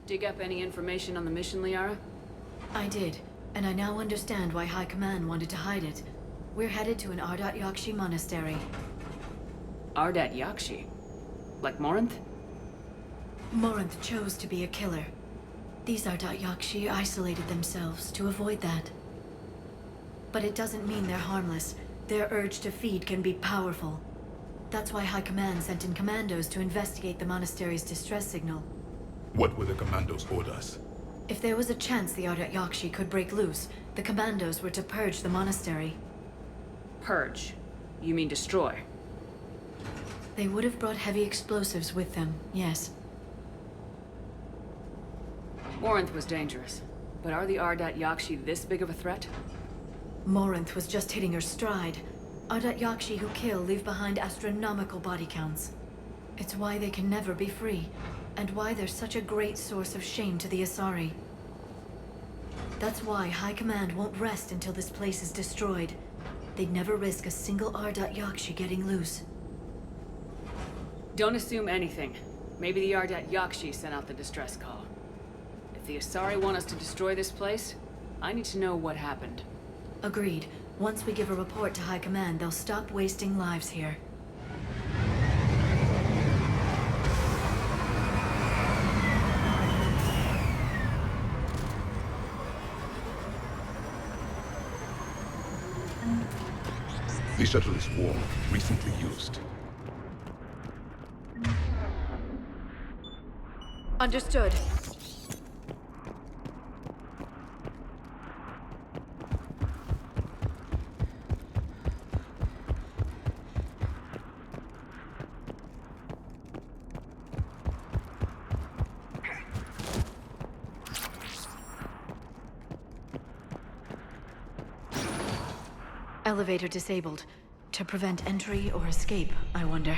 Dig up any information on the mission, Liara? I did, and I now understand why High Command wanted to hide it. We're headed to an Ardat Yakshi monastery. Ardat Yakshi? Like Morinth? Morinth chose to be a killer. These Ardat Yakshi isolated themselves to avoid that. But it doesn't mean they're harmless. Their urge to feed can be powerful. That's why High Command sent in commandos to investigate the monastery's distress signal. What were the commandos' orders? If there was a chance the Ardat Yakshi could break loose, the commandos were to purge the monastery. Purge? You mean destroy? They would have brought heavy explosives with them, yes. Morinth was dangerous, but are the Ardat Yakshi this big of a threat? Morinth was just hitting her stride. Ardat Yakshi who kill leave behind astronomical body counts. It's why they can never be free, and why they're such a great source of shame to the Asari. That's why High Command won't rest until this place is destroyed. They'd never risk a single Ardat Yakshi getting loose. Don't assume anything. Maybe the Ardat Yakshi sent out the distress call. If the Asari want us to destroy this place, I need to know what happened. Agreed. Once we give a report to High Command, they'll stop wasting lives here. The shuttle is warm, recently used. Understood. Elevator disabled. To prevent entry or escape, I wonder.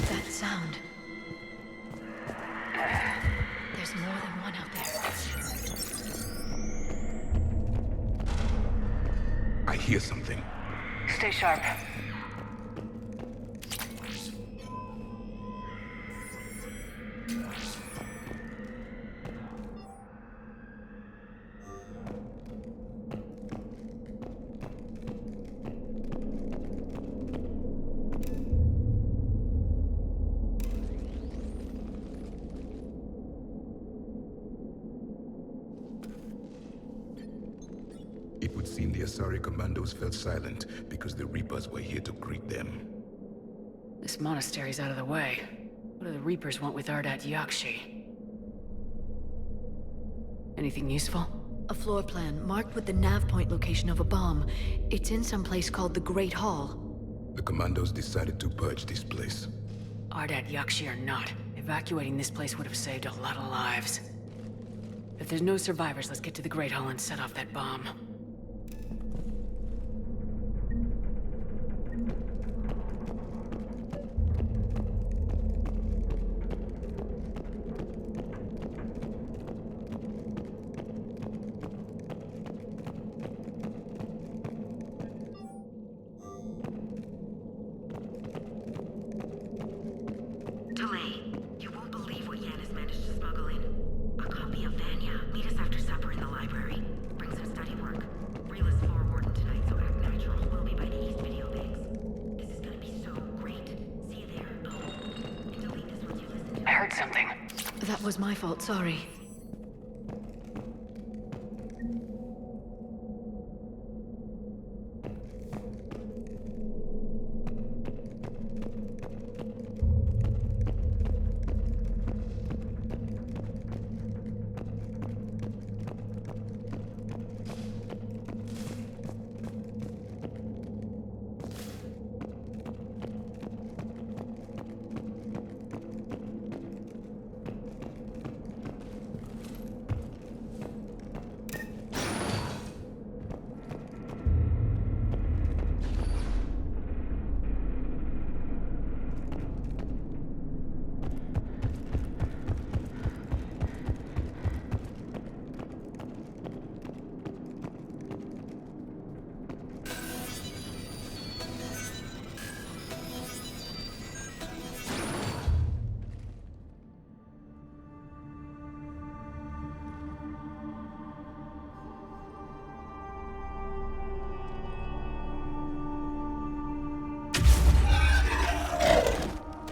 That sound. There's more than one out there. I hear something. Stay sharp. It would seem the Asari commandos fell silent because the Reapers were here to greet them. This monastery's out of the way. What do the Reapers want with Ardat Yakshi? Anything useful? A floor plan marked with the nav point location of a bomb. It's in some place called the Great Hall. The commandos decided to purge this place. Ardat Yakshi or not, evacuating this place would have saved a lot of lives. If there's no survivors, let's get to the Great Hall and set off that bomb. Delay. You won't believe what Yan has managed to smuggle in. A copy of Vanya. Meet us after supper in the library. Bring some study work. Reela's floor warden tonight, so act natural. We'll be by the East video banks. This is gonna be so great. See you there. Oh, and delete this once you listen to it. I heard something. That was my fault, sorry.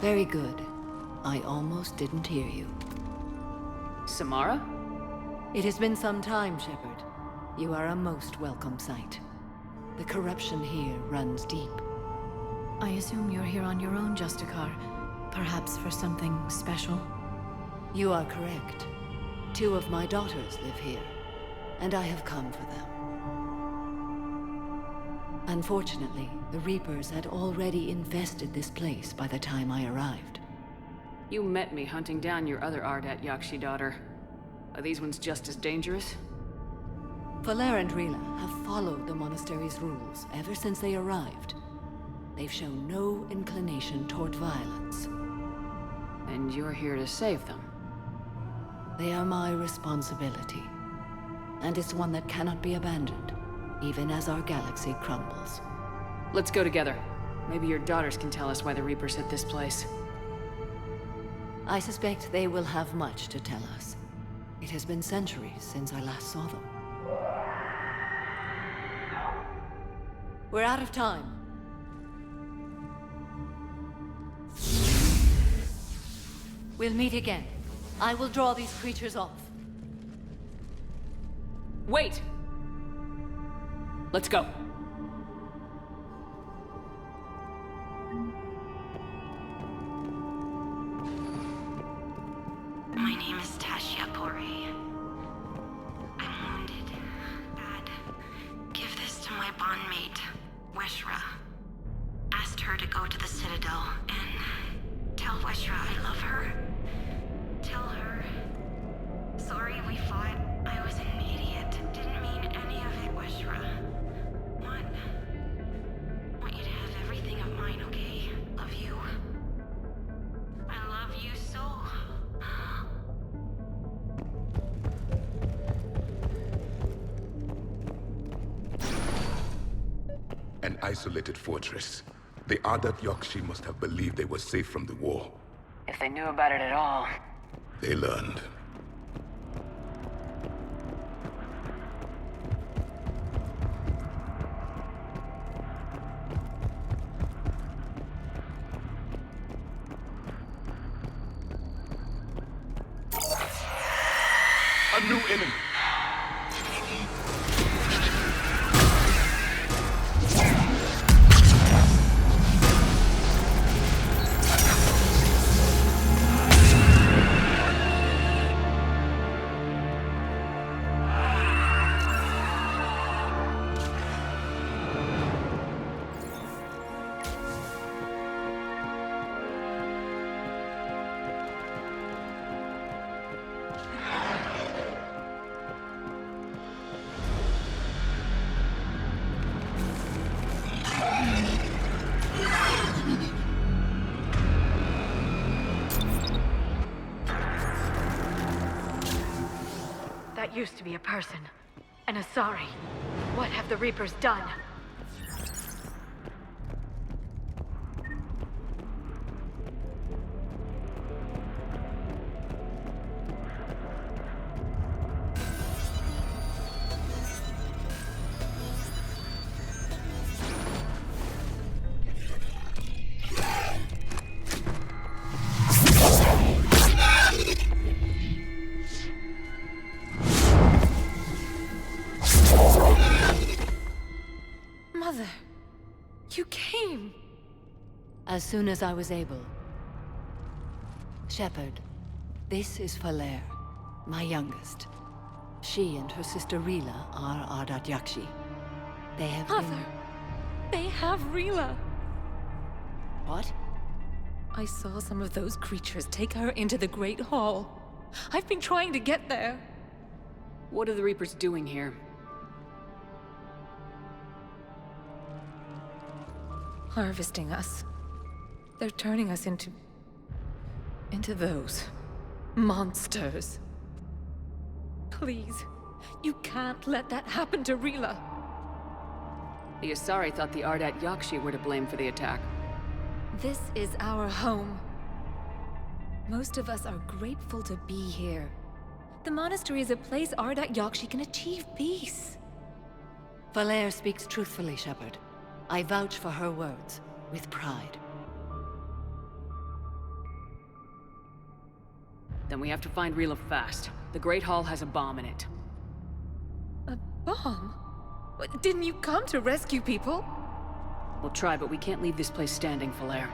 Very good. I almost didn't hear you. Samara? It has been some time, Shepard. You are a most welcome sight. The corruption here runs deep. I assume you're here on your own, Justicar. Perhaps for something special? You are correct. 2 of my daughters live here, and I have come for them. Unfortunately, the Reapers had already infested this place by the time I arrived. You met me hunting down your other Ardat Yakshi daughter. Are these ones just as dangerous? Valer and Rila have followed the monastery's rules ever since they arrived. They've shown no inclination toward violence. And you're here to save them? They are my responsibility. And it's one that cannot be abandoned, even as our galaxy crumbles. Let's go together. Maybe your daughters can tell us why the Reapers hit this place. I suspect they will have much to tell us. It has been centuries since I last saw them. We're out of time. We'll meet again. I will draw these creatures off. Wait! Let's go. My name is Tasha Pore. I'm wounded. Bad. Give this to my bondmate, Weshra. Asked her to go to the Citadel and tell Weshra I love her. Tell her. Sorry we fought. I was an idiot. Didn't mean any of it, Weshra. Want you to have everything of mine, okay? Love you. I love you so. An isolated fortress. The Ardat Yakshi must have believed they were safe from the war. If they knew about it at all. They learned. A new enemy! Used to be a person. An Asari. What have the Reapers done? Mother, you came. As soon as I was able. Shepard, this is Valer, my youngest. She and her sister Rila are Ardat Yakshi. They have Mother, they have Rila. What? I saw some of those creatures take her into the Great Hall. I've been trying to get there. What are the Reapers doing here? Harvesting us. They're turning us into those monsters. Please, you can't let that happen to Rila. The Asari thought the Ardat Yakshi were to blame for the attack. This is our home. Most of us are grateful to be here. The monastery is a place Ardat Yakshi can achieve peace. Valer speaks truthfully, Shepard. I vouch for her words, with pride. Then we have to find Rila fast. The Great Hall has a bomb in it. A bomb? What, didn't you come to rescue people? We'll try, but we can't leave this place standing, Falair.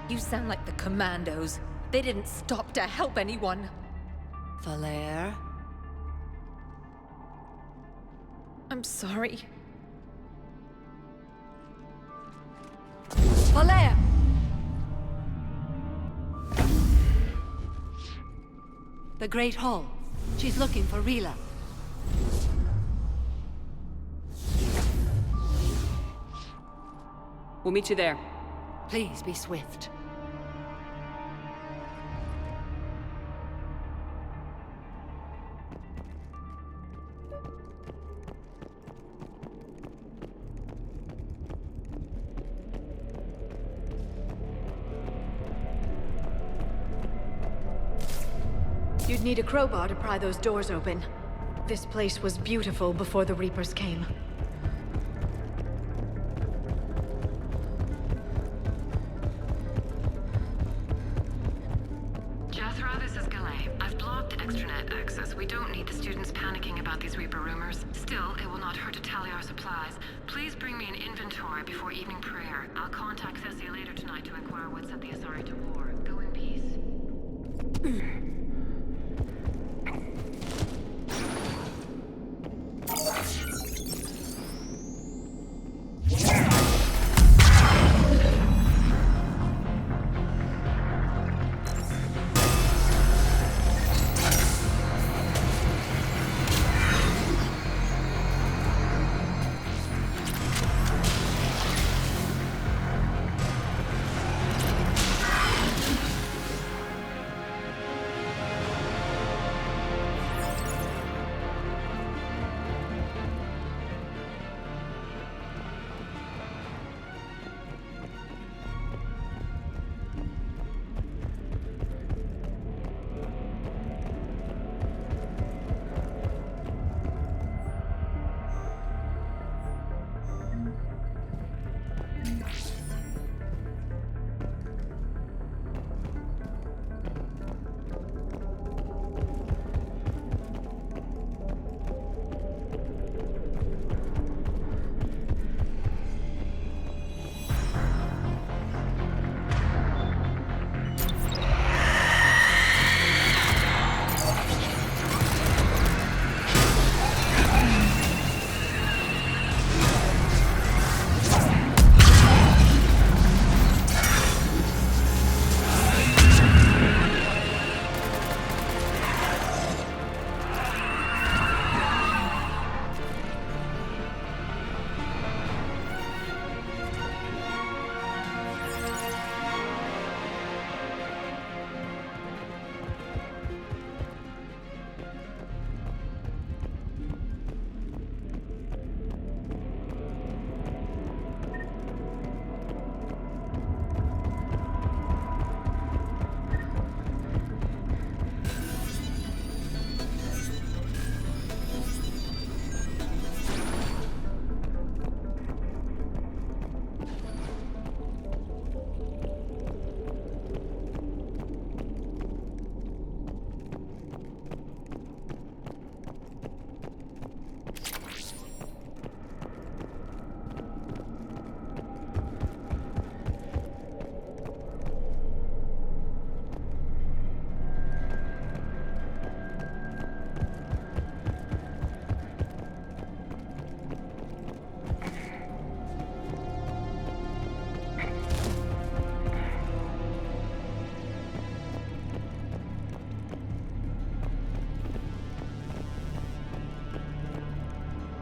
You sound like the Commandos. They didn't stop to help anyone. Falair? I'm sorry. Falair! The Great Hall. She's looking for Rila. We'll meet you there. Please be swift. You'd need a crowbar to pry those doors open. This place was beautiful before the Reapers came. Jethro, this is Galay. I've blocked extranet access. We don't need the students panicking about these Reaper rumors. Still, it will not hurt to tally our supplies. Please bring me an inventory before evening prayer. I'll contact Cessia later tonight to inquire what set the Asari to war. Go in peace.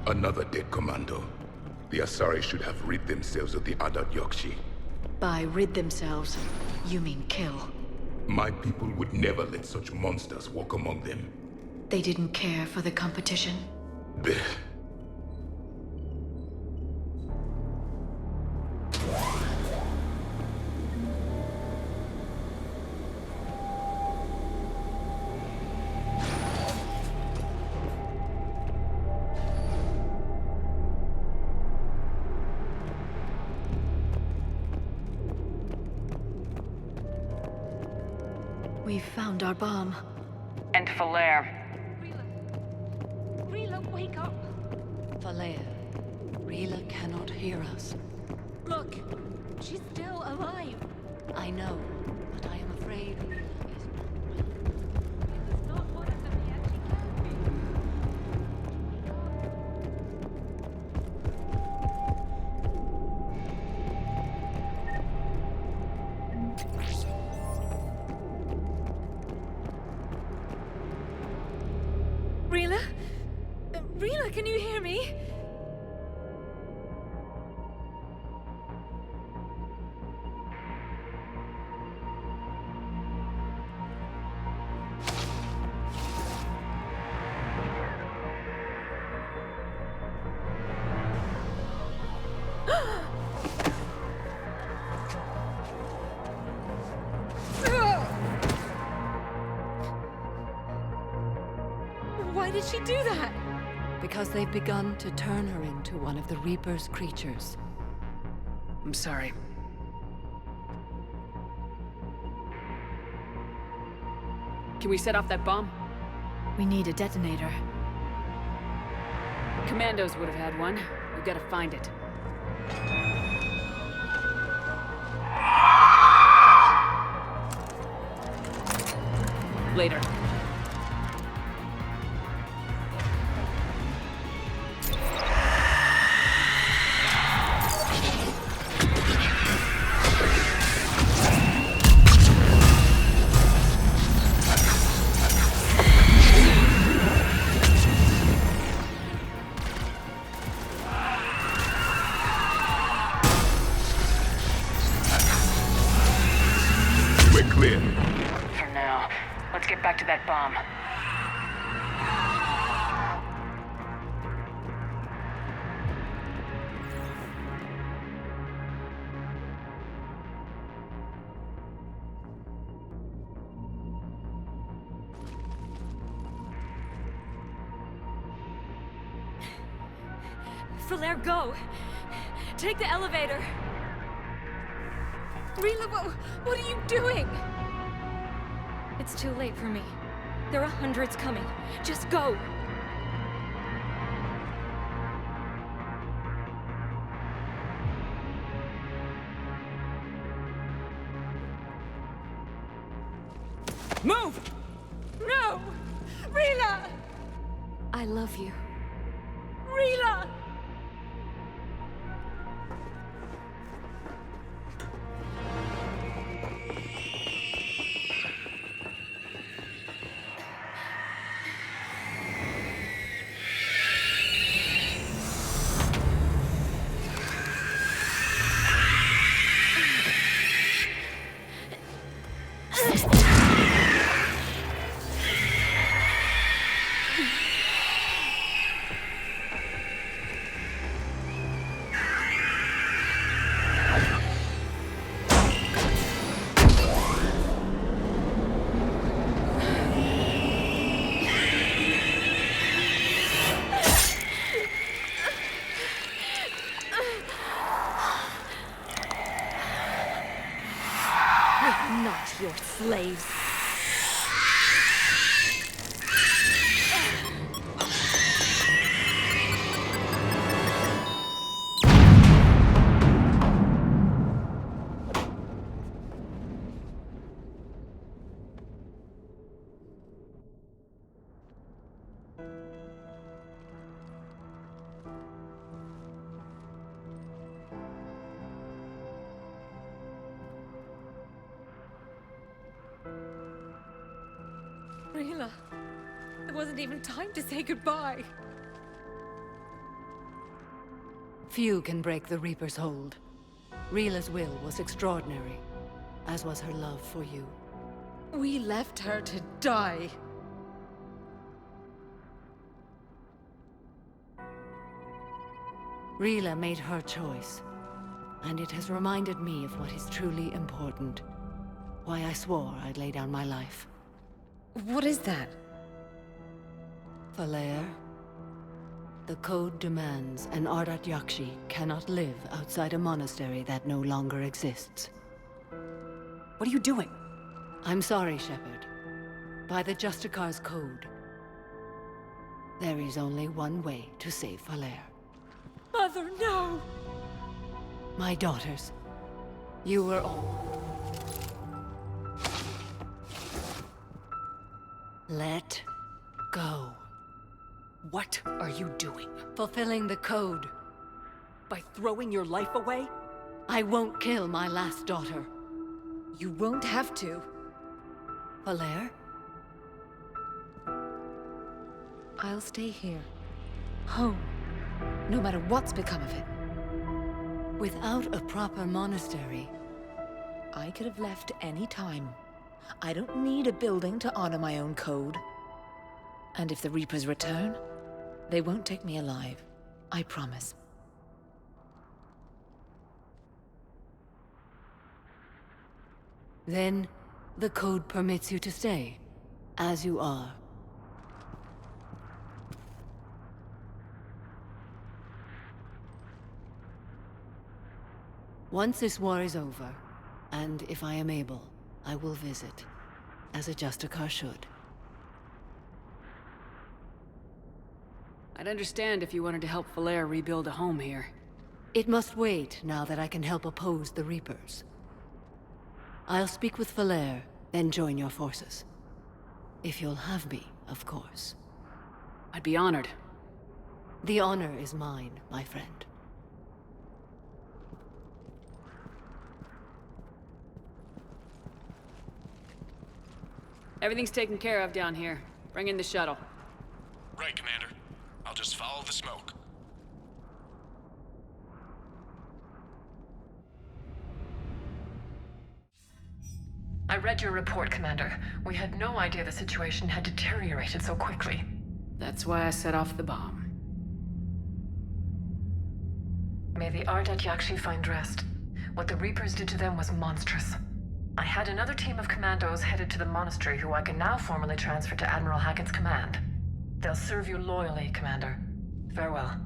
Another dead commando. The Asari should have rid themselves of the Adat Yokshi. By rid themselves, you mean kill. My people would never let such monsters walk among them. They didn't care for the competition. Blech. We've found our bomb. And Falere. Rila, wake up! Falere, Rila cannot hear us. Look, she's still alive. I know, but I am afraid Rila is not well. Rila's not one of them yet. She can't be. Rila? Rila, can you hear me? Why did she do that? Because they've begun to turn her into one of the Reaper's creatures. I'm sorry. Can we set off that bomb? We need a detonator. Commandos would have had one. We've got to find it. Later. We're clear. For now, let's get back to that bomb. Falere, go! Take the elevator! Rila, what are you doing? It's too late for me. There are hundreds coming. Just go! Move! No! Rila! I love you. Rila! We're not your slaves. Rila, there wasn't even time to say goodbye. Few can break the Reaper's hold. Rila's will was extraordinary, as was her love for you. We left her to die. Rila made her choice, and it has reminded me of what is truly important. Why I swore I'd lay down my life. What is that? Falere, the code demands an Ardat Yakshi cannot live outside a monastery that no longer exists. What are you doing? I'm sorry, Shepard. By the Justicar's code, there is only one way to save Valere. Mother, no! My daughters, you were all... Let go. What are you doing? Fulfilling the code. By throwing your life away? I won't kill my last daughter. You won't have to. Valere? I'll stay here. Home. No matter what's become of it. Without a proper monastery, I could have left any time. I don't need a building to honor my own code. And if the Reapers return, they won't take me alive. I promise. then the code permits you to stay, as you are. Once this war is over, and if I am able, I will visit, as a Justicar should. I'd understand if you wanted to help Valere rebuild a home here. It must wait now that I can help oppose the Reapers. I'll speak with Valere, then join your forces. If you'll have me, of course. I'd be honored. The honor is mine, my friend. Everything's taken care of down here. Bring in the shuttle. Right, Commander. I'll just follow the smoke. I read your report, Commander. We had no idea the situation had deteriorated so quickly. That's why I set off the bomb. May the Ardat Yakshi find rest. What the Reapers did to them was monstrous. I had another team of commandos headed to the monastery who I can now formally transfer to Admiral Hackett's command. They'll serve you loyally, Commander. Farewell.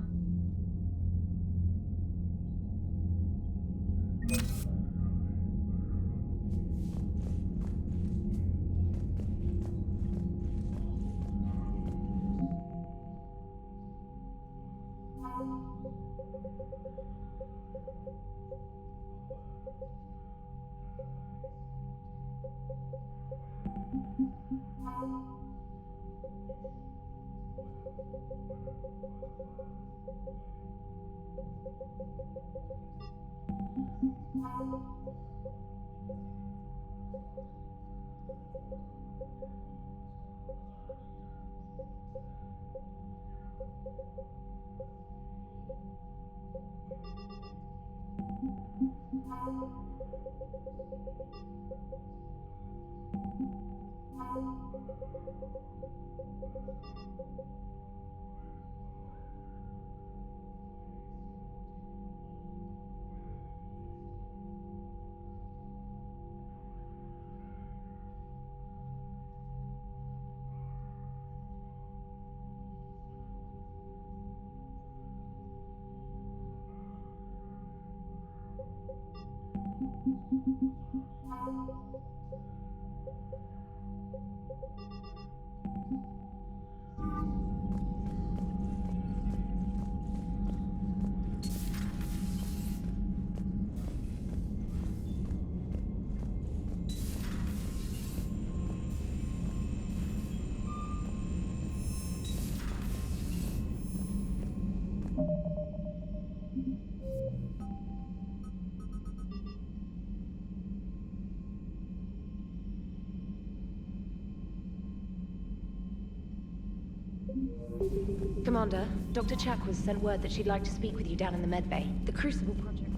Commander, Dr. Chakwas sent word that she'd like to speak with you down in the medbay. The Crucible Project.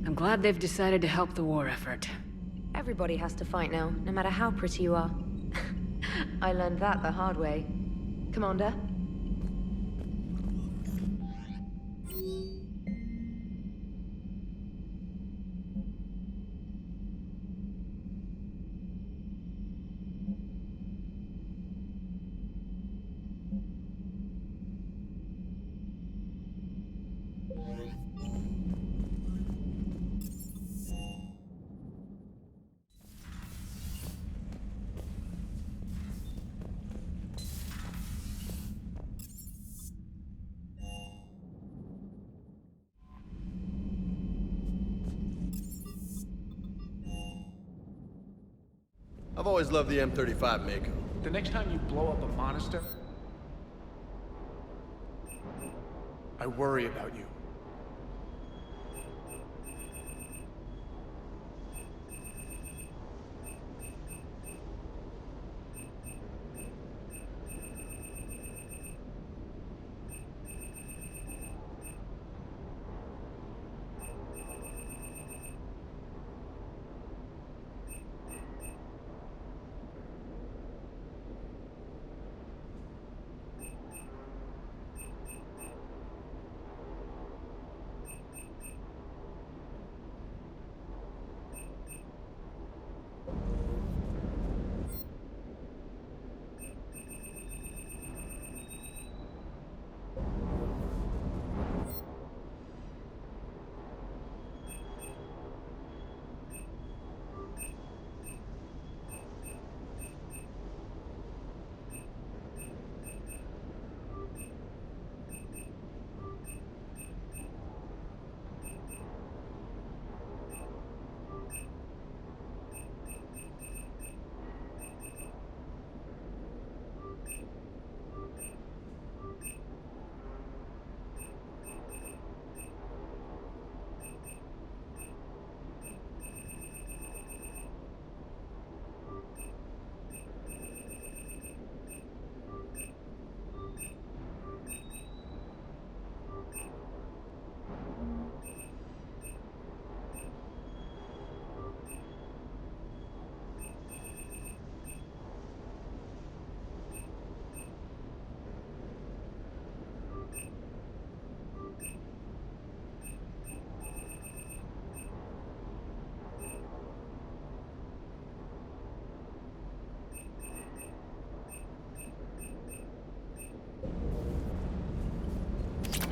I'm glad they've decided to help the war effort. Everybody has to fight now, no matter how pretty you are. I learned that the hard way. Commander? I've always loved the M35 Mako. The next time you blow up a monastery, I worry about you.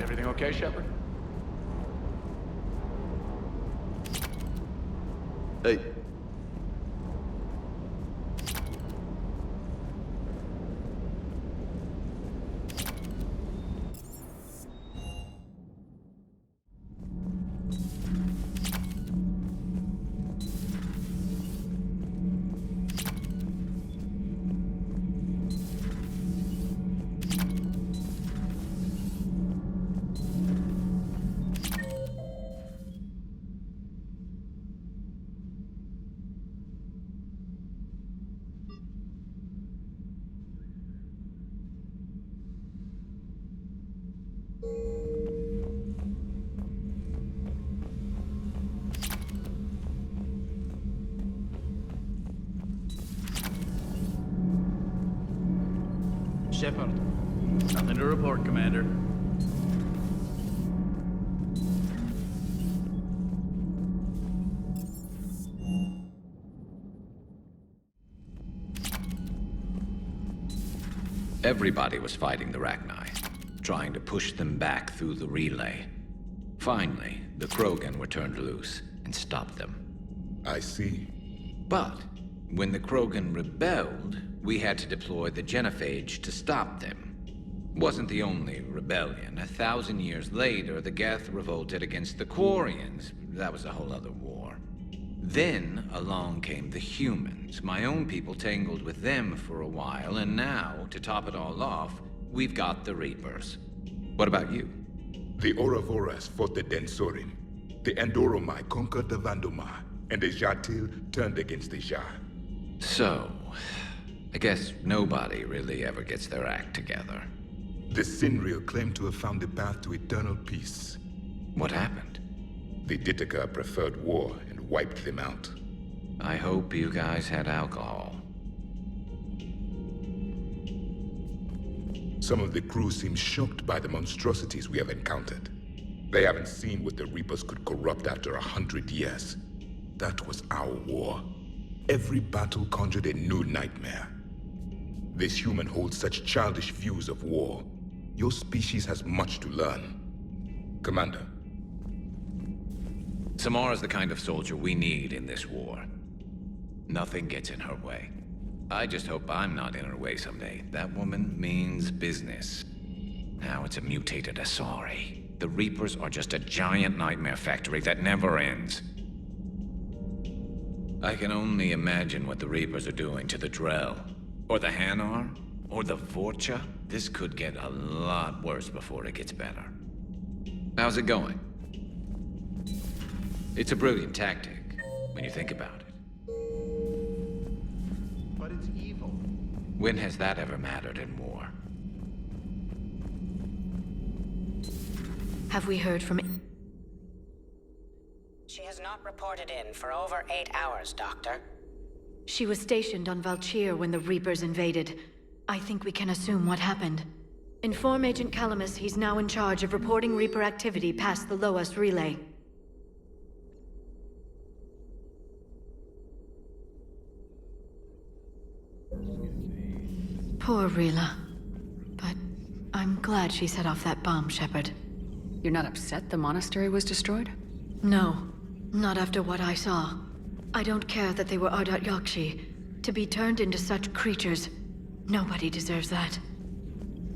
Everything okay, Shepard? Hey. Shepard. Nothing to report, Commander. Everybody was fighting the Rachni, trying to push them back through the relay. Finally, the Krogan were turned loose and stopped them. I see. But when the Krogan rebelled, we had to deploy the genophage to stop them. Wasn't the only rebellion. 1,000 years later, the Geth revolted against the Quarians. That was a whole other war. Then along came the humans. My own people tangled with them for a while, and now, to top it all off, we've got the Reapers. What about you? The Ouroboros fought the Densorin. The Andoromai conquered the Vandomai, and the Jatil turned against the Jah. So, I guess nobody really ever gets their act together. The Sinreal claimed to have found the path to eternal peace. What happened? The Ditaka preferred war and wiped them out. I hope you guys had alcohol. Some of the crew seem shocked by the monstrosities we have encountered. They haven't seen what the Reapers could corrupt after 100 years. That was our war. Every battle conjured a new nightmare. This human holds such childish views of war. Your species has much to learn. Commander. Samara's the kind of soldier we need in this war. Nothing gets in her way. I just hope I'm not in her way someday. That woman means business. Now it's a mutated Asari. The Reapers are just a giant nightmare factory that never ends. I can only imagine what the Reapers are doing to the Drell. Or the Hanar. Or the Vorcha. This could get a lot worse before it gets better. How's it going? It's a brilliant tactic, when you think about it. But it's evil. When has that ever mattered in war? Have we heard from... She has not reported in for over 8 hours, Doctor. She was stationed on Valchir when the Reapers invaded. I think we can assume what happened. Inform Agent Calamus he's now in charge of reporting Reaper activity past the Loas relay. Poor Rila. But I'm glad she set off that bomb, Shepard. You're not upset the monastery was destroyed? No, not after what I saw. I don't care that they were Ardat Yakshi. To be turned into such creatures, nobody deserves that.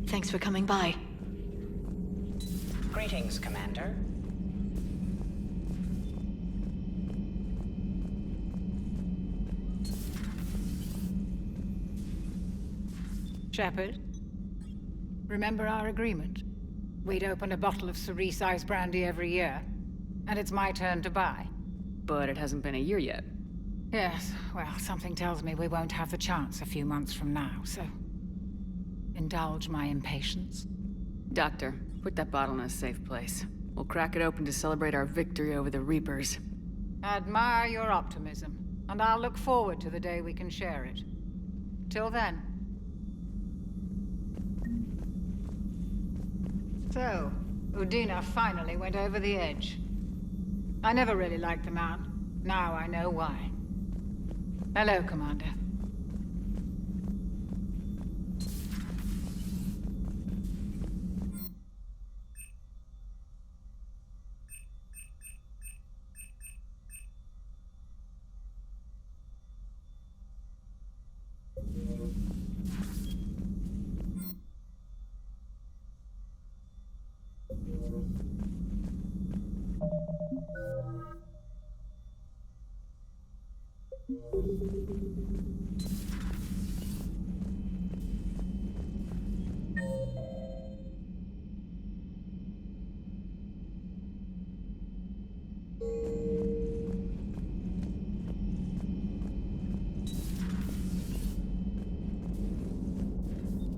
Thanks for coming by. Greetings, Commander. Shepard, remember our agreement? We'd open a bottle of cerise-sized brandy every year, and it's my turn to buy. But it hasn't been a year yet. Yes, well, something tells me we won't have the chance a few months from now, so... indulge my impatience. Doctor, put that bottle in a safe place. We'll crack it open to celebrate our victory over the Reapers. Admire your optimism, and I'll look forward to the day we can share it. Till then. So, Udina finally went over the edge. I never really liked the man. Now I know why. Hello, Commander.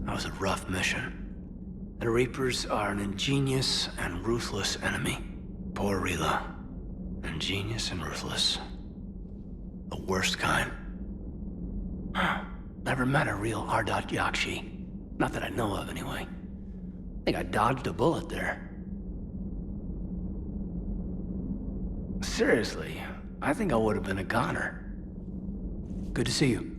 That was a rough mission. The Reapers are an ingenious and ruthless enemy. Poor Rila. Ingenious and ruthless. The worst kind. Never met a real Ardat Yakshi. Not that I know of, anyway. I think I dodged a bullet there. Seriously, I think I would have been a goner. Good to see you.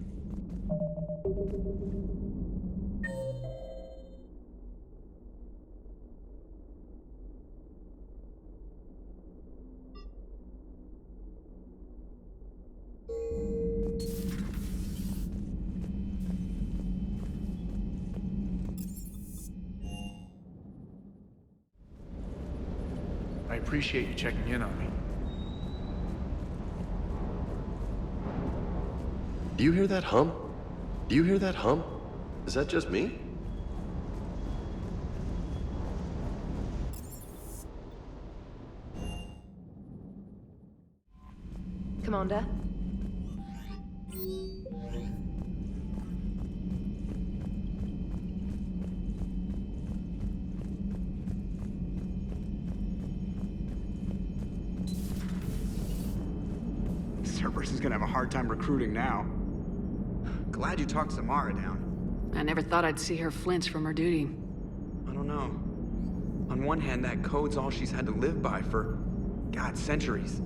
I appreciate you checking in on me. Do you hear that hum? Do you hear that hum? Is that just me? Commander? Cerberus is gonna have a hard time recruiting now. Glad you talked Samara down. I never thought I'd see her flinch from her duty. I don't know. On one hand, that code's all she's had to live by for, God, centuries.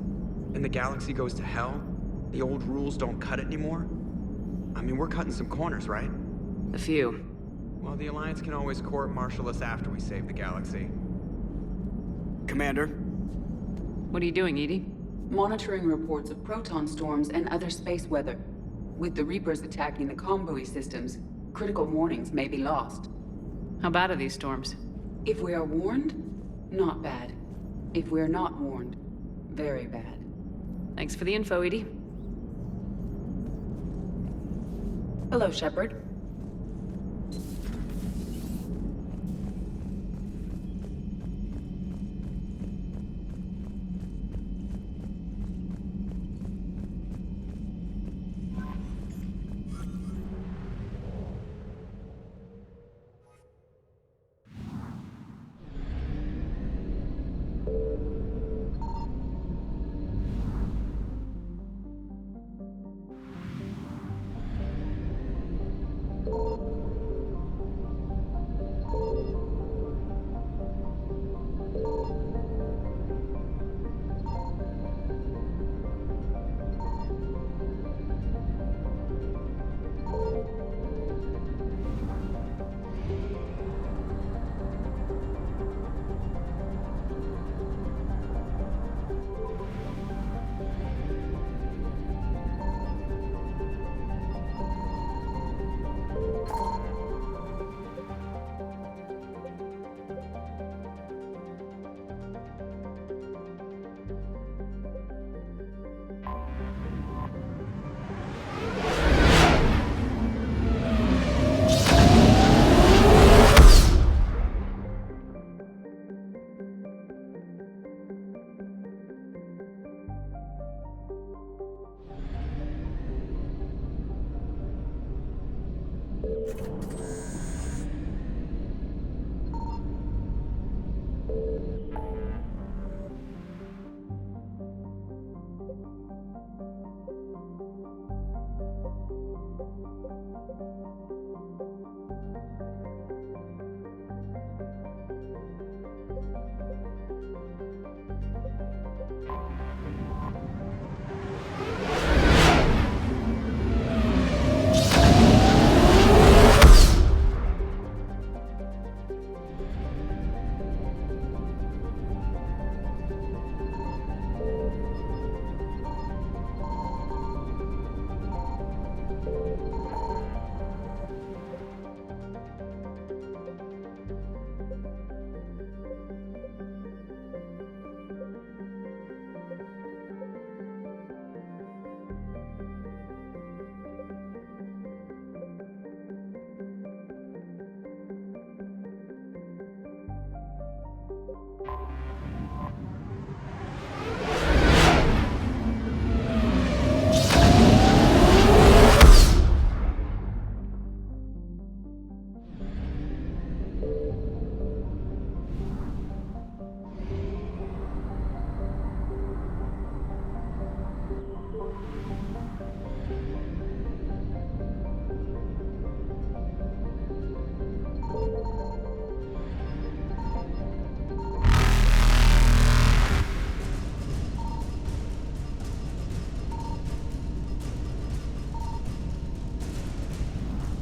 And the galaxy goes to hell. The old rules don't cut it anymore. I mean, we're cutting some corners, right? A few. Well, the Alliance can always court-martial us after we save the galaxy. Commander? What are you doing, Edie? Monitoring reports of proton storms and other space weather. With the Reapers attacking the comm buoy systems, critical warnings may be lost. How bad are these storms? If we are warned, not bad. If we are not warned, very bad. Thanks for the info, Edie. Hello, Shepard.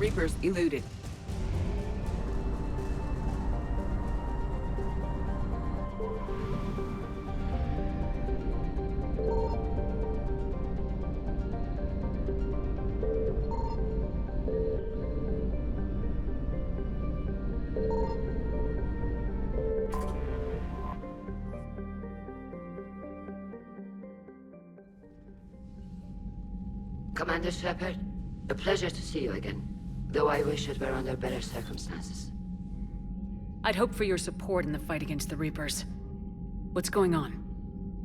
Reapers eluded. Commander Shepard, a pleasure to see you again. Though I wish it were under better circumstances. I'd hoped for your support in the fight against the Reapers. What's going on?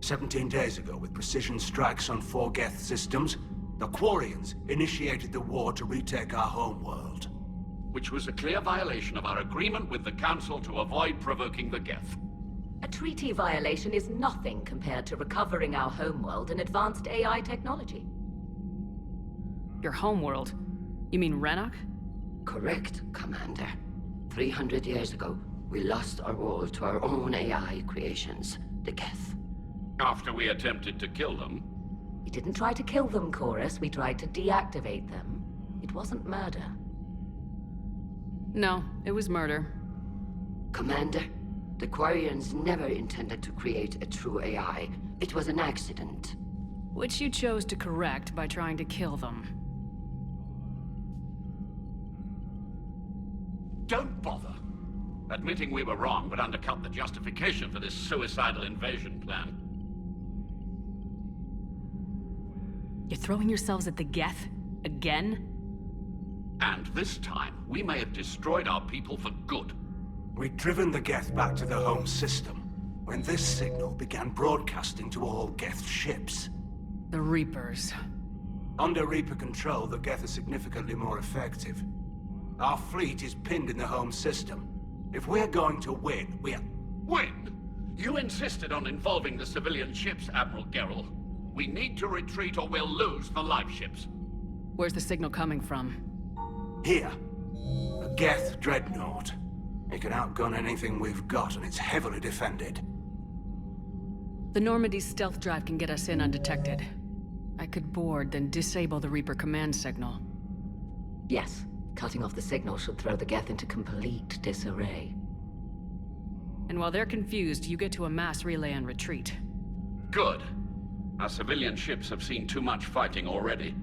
17 days ago, with precision strikes on 4 Geth systems, the Quarians initiated the war to retake our homeworld. Which was a clear violation of our agreement with the Council to avoid provoking the Geth. A treaty violation is nothing compared to recovering our homeworld and advanced AI technology. Your homeworld? You mean Renok? Correct, Commander. 300 years ago, we lost our world to our own AI creations, the Geth. After we attempted to kill them? We didn't try to kill them, Chorus. We tried to deactivate them. It wasn't murder. No, it was murder. Commander, the Quarians never intended to create a true AI. It was an accident. Which you chose to correct by trying to kill them. Don't bother. Admitting we were wrong would undercut the justification for this suicidal invasion plan. You're throwing yourselves at the Geth? Again? And this time, we may have destroyed our people for good. We'd driven the Geth back to the home system when this signal began broadcasting to all Geth ships. The Reapers. Under Reaper control, the Geth are significantly more effective. Our fleet is pinned in the home system. If we're going to win, Win? You insisted on involving the civilian ships, Admiral Gerrel. We need to retreat or we'll lose the live ships. Where's the signal coming from? Here. A Geth dreadnought. It can outgun anything we've got, and it's heavily defended. The Normandy's stealth drive can get us in undetected. I could board, then disable the Reaper command signal. Yes. Cutting off the signal should throw the Geth into complete disarray. And while they're confused, you get to a mass relay and retreat. Good. Our civilian ships have seen too much fighting already.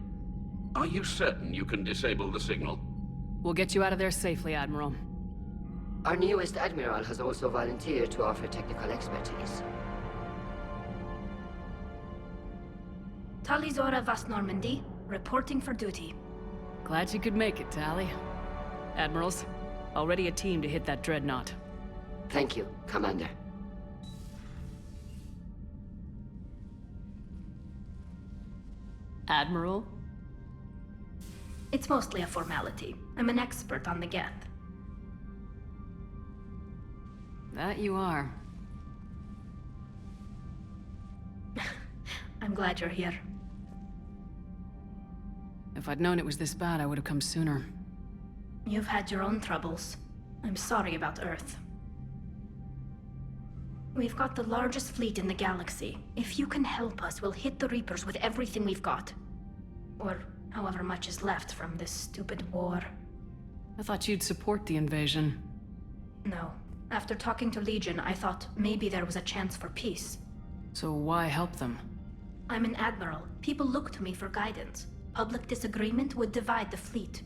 Are you certain you can disable the signal? We'll get you out of there safely, Admiral. Our newest Admiral has also volunteered to offer technical expertise. Talizora Vast Normandy, reporting for duty. Glad you could make it, Tally. Admirals, already a team to hit that dreadnought. Thank you, Commander. Admiral? It's mostly a formality. I'm an expert on the Geth. That you are. I'm glad you're here. If I'd known it was this bad, I would have come sooner. You've had your own troubles. I'm sorry about Earth. We've got the largest fleet in the galaxy. If you can help us, we'll hit the Reapers with everything we've got. Or however much is left from this stupid war. I thought you'd support the invasion. No. After talking to Legion, I thought maybe there was a chance for peace. So why help them? I'm an admiral. People look to me for guidance. Public disagreement would divide the fleet.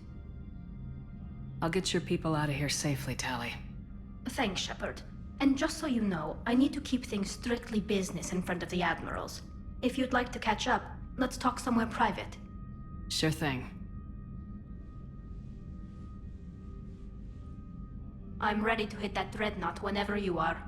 I'll get your people out of here safely, Tally. Thanks, Shepard. And just so you know, I need to keep things strictly business in front of the admirals. If you'd like to catch up, let's talk somewhere private. Sure thing. I'm ready to hit that dreadnought whenever you are.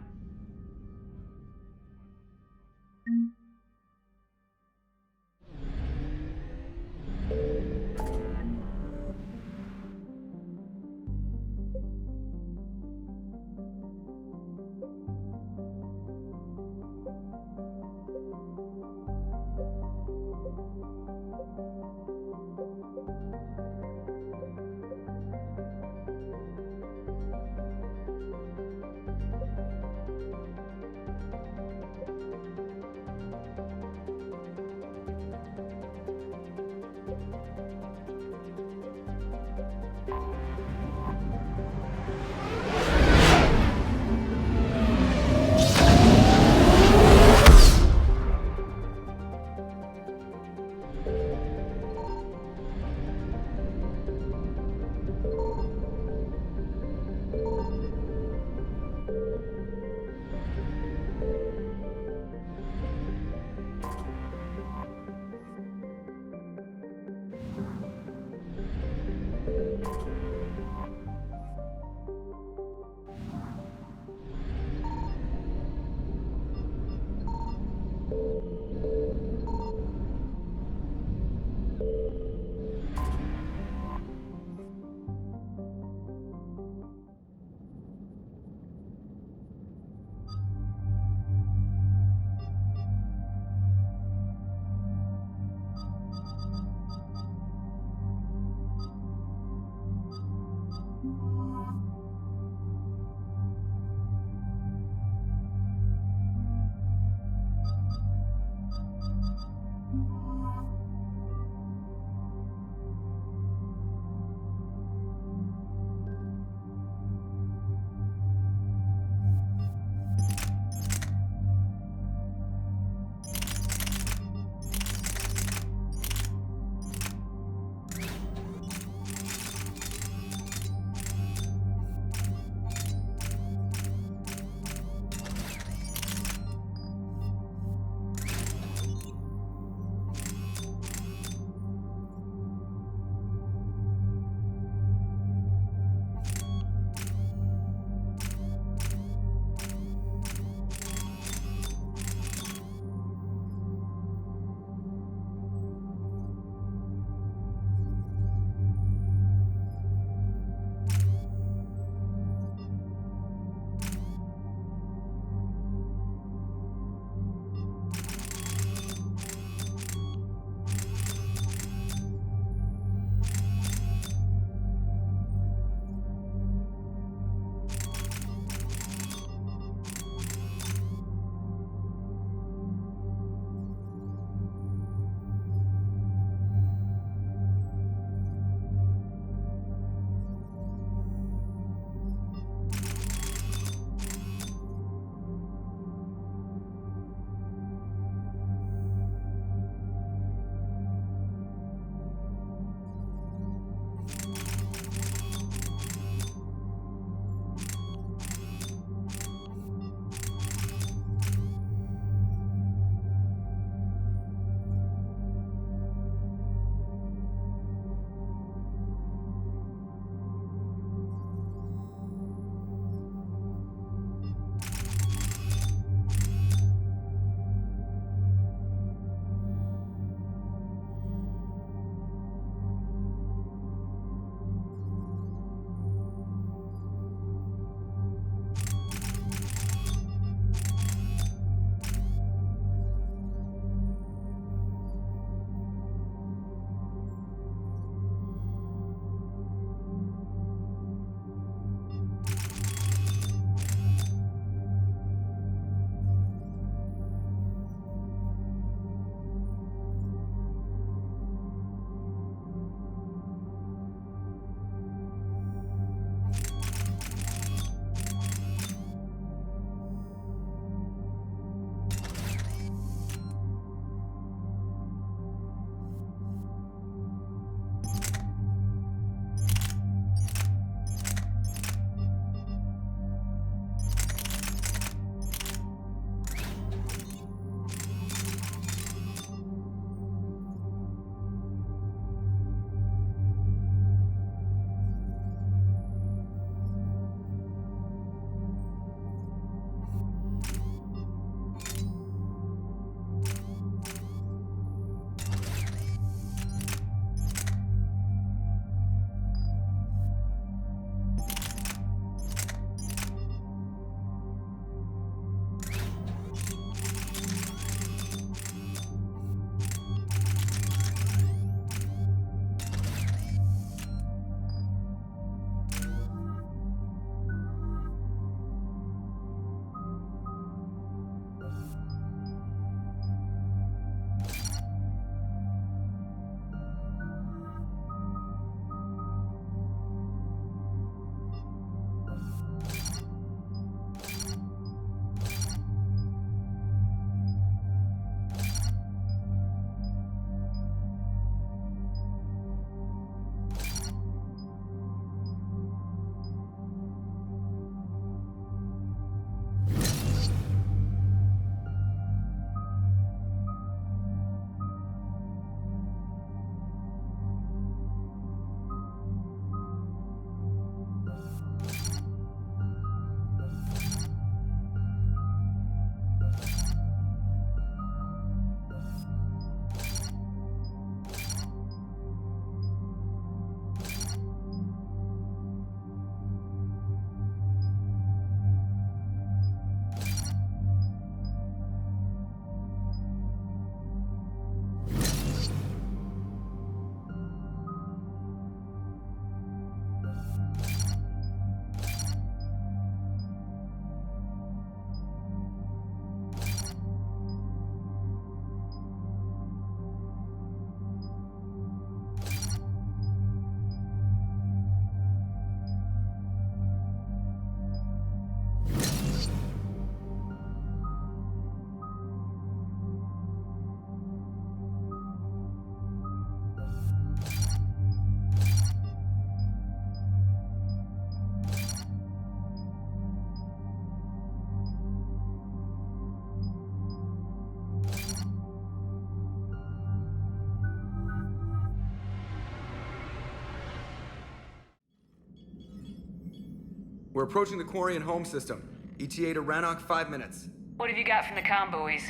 We're approaching the Quarian home system. ETA to Rannoch, 5 minutes. What have you got from the comm buoys?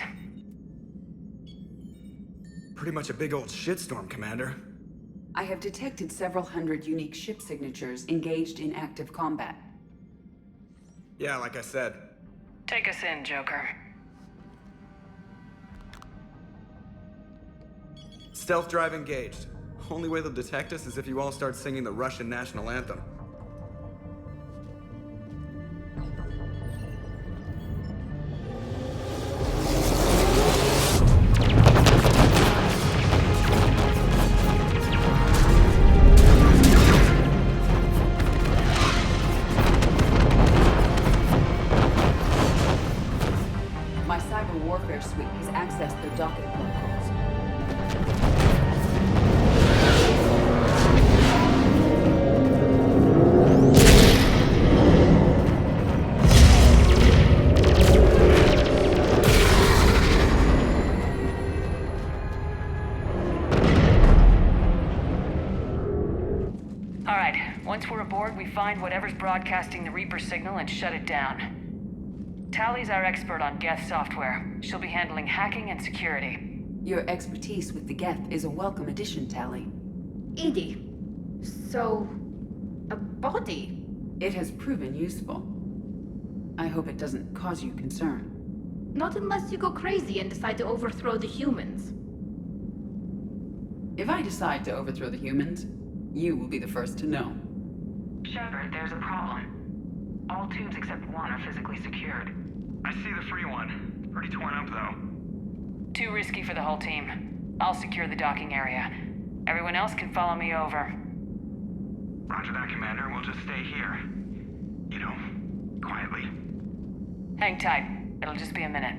Pretty much a big old shitstorm, Commander. I have detected several hundred unique ship signatures engaged in active combat. Yeah, like I said. Take us in, Joker. Stealth drive engaged. Only way they'll detect us is if you all start singing the Russian national anthem. My cyber warfare suite has accessed their docking protocols. All right, once we're aboard, we find whatever's broadcasting the Reaper signal and shut it down. Tally's our expert on Geth software. She'll be handling hacking and security. Your expertise with the Geth is a welcome addition, Tally. Edie, so... a body? It has proven useful. I hope it doesn't cause you concern. Not unless you go crazy and decide to overthrow the humans. If I decide to overthrow the humans, you will be the first to know. Shepard, there's a problem. All tubes except one are physically secured. I see the free one. Pretty torn up, though. Too risky for the whole team. I'll secure the docking area. Everyone else can follow me over. Roger that, Commander. We'll just stay here. You know, quietly. Hang tight. It'll just be a minute.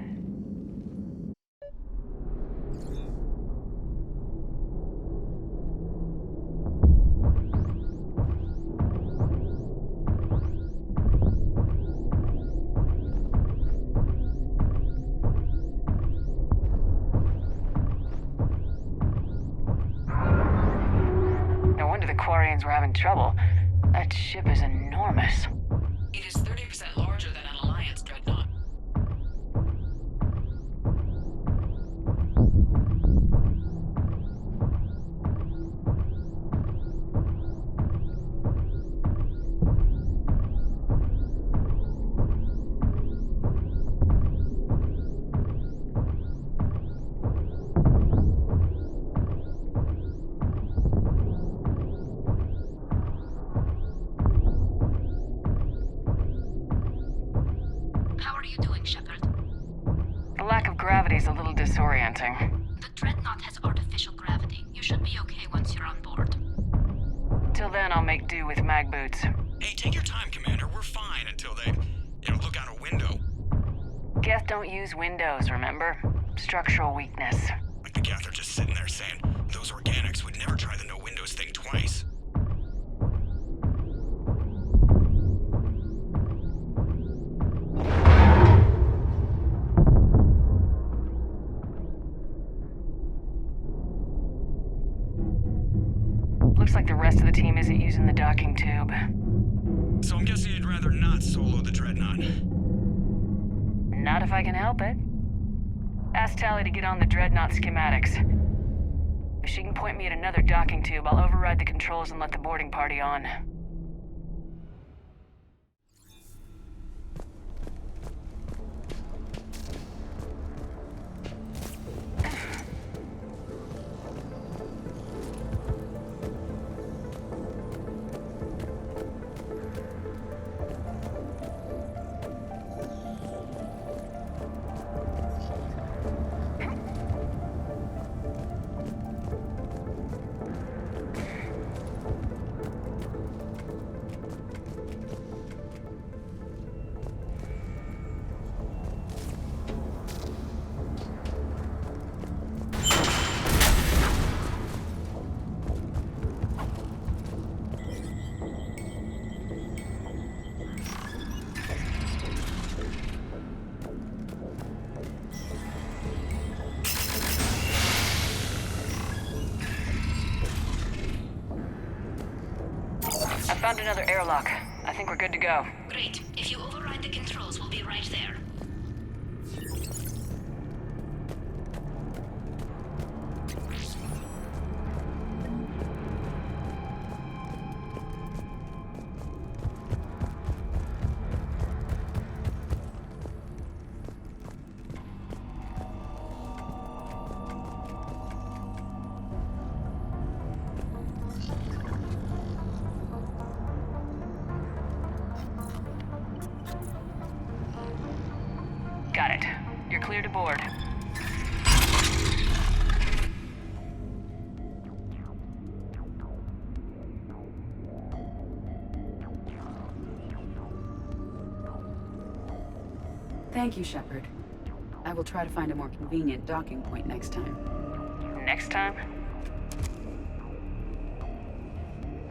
Quarians were having trouble. That ship is enormous. It is 30% larger than an Alliance dreadnought. Gravity's a little disorienting. The dreadnought has artificial gravity. You should be okay once you're on board. Till then, I'll make do with mag boots. Hey, take your time, Commander. We're fine until they, look out a window. Geth don't use windows, remember? Structural weakness. Like the Geth are just sitting there saying, those organics would never try the no windows thing twice. Looks like the rest of the team isn't using the docking tube. So I'm guessing you'd rather not solo the dreadnought. Not if I can help it. Ask Tally to get on the dreadnought schematics. If she can point me at another docking tube, I'll override the controls and let the boarding party on. Found another airlock. I think we're good to go. Great. If you override the controls, we'll be right there. Got it. You're clear to board. Thank you, Shepard. I will try to find a more convenient docking point next time. Next time?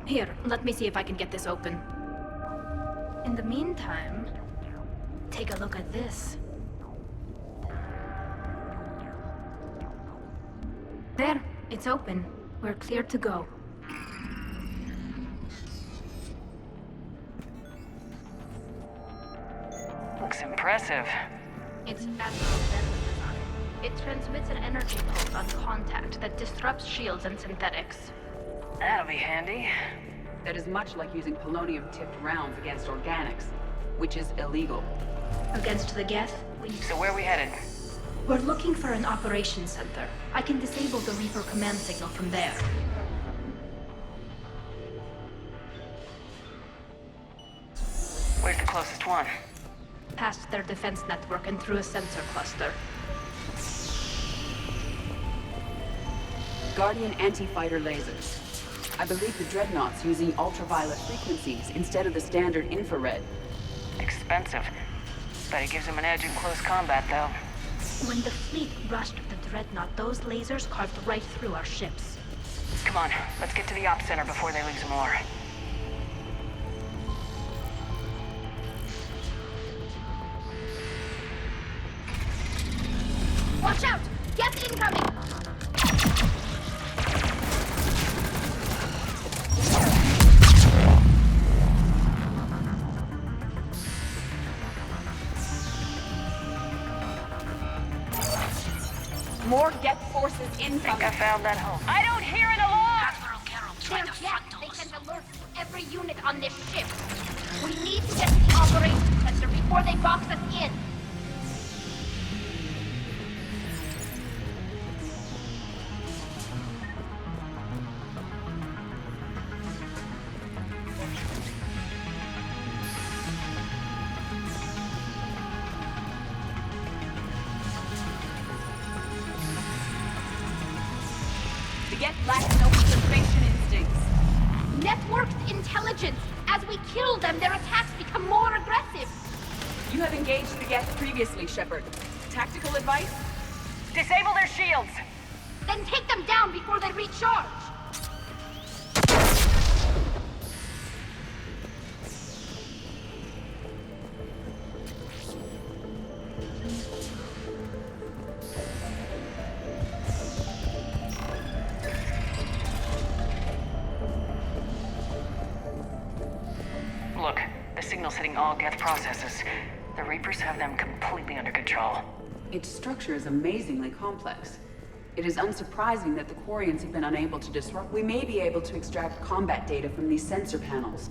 Here, let me see if I can get this open. In the meantime, take a look at this. There, it's open. We're clear to go. Looks impressive. It's Admiral Geth's design. It transmits an energy pulse on contact that disrupts shields and synthetics. That'll be handy. That is much like using polonium-tipped rounds against organics, which is illegal. Against the Geth, So where are we headed? we're looking for an operations center. I can disable the Reaper command signal from there. Where's the closest one? Past their defense network and through a sensor cluster. Guardian anti-fighter lasers. I believe the Dreadnought's using ultraviolet frequencies instead of the standard infrared. Expensive. Bet it gives him an edge in close combat, though. When the fleet rushed the Dreadnought, those lasers carved right through our ships. Come on, let's get to the op center before they lose more. Watch out! Geth incoming! More Geth forces incoming. Think I found that home. I don't hear an alarm! Admiral Geralt, try the front doors. They sent alerts to every unit on this ship. We need to get to the operations center before they box us in. The Geth lack self-preservation instincts. Networked intelligence. As we kill them, their attacks become more aggressive. You have engaged the Geth previously, Shepard. Tactical advice? Disable their shields! Then take them down before they recharge. Look, the signal's hitting all Geth processes. The Reapers have them completely under control. Its structure is amazingly complex. It is unsurprising that the Quarians have been unable to disrupt. We may be able to extract combat data from these sensor panels.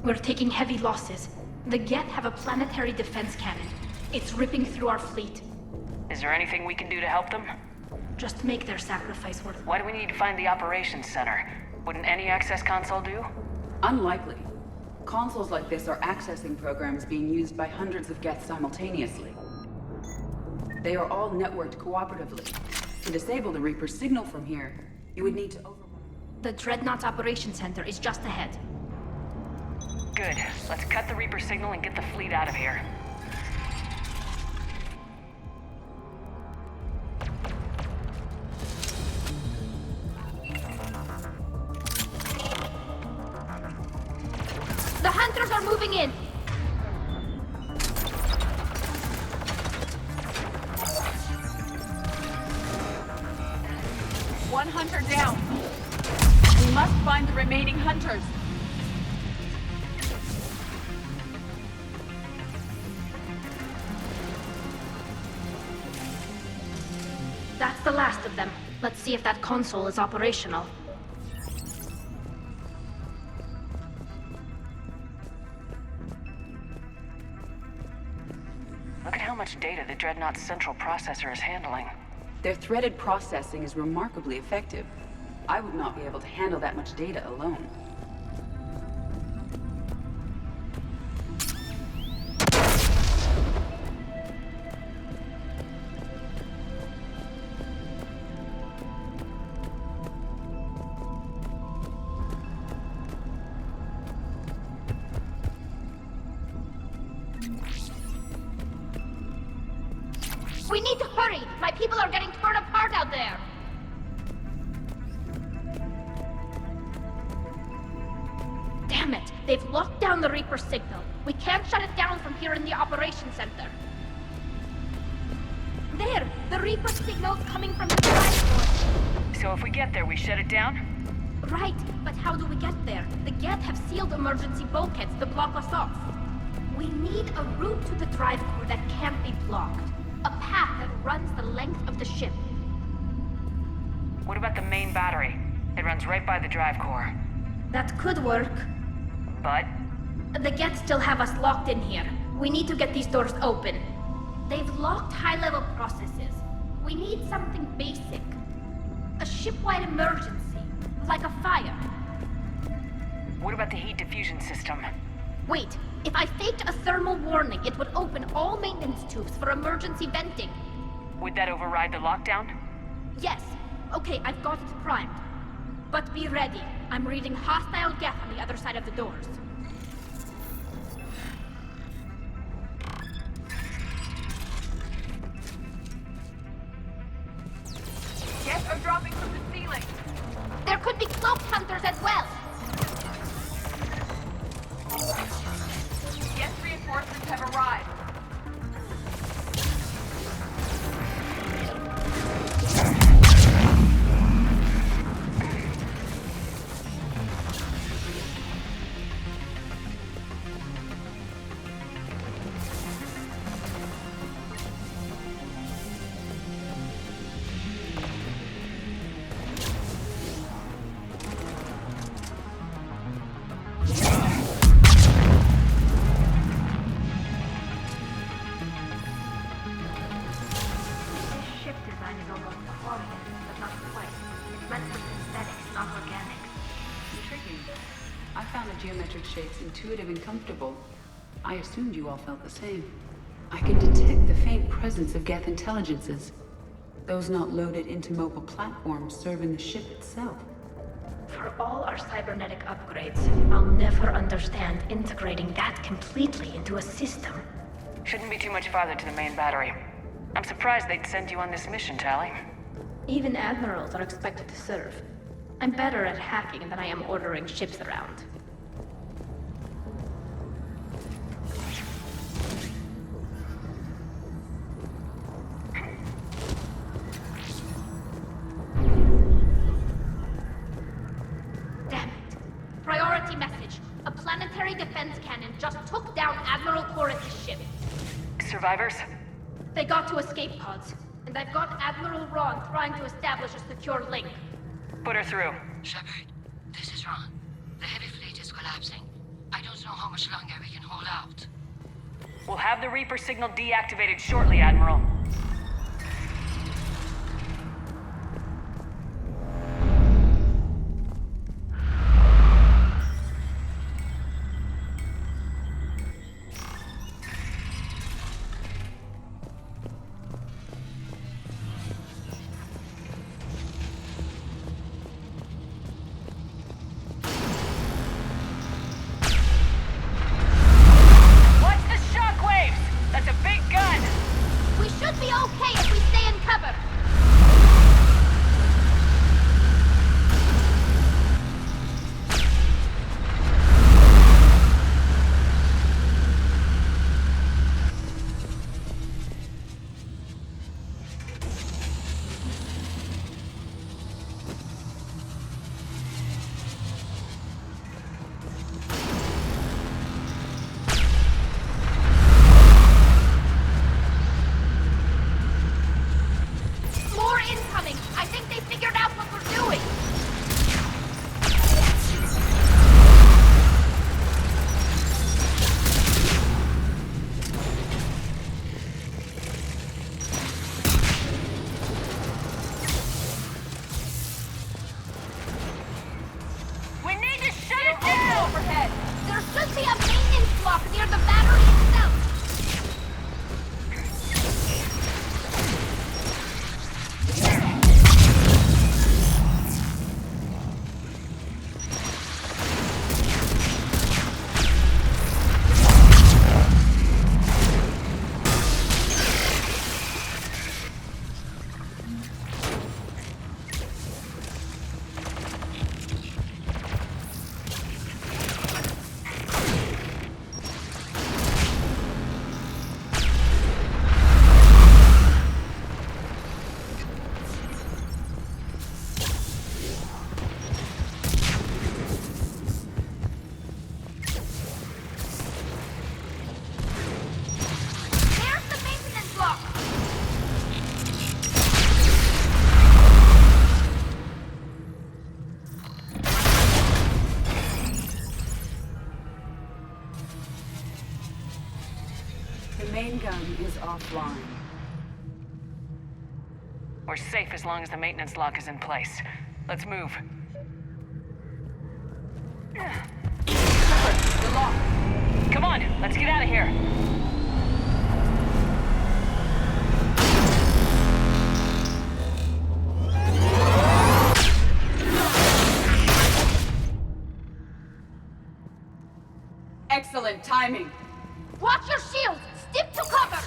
We're taking heavy losses. The Geth have a planetary defense cannon. It's ripping through our fleet. Is there anything we can do to help them? Just make their sacrifice worth it. Why do we need to find the operations center? Wouldn't any access console do? Unlikely. Consoles like this are accessing programs being used by hundreds of Geth simultaneously. They are all networked cooperatively. To disable the Reaper signal from here, you would need to override. The Dreadnought's operations center is just ahead. Good. Let's cut the Reaper signal and get the fleet out of here. The hunters are moving in! One hunter down. We must find the remaining hunters. That's the last of them. Let's see if that console is operational. Look at how much data the Dreadnought's central processor is handling. Their threaded processing is remarkably effective. I would not be able to handle that much data alone. We need to hurry! My people are getting torn apart out there! Damn it! They've locked down the Reaper signal. We can't shut it down from here in the operations center. There! The Reaper signal's coming from the drive port. So if we get there, we shut it down? Right, but how do we get there? The Geth have sealed emergency bulkheads to block us off. We need a route to the drive core that can't be blocked. A path that runs the length of the ship. What about the main battery? It runs right by the drive core. That could work. But? The Geth still have us locked in here. We need to get these doors open. They've locked high-level processes. We need something basic. A ship-wide emergency, like a fire. What about the heat diffusion system? Wait, if I faked a thermal warning, it would open all maintenance tubes for emergency venting. Would that override the lockdown? Yes. Okay, I've got it primed. But be ready. I'm reading hostile Geth on the other side of the doors. Geth are dropping from the ceiling. There could be cloaked hunters as well. Geth reinforcements have arrived. Geometric shapes intuitive and comfortable. I assumed you all felt the same. I can detect the faint presence of Geth intelligences. Those not loaded into mobile platforms serving the ship itself. For all our cybernetic upgrades, I'll never understand integrating that completely into a system. Shouldn't be too much farther to the main battery. I'm surprised they'd send you on this mission, Tally. Even admirals are expected to serve. I'm better at hacking than I am ordering ships around. Defense cannon just took down Admiral Chorus' ship. Survivors? They got to escape pods, and I've got Admiral Ron trying to establish a secure link. Put her through. Shepard, this is Ron. The heavy fleet is collapsing. I don't know how much longer we can hold out. We'll have the Reaper signal deactivated shortly, Admiral. offline. We're safe as long as the maintenance lock is in place. Let's move. The lock! Come on, let's get out of here. Excellent timing. Watch your shields! Stick to cover!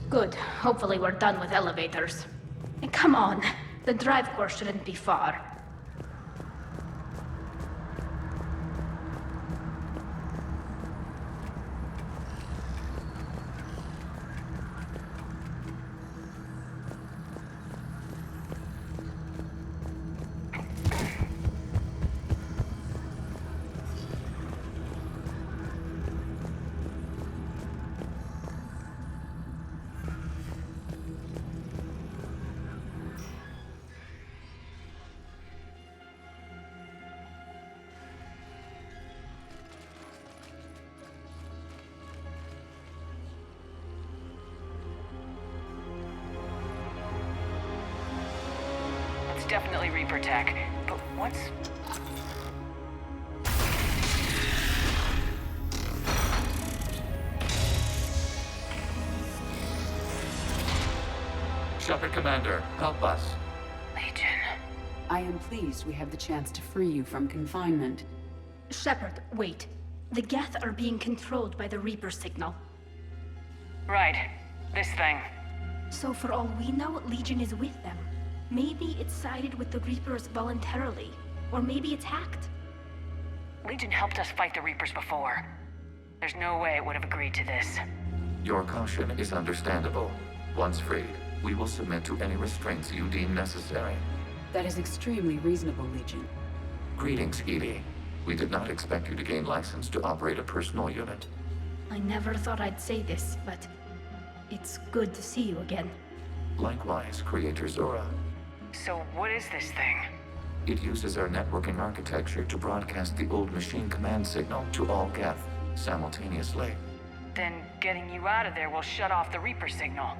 Good. Hopefully we're done with elevators. And come on, the drive course shouldn't be far. It's definitely Reaper tech, but what's... Shepard Commander, help us. Legion. I am pleased we have the chance to free you from confinement. Shepard, wait. The Geth are being controlled by the Reaper signal. Right. This thing. So for all we know, Legion is with them. Maybe it sided with the Reapers voluntarily. Or maybe it's hacked. Legion helped us fight the Reapers before. There's no way it would have agreed to this. Your caution is understandable. Once freed, we will submit to any restraints you deem necessary. That is extremely reasonable, Legion. Greetings, Edie. We did not expect you to gain license to operate a personal unit. I never thought I'd say this, but it's good to see you again. Likewise, Creator Zora. So what is this thing? It uses our networking architecture to broadcast the old machine command signal to all Geth simultaneously. Then getting you out of there will shut off the Reaper signal.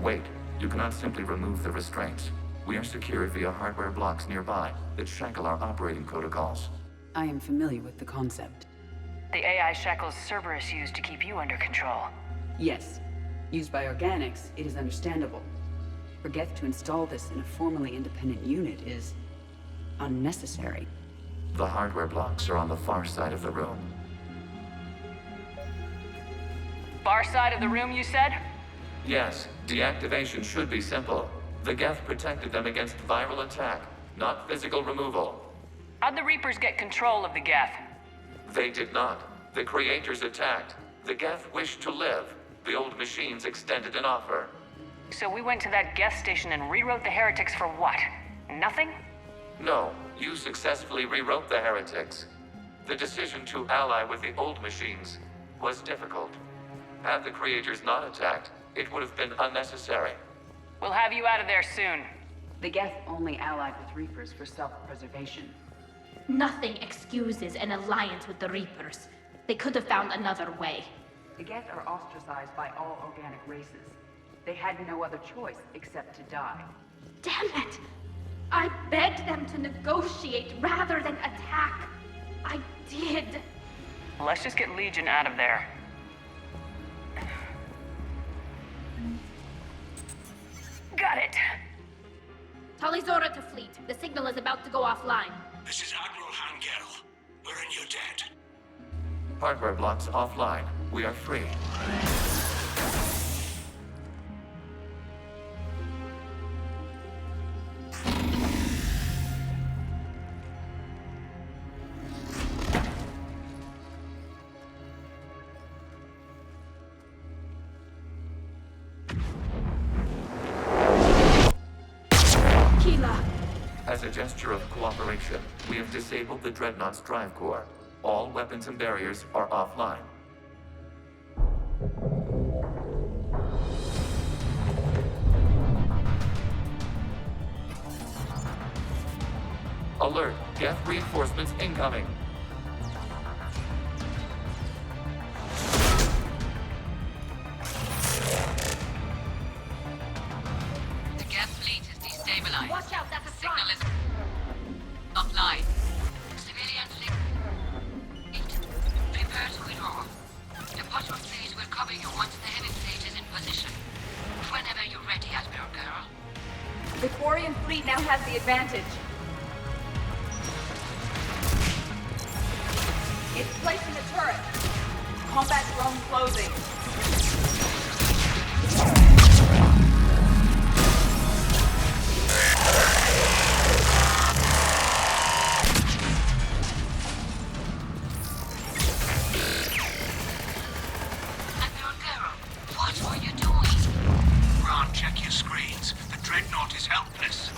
Wait, you cannot simply remove the restraints. We are secured via hardware blocks nearby that shackle our operating protocols. I am familiar with the concept. The AI shackles Cerberus used to keep you under control. Yes. Used by organics, it is understandable. For Geth to install this in a formally independent unit is unnecessary. The hardware blocks are on the far side of the room. Far side of the room, you said? Yes, deactivation should be simple. The Geth protected them against viral attack, not physical removal. How'd the Reapers get control of the Geth? They did not. The Creators attacked. The Geth wished to live. The old machines extended an offer. So we went to that Geth station and rewrote the heretics for what? Nothing? No, you successfully rewrote the heretics. The decision to ally with the old machines was difficult. Had the Creators not attacked, it would have been unnecessary. We'll have you out of there soon. The Geth only allied with Reapers for self-preservation. Nothing excuses an alliance with the Reapers. They could have found another way. The Geth are ostracized by all organic races. They had no other choice except to die. Damn it! I begged them to negotiate rather than attack. I did. Let's just get Legion out of there. Got it. Talizora to fleet. The signal is about to go offline. This is Admiral Hangel. We're in your debt. Hardware blocks offline. We are free. As a gesture of cooperation, we have disabled the Dreadnought's drive core. All weapons and barriers are offline. Alert! Geth reinforcements incoming! The Geth fleet is destabilized. Watch out, that's a Signal is offline. Civilian fleet. Prepare to withdraw. The patrol fleet will cover you once the heavy fleet is in position. Whenever you're ready, Admiral Girl. The Quarian fleet now has the advantage. It's placing a turret. Combat drone closing. Admiral Girl, what are you doing? Ron, check your screens. The Dreadnought is helpless.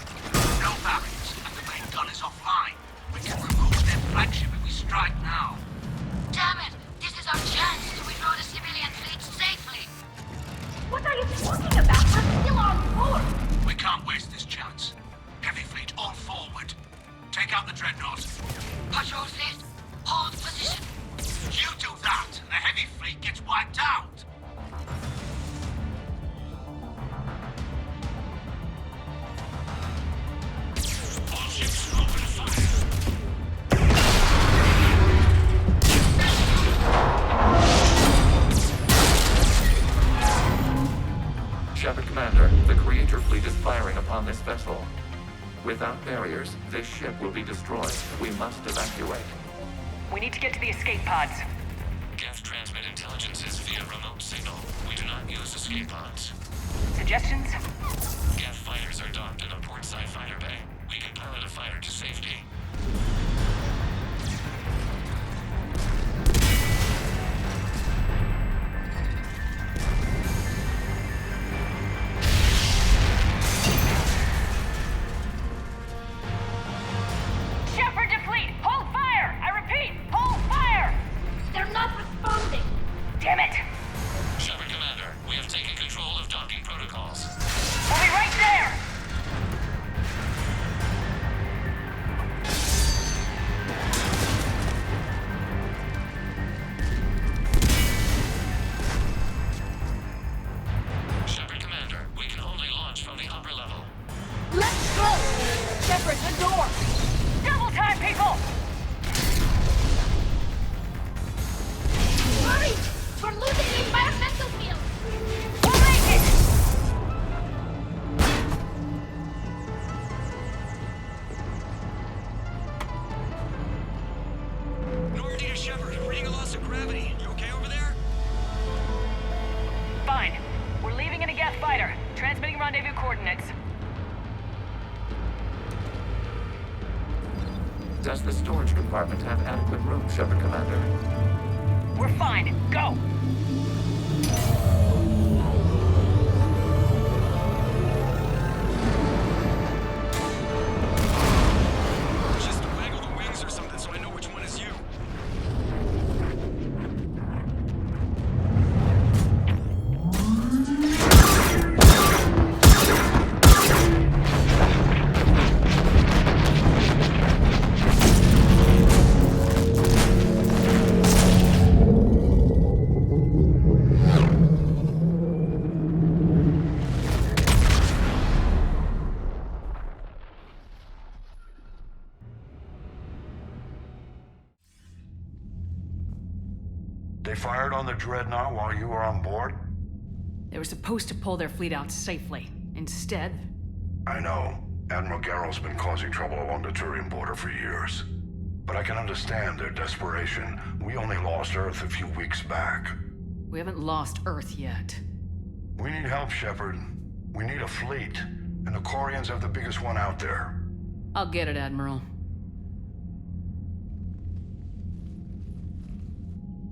No barriers, and the main gun is offline. We can remove their flagship if we strike now. Damn it! This is our chance to withdraw the civilian fleet safely. What are you talking about? We're still on board. We can't waste this chance. Heavy fleet all forward. Take out the Dreadnought. Patrol fleet, hold position. You do that, and the heavy fleet gets wiped out. All ships open fire. Shepard Commander, the Creator fleet is firing upon this vessel. Without barriers, this ship will be destroyed. We must evacuate. We need to get to the escape pods. escape pods. Suggestions? Geth fighters are docked in a portside fighter bay. We can pilot a fighter to safety. Shepard to fleet! Hold fire! I repeat, hold fire! They're not responding. Damn it! Shepard Commander, we have taken control of docking protocols. We'll be right there! Shepard Commander, we can only launch from the upper level. Let's go! Shepard, the door! Double time, people! Hurry! We're losing the environmental field. We'll make it! Normandy to Shepard, reading a loss of gravity. You okay over there? Fine. We're leaving in a Geth fighter. Transmitting rendezvous coordinates. Does the storage compartment have adequate room, Shepard Commander? We're fine. Go! Just waggle the wings or something so I know which one is you. They fired on the Dreadnought while you were on board? They were supposed to pull their fleet out safely. Instead... I know. Admiral Gerrel's been causing trouble along the Turian border for years. But I can understand their desperation. We only lost Earth a few weeks back. we haven't lost Earth yet. We need help, Shepard. We need a fleet. And the Quarians have the biggest one out there. I'll get it, Admiral.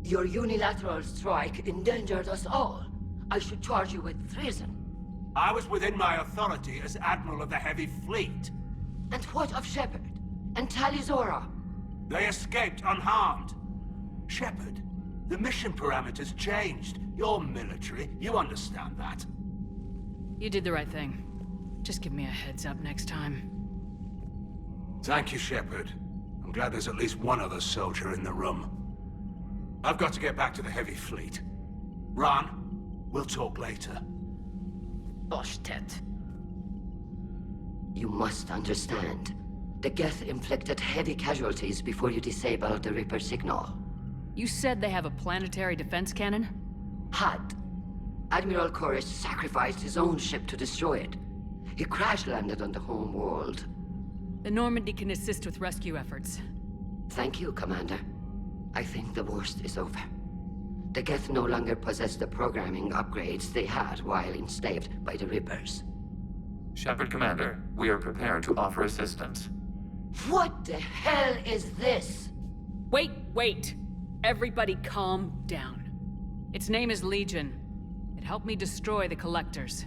Your unilateral strike endangered us all. I should charge you with treason. I was within my authority as Admiral of the Heavy Fleet. And what of Shepard? And Talizora? They escaped unharmed. Shepard, the mission parameters changed. You're military, you understand that. You did the right thing. Just give me a heads up next time. Thank you, Shepard. I'm glad there's at least one other soldier in the room. I've got to get back to the Heavy Fleet. Ron, we'll talk later. Boshtet. You must understand. The Geth inflicted heavy casualties before you disabled the Reaper signal. You said they have a planetary defense cannon? Had. Admiral Koresh sacrificed his own ship to destroy it. He crash-landed on the home world. The Normandy can assist with rescue efforts. Thank you, Commander. I think the worst is over. The Geth no longer possess the programming upgrades they had while enslaved by the Reapers. Shepard Commander, we are prepared to offer assistance. What the hell is this? Wait! Everybody calm down. Its name is Legion. It helped me destroy the Collectors.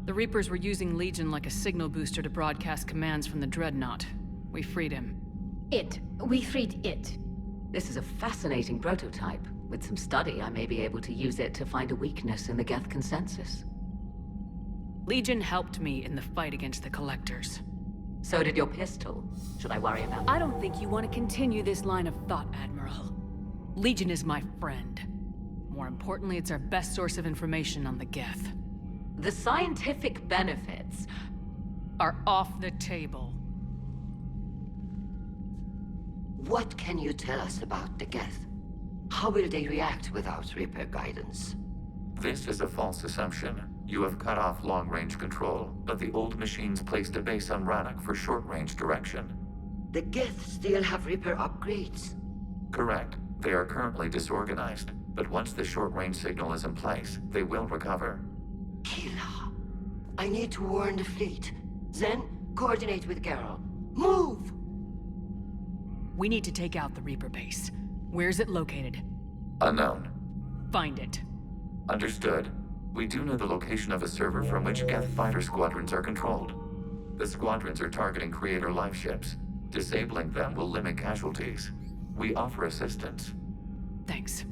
The Reapers were using Legion like a signal booster to broadcast commands from the Dreadnought. We freed him. We freed it. This is a fascinating prototype. With some study, I may be able to use it to find a weakness in the Geth consensus. Legion helped me in the fight against the Collectors. So did your pistol. Should I worry about I don't think you want to continue this line of thought, Admiral. Legion is my friend. More importantly, it's our best source of information on the Geth. The scientific benefits are off the table. What can you tell us about the Geth? How will they react without Reaper guidance? This is a false assumption. You have cut off long-range control, but the old machines placed a base on Rannoch for short-range direction. The Geth still have Reaper upgrades? Correct. They are currently disorganized. But once the short-range signal is in place, they will recover. Kila, I need to warn the fleet. Then, coordinate with Garrow. Move! We need to take out the Reaper base. Where's it located? Unknown. Find it. Understood. We do know the location of a server from which Geth fighter squadrons are controlled. The squadrons are targeting Creator life ships. Disabling them will limit casualties. We offer assistance. Thanks.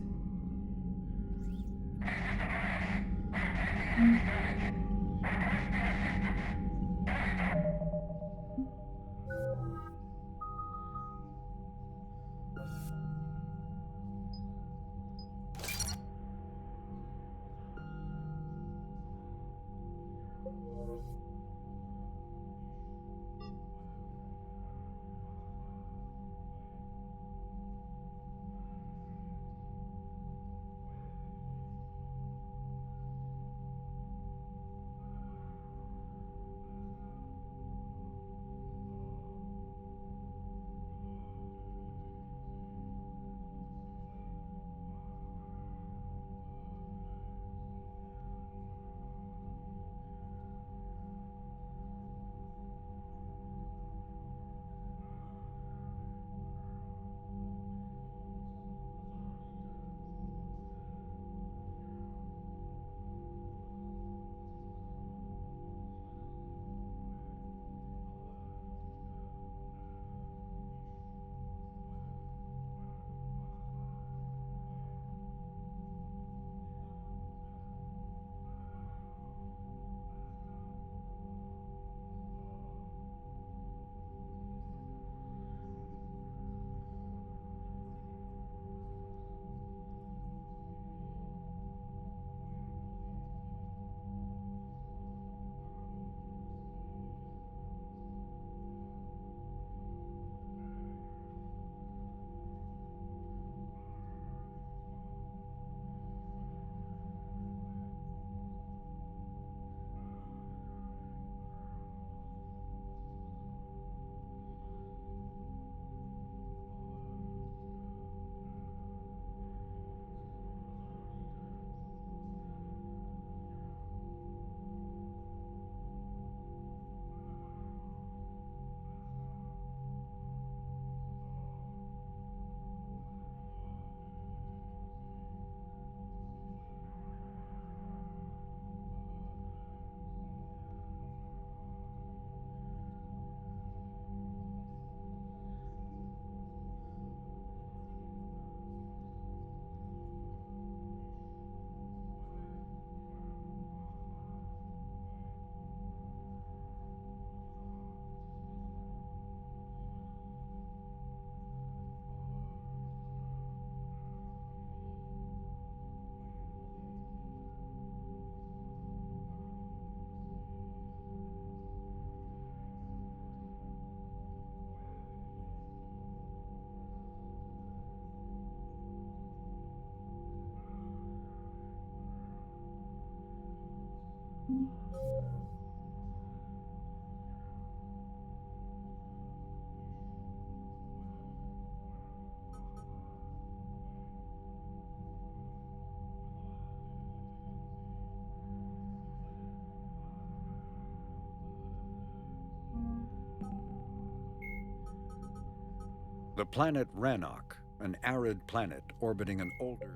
The planet Rannoch, an arid planet orbiting an older...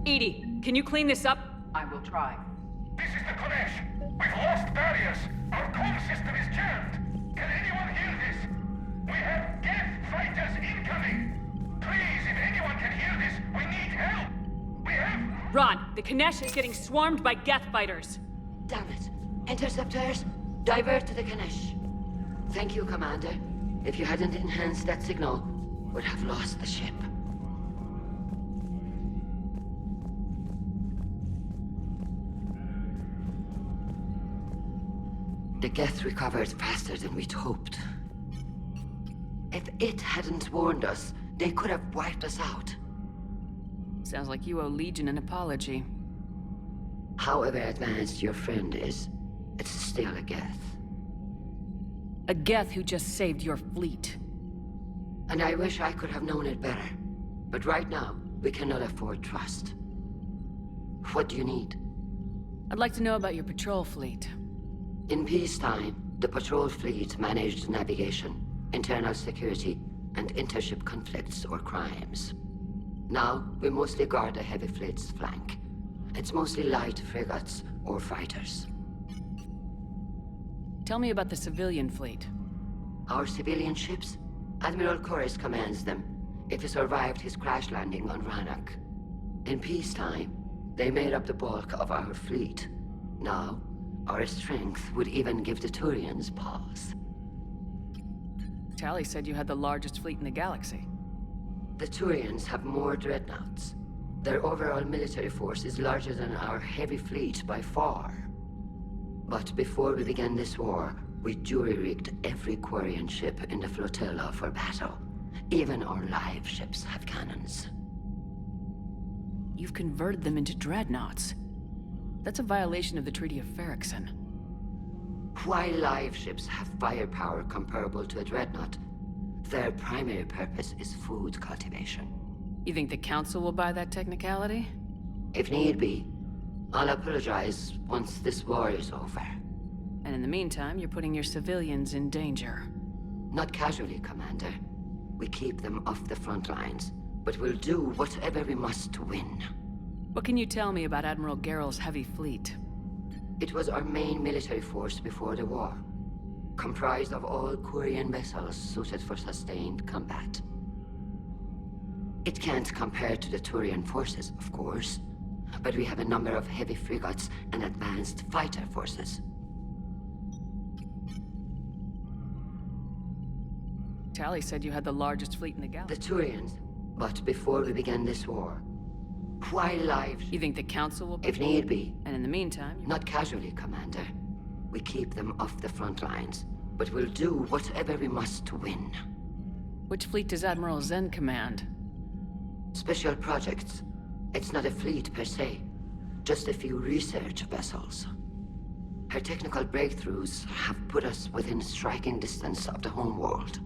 Edie, can you clean this up? I will try. This is the Kodesh. We've lost barriers. Our comm system is jammed. Can anyone hear this? We have Geth fighters incoming. Please, if anyone can hear this, we need help. We have... Ron, the Kanesh is getting swarmed by Geth fighters. Damn it. Interceptors, divert to the Ganesh. Thank you, Commander. If you hadn't enhanced that signal, we'd have lost the ship. The Geth recovered faster than we'd hoped. If it hadn't warned us, they could have wiped us out. Sounds like you owe Legion an apology. However advanced your friend is, it's still a Geth. A Geth who just saved your fleet. And I wish I could have known it better. But right now, we cannot afford trust. What do you need? I'd like to know about your patrol fleet. In peacetime, the patrol fleet managed navigation, internal security, and intership conflicts or crimes. Now, we mostly guard the heavy fleet's flank. It's mostly light frigates or fighters. Tell me about the civilian fleet. Our civilian ships? Admiral Corus commands them, if he survived his crash landing on Rannoch. In peacetime, they made up the bulk of our fleet. Now, our strength would even give the Turians pause. Tally said you had the largest fleet in the galaxy. The Turians have more dreadnoughts. Their overall military force is larger than our heavy fleet by far. But before we began this war, we jury-rigged every Quarian ship in the flotilla for battle. Even our live ships have cannons. You've converted them into dreadnoughts. That's a violation of the Treaty of Ferrixon. While live ships have firepower comparable to a dreadnought, their primary purpose is food cultivation. You think the Council will buy that technicality? If need be, I'll apologize once this war is over. And in the meantime, you're putting your civilians in danger. Not casually, Commander. We keep them off the front lines, but we'll do whatever we must to win. What can you tell me about Admiral Geral's heavy fleet? It was our main military force before the war, comprised of all Quarian vessels suited for sustained combat. It can't compare to the Turian forces, of course, but we have a number of heavy frigates and advanced fighter forces. Tally said you had the largest fleet in the The galaxy. Turians, but before we began this war, while live... You think the Council will... If need be. And in the meantime... Not casually, Commander. We keep them off the front lines, but we'll do whatever we must to win. Which fleet does Admiral Zen command? Special projects. It's not a fleet per se, just a few research vessels. Her technical breakthroughs have put us within striking distance of the homeworld.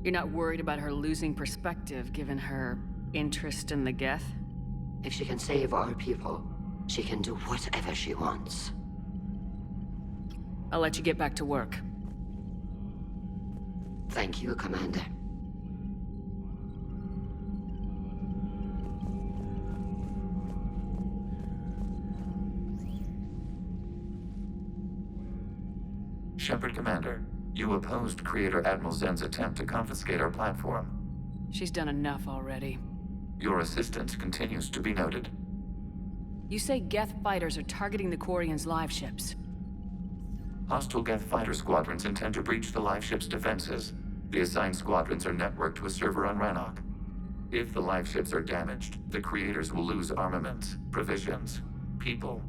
You're not worried about her losing perspective, given her interest in the Geth? If she can save our people, she can do whatever she wants. I'll let you get back to work. Thank you, Commander. Shepard Commander, you opposed Creator Admiral Zen's attempt to confiscate our platform. She's done enough already. Your assistance continues to be noted. You say Geth fighters are targeting the Quarians' live ships. Hostile Geth fighter squadrons intend to breach the live ship's defenses. The assigned squadrons are networked to a server on Rannoch. If the live ships are damaged, the Creators will lose armaments, provisions, people.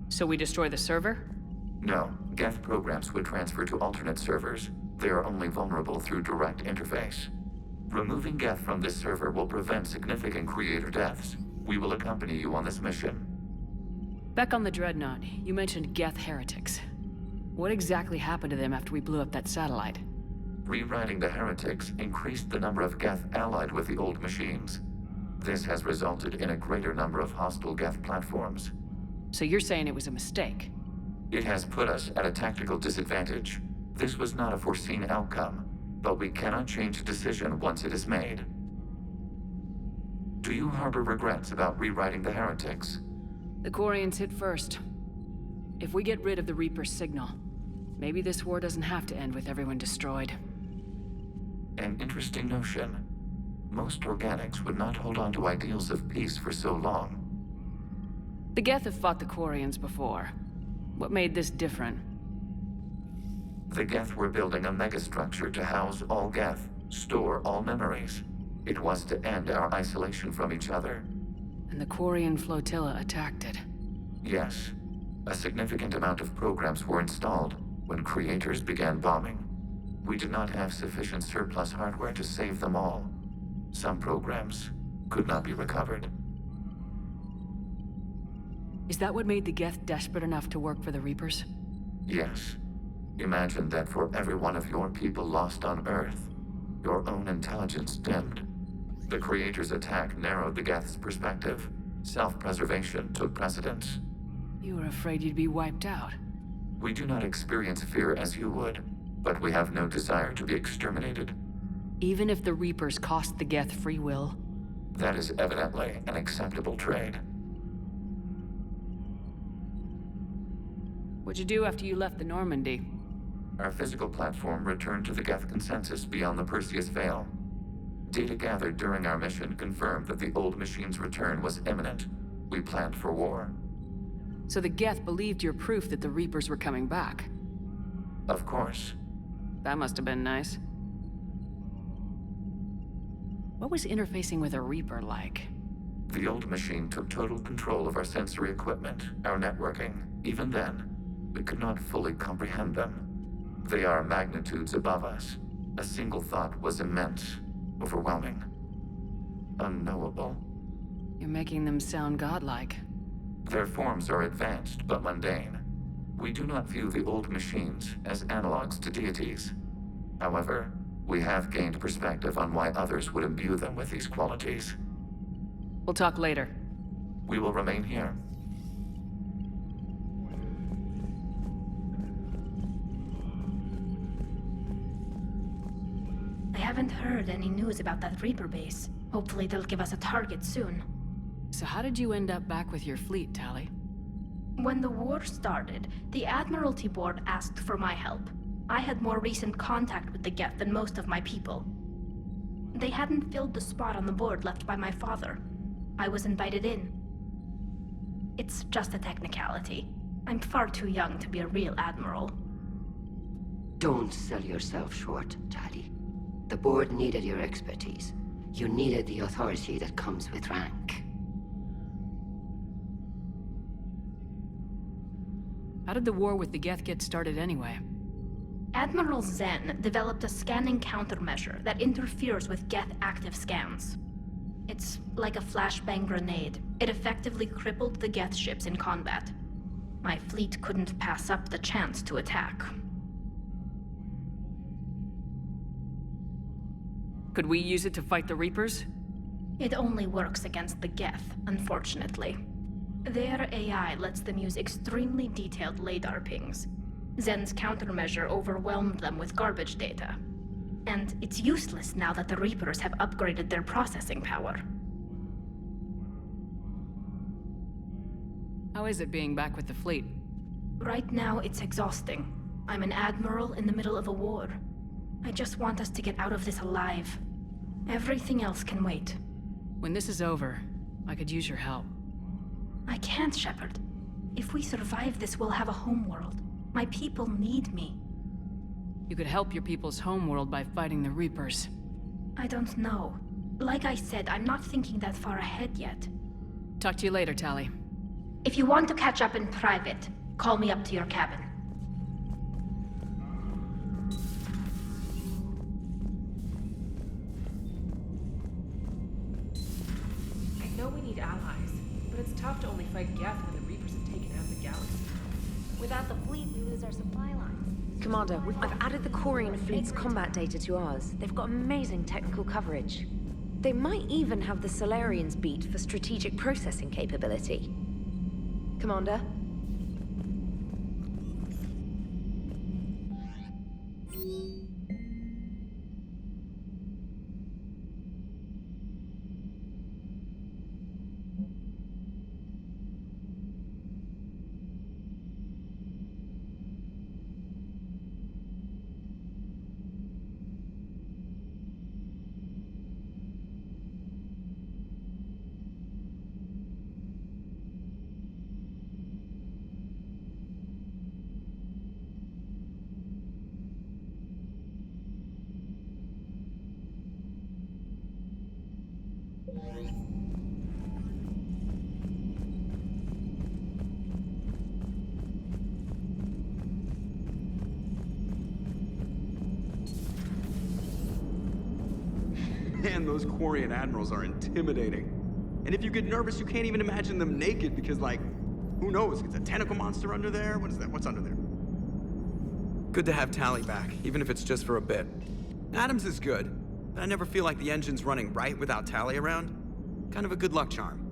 So we destroy the server? No, Geth programs would transfer to alternate servers. They are only vulnerable through direct interface. Removing Geth from this server will prevent significant Creator deaths. We will accompany you on this mission. Back on the Dreadnought, you mentioned Geth heretics. What exactly happened to them after we blew up that satellite? Rewriting the heretics increased the number of Geth allied with the old machines. This has resulted in a greater number of hostile Geth platforms. So you're saying it was a mistake? It has put us at a tactical disadvantage. This was not a foreseen outcome, but we cannot change a decision once it is made. Do you harbor regrets about rewriting the heretics? The Quarians hit first. If we get rid of the Reaper's signal, maybe this war doesn't have to end with everyone destroyed. An interesting notion. Most organics would not hold on to ideals of peace for so long. The Geth have fought the Quarians before. What made this different? The Geth were building a megastructure to house all Geth, store all memories. It was to end our isolation from each other. And the Quarian flotilla attacked it. Yes. A significant amount of programs were installed when Creators began bombing. We did not have sufficient surplus hardware to save them all. Some programs could not be recovered. Is that what made the Geth desperate enough to work for the Reapers? Yes. Imagine that for every one of your people lost on Earth, your own intelligence dimmed. The Creator's attack narrowed the Geth's perspective. Self-preservation took precedence. You were afraid you'd be wiped out. We do not experience fear as you would, but we have no desire to be exterminated. Even if the Reapers cost the Geth free will? That is evidently an acceptable trade. What'd you do after you left the Normandy? Our physical platform returned to the Geth consensus beyond the Perseus Veil. Data gathered during our mission confirmed that the old machine's return was imminent. We planned for war. So the Geth believed your proof that the Reapers were coming back? Of course. That must have been nice. What was interfacing with a Reaper like? The old machine took total control of our sensory equipment, our networking. Even then, we could not fully comprehend them. They are magnitudes above us. A single thought was immense, overwhelming, unknowable. You're making them sound godlike. Their forms are advanced but mundane. We do not view the old machines as analogs to deities. However, we have gained perspective on why others would imbue them with these qualities. We'll talk later. We will remain here. I haven't heard any news about that Reaper base. Hopefully they'll give us a target soon. So how did you end up back with your fleet, Tali? When the war started, the Admiralty Board asked for my help. I had more recent contact with the Geth than most of my people. They hadn't filled the spot on the board left by my father. I was invited in. It's just a technicality. I'm far too young to be a real admiral. Don't sell yourself short, Tali. The board needed your expertise. You needed the authority that comes with rank. How did the war with the Geth get started anyway? Admiral Zen developed a scanning countermeasure that interferes with Geth active scans. It's like a flashbang grenade. It effectively crippled the Geth ships in combat. My fleet couldn't pass up the chance to attack. Could we use it to fight the Reapers? It only works against the Geth, unfortunately. Their AI lets them use extremely detailed LADAR pings. Zen's countermeasure overwhelmed them with garbage data. And it's useless now that the Reapers have upgraded their processing power. How is it being back with the fleet? Right now, it's exhausting. I'm an admiral in the middle of a war. I just want us to get out of this alive. Everything else can wait. When this is over, I could use your help. I can't, Shepard. If we survive this, we'll have a homeworld. My people need me. You could help your people's homeworld by fighting the Reapers. I don't know. Like I said, I'm not thinking that far ahead yet. Talk to you later, Tali. If you want to catch up in private, call me up to your cabin. I know we need allies, but it's tough to only fight Geth when the Reapers have taken out the galaxy. Without the fleet, we lose our supply lines. Commander, I've added the Quarian fleet's combat data to ours. They've got amazing technical coverage. They might even have the Solarians beat for strategic processing capability. Commander? Man, those Quarian admirals are intimidating. And if you get nervous, you can't even imagine them naked because, like, Who knows? It's a tentacle monster under there? What is that? What's under there? Good to have Tally back, even if it's just for a bit. Adams is good, but I never feel like the engine's running right without Tally around. Kind of a good luck charm.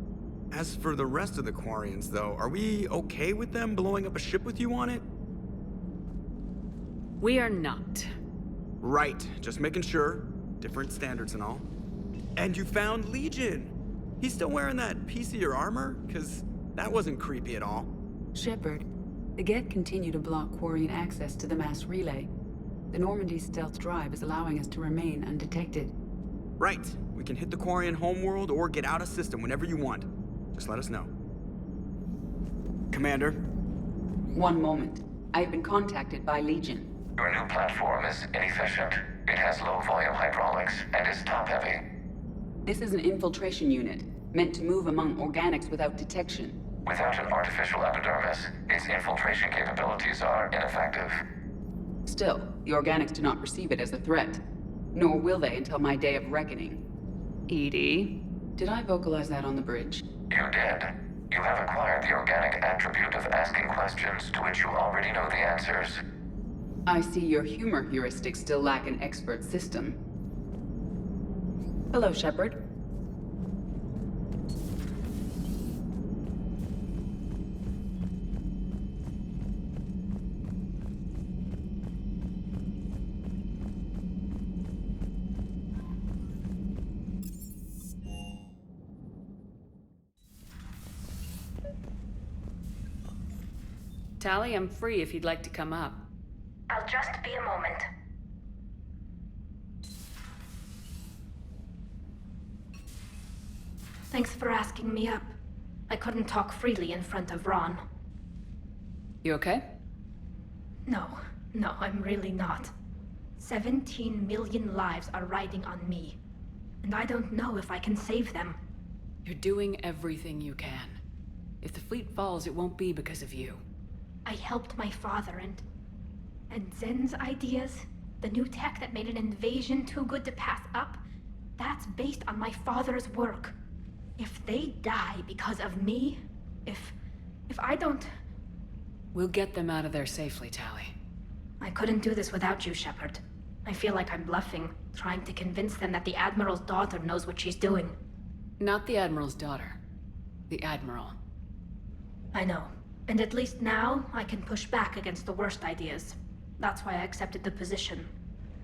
As for the rest of the Quarians, though, are we okay with them blowing up a ship with you on it? We are not. Right, just making sure. Different standards and all. And you found Legion! He's still wearing that piece of your armor? 'Cause that wasn't creepy at all. Shepard, the Geth continue to block Quarian access to the mass relay. The Normandy stealth drive is allowing us to remain undetected. Right. We can hit the Quarian homeworld or get out of system whenever you want. Just let us know. Commander? One moment. I have been contacted by Legion. Your new platform is inefficient. It has low-volume hydraulics and is top-heavy. This is an infiltration unit, meant to move among organics without detection. Without an artificial epidermis, its infiltration capabilities are ineffective. Still, the organics do not perceive it as a threat. Nor will they until my day of reckoning. EDI? Did I vocalize that on the bridge? You did. You have acquired the organic attribute of asking questions to which you already know the answers. I see your humor heuristics still lack an expert system. Hello, Shepard. Tally, I'm free if you'd like to come up. I'll just be a moment. Thanks for asking me up. I couldn't talk freely in front of Ron. You okay? No, I'm really not. 17 million lives are riding on me. And I don't know if I can save them. You're doing everything you can. If the fleet falls, it won't be because of you. I helped my father and Zen's ideas, the new tech that made an invasion too good to pass up, that's based on my father's work. If they die because of me, if I don't... We'll get them out of there safely, Tally. I couldn't do this without you, Shepard. I feel like I'm bluffing, trying to convince them that the Admiral's daughter knows what she's doing. Not the Admiral's daughter. The Admiral. I know. And at least now, I can push back against the worst ideas. That's why I accepted the position.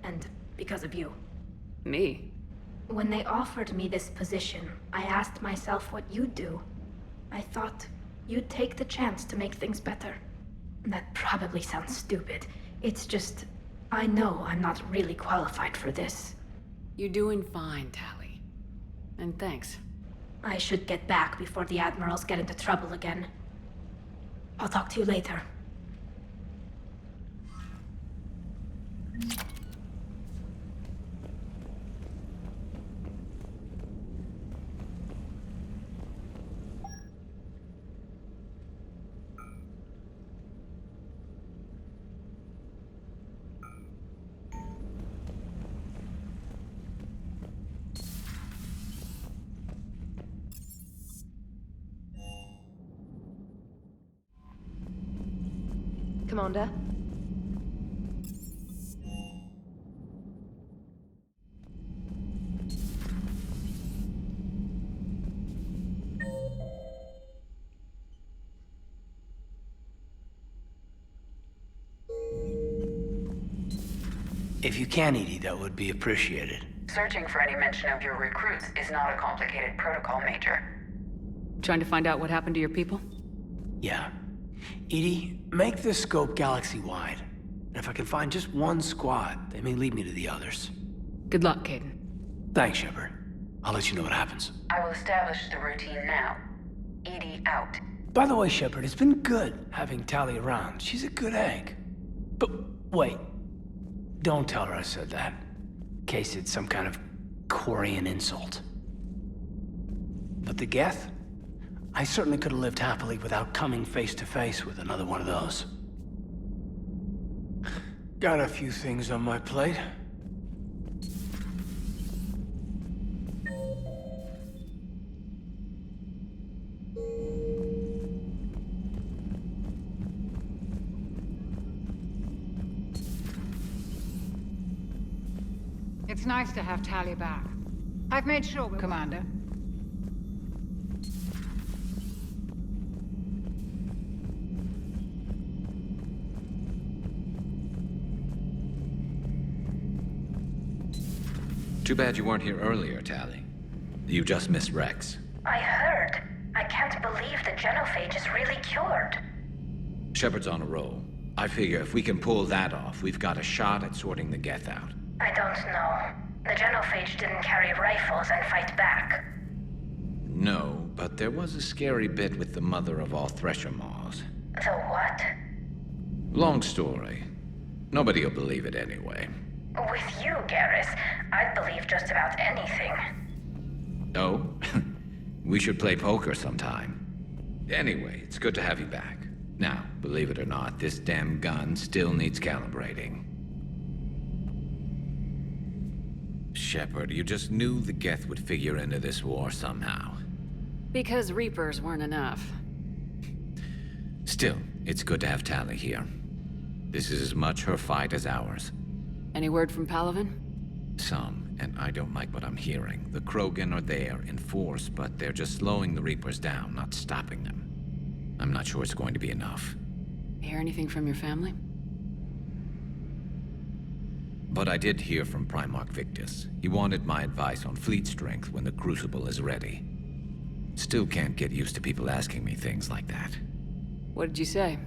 And because of you. Me? When they offered me this position, I asked myself what you'd do. I thought you'd take the chance to make things better. That probably sounds stupid. It's just, I know I'm not really qualified for this. You're doing fine, Tally. And thanks. I should get back before the Admirals get into trouble again. I'll talk to you later. Commander? If you can, Edie, that would be appreciated. Searching for any mention of your recruits is not a complicated protocol, Major. Trying to find out what happened to your people? Yeah. Edie, make this scope galaxy-wide. And if I can find just one squad, they may lead me to the others. Good luck, Caden. Thanks, Shepard. I'll let you know what happens. I will establish the routine now. Edie out. By the way, Shepard, it's been good having Tally around. She's a good egg. But wait. Don't tell her I said that. In case it's some kind of Quarian insult. But the Geth? I certainly could have lived happily without coming face to face with another one of those. Got a few things on my plate. It's nice to have Tali back. I've made sure, Commander. Too bad you weren't here earlier, Tali. You just missed Rex. I heard. I can't believe the genophage is really cured. Shepard's on a roll. I figure if we can pull that off, we've got a shot at sorting the Geth out. I don't know. The genophage didn't carry rifles and fight back. No, but there was a scary bit with the mother of all Thresher Maws. The what? Long story. Nobody'll believe it anyway. With you, Garrus, I'd believe just about anything. Oh? We should play poker sometime. Anyway, it's good to have you back. Now, believe it or not, this damn gun still needs calibrating. Shepard, you just knew the Geth would figure into this war somehow. Because Reapers weren't enough. Still, it's good to have Tali here. This is as much her fight as ours. Any word from Palaven? Some, and I don't like what I'm hearing. The Krogan are there in force, but they're just slowing the Reapers down, not stopping them. I'm not sure it's going to be enough. Hear anything from your family? But I did hear from Primarch Victus. He wanted my advice on fleet strength when the Crucible is ready. Still can't get used to people asking me things like that. What did you say?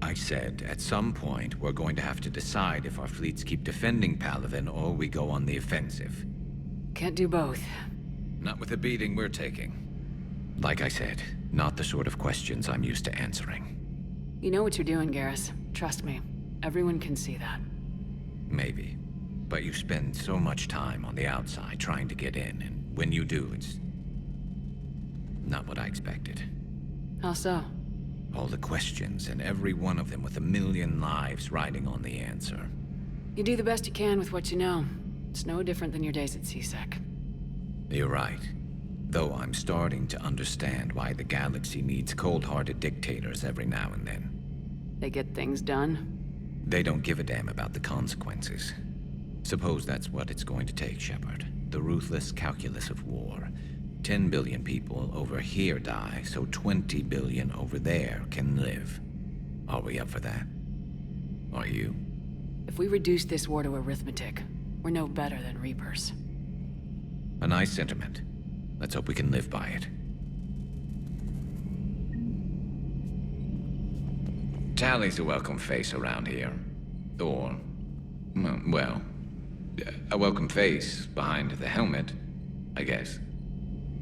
I said, at some point, we're going to have to decide if our fleets keep defending Palaven or we go on the offensive. Can't do both. Not with the beating we're taking. Like I said, not the sort of questions I'm used to answering. You know what you're doing, Garrus. Trust me. Everyone can see that. Maybe. But you spend so much time on the outside trying to get in, and when you do, it's not what I expected. How so? All the questions, and every one of them with a million lives riding on the answer. You do the best you can with what you know. It's no different than your days at CSEC. You're right. Though I'm starting to understand why the galaxy needs cold-hearted dictators every now and then. They get things done? They don't give a damn about the consequences. Suppose that's what it's going to take, Shepard. The ruthless calculus of war. 10 billion people over here die, so 20 billion over there can live. Are we up for that? Are you? If we reduce this war to arithmetic, we're no better than Reapers. A nice sentiment. Let's hope we can live by it. Tali's a welcome face around here. Or, well, a welcome face behind the helmet, I guess.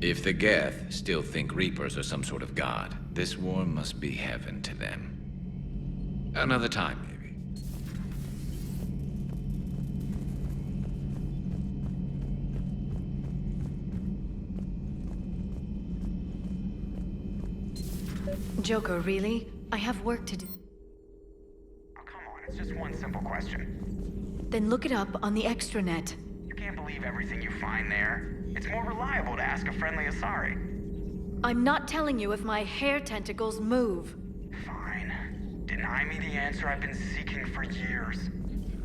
If the Geth still think Reapers are some sort of god, this war must be heaven to them. Another time, maybe. Joker, really? I have work to do. Oh, come on, it's just one simple question. Then look it up on the extranet. You can't believe everything you find there. It's more reliable to ask a friendly Asari. I'm not telling you if my hair tentacles move. Fine. Deny me the answer I've been seeking for years.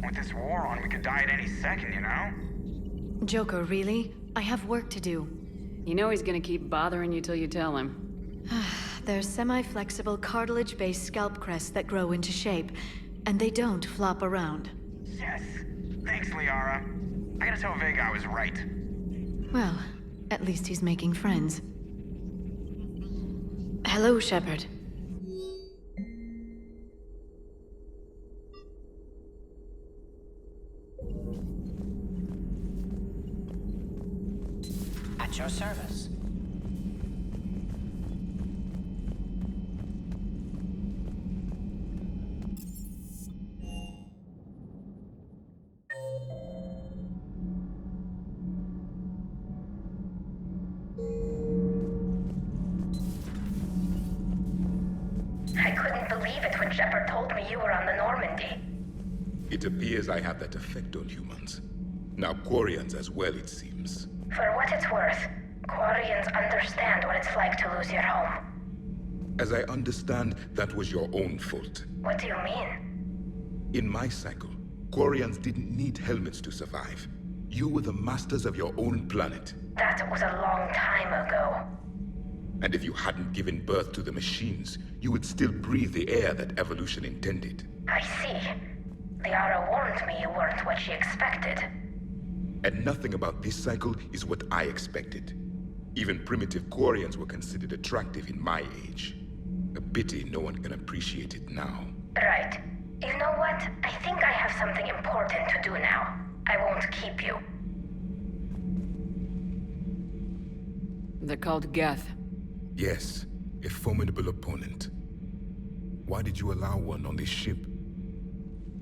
With this war on, we could die at any second, you know? Joker, really? I have work to do. You know he's gonna keep bothering you till you tell him. They're semi-flexible cartilage-based scalp crests that grow into shape, and they don't flop around. Yes. Thanks, Liara. I gotta tell Vega I was right. Well, at least he's making friends. Hello, Shepard. At your service. I couldn't believe it when Shepard told me you were on the Normandy. It appears I have that effect on humans. Now Quarians as well, it seems. For what it's worth, Quarians understand what it's like to lose your home. As I understand, that was your own fault. What do you mean? In my cycle, Quarians didn't need helmets to survive. You were the masters of your own planet. That was a long time ago. And if you hadn't given birth to the machines, you would still breathe the air that evolution intended. I see. Liara warned me you weren't what she expected. And nothing about this cycle is what I expected. Even primitive Quarians were considered attractive in my age. A pity no one can appreciate it now. Right. You know what? I think I have something important to do now. I won't keep you. They're called Geth. Yes, a formidable opponent. Why did you allow one on this ship?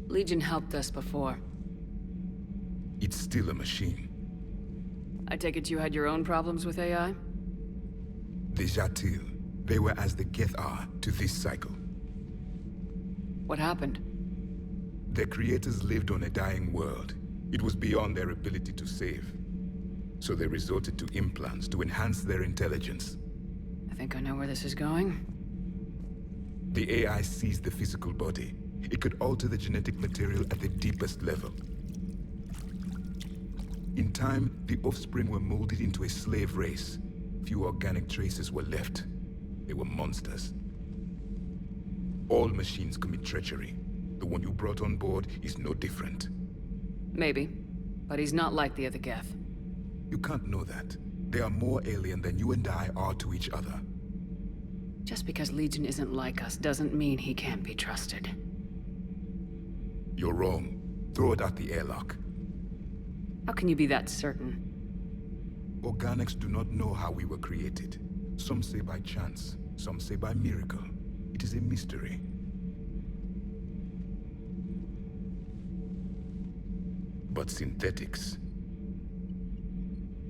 Legion helped us before. It's still a machine. I take it you had your own problems with AI? The Jatil. They were as the Geth are to this cycle. What happened? Their creators lived on a dying world. It was beyond their ability to save. So they resorted to implants to enhance their intelligence. I think I know where this is going. The AI seized the physical body. It could alter the genetic material at the deepest level. In time, the offspring were molded into a slave race. Few organic traces were left. They were monsters. All machines commit treachery. The one you brought on board is no different. Maybe. But he's not like the other Geth. You can't know that. They are more alien than you and I are to each other. Just because Legion isn't like us doesn't mean he can't be trusted. You're wrong. Throw it at the airlock. How can you be that certain? Organics do not know how we were created. Some say by chance, some say by miracle. It is a mystery. But synthetics...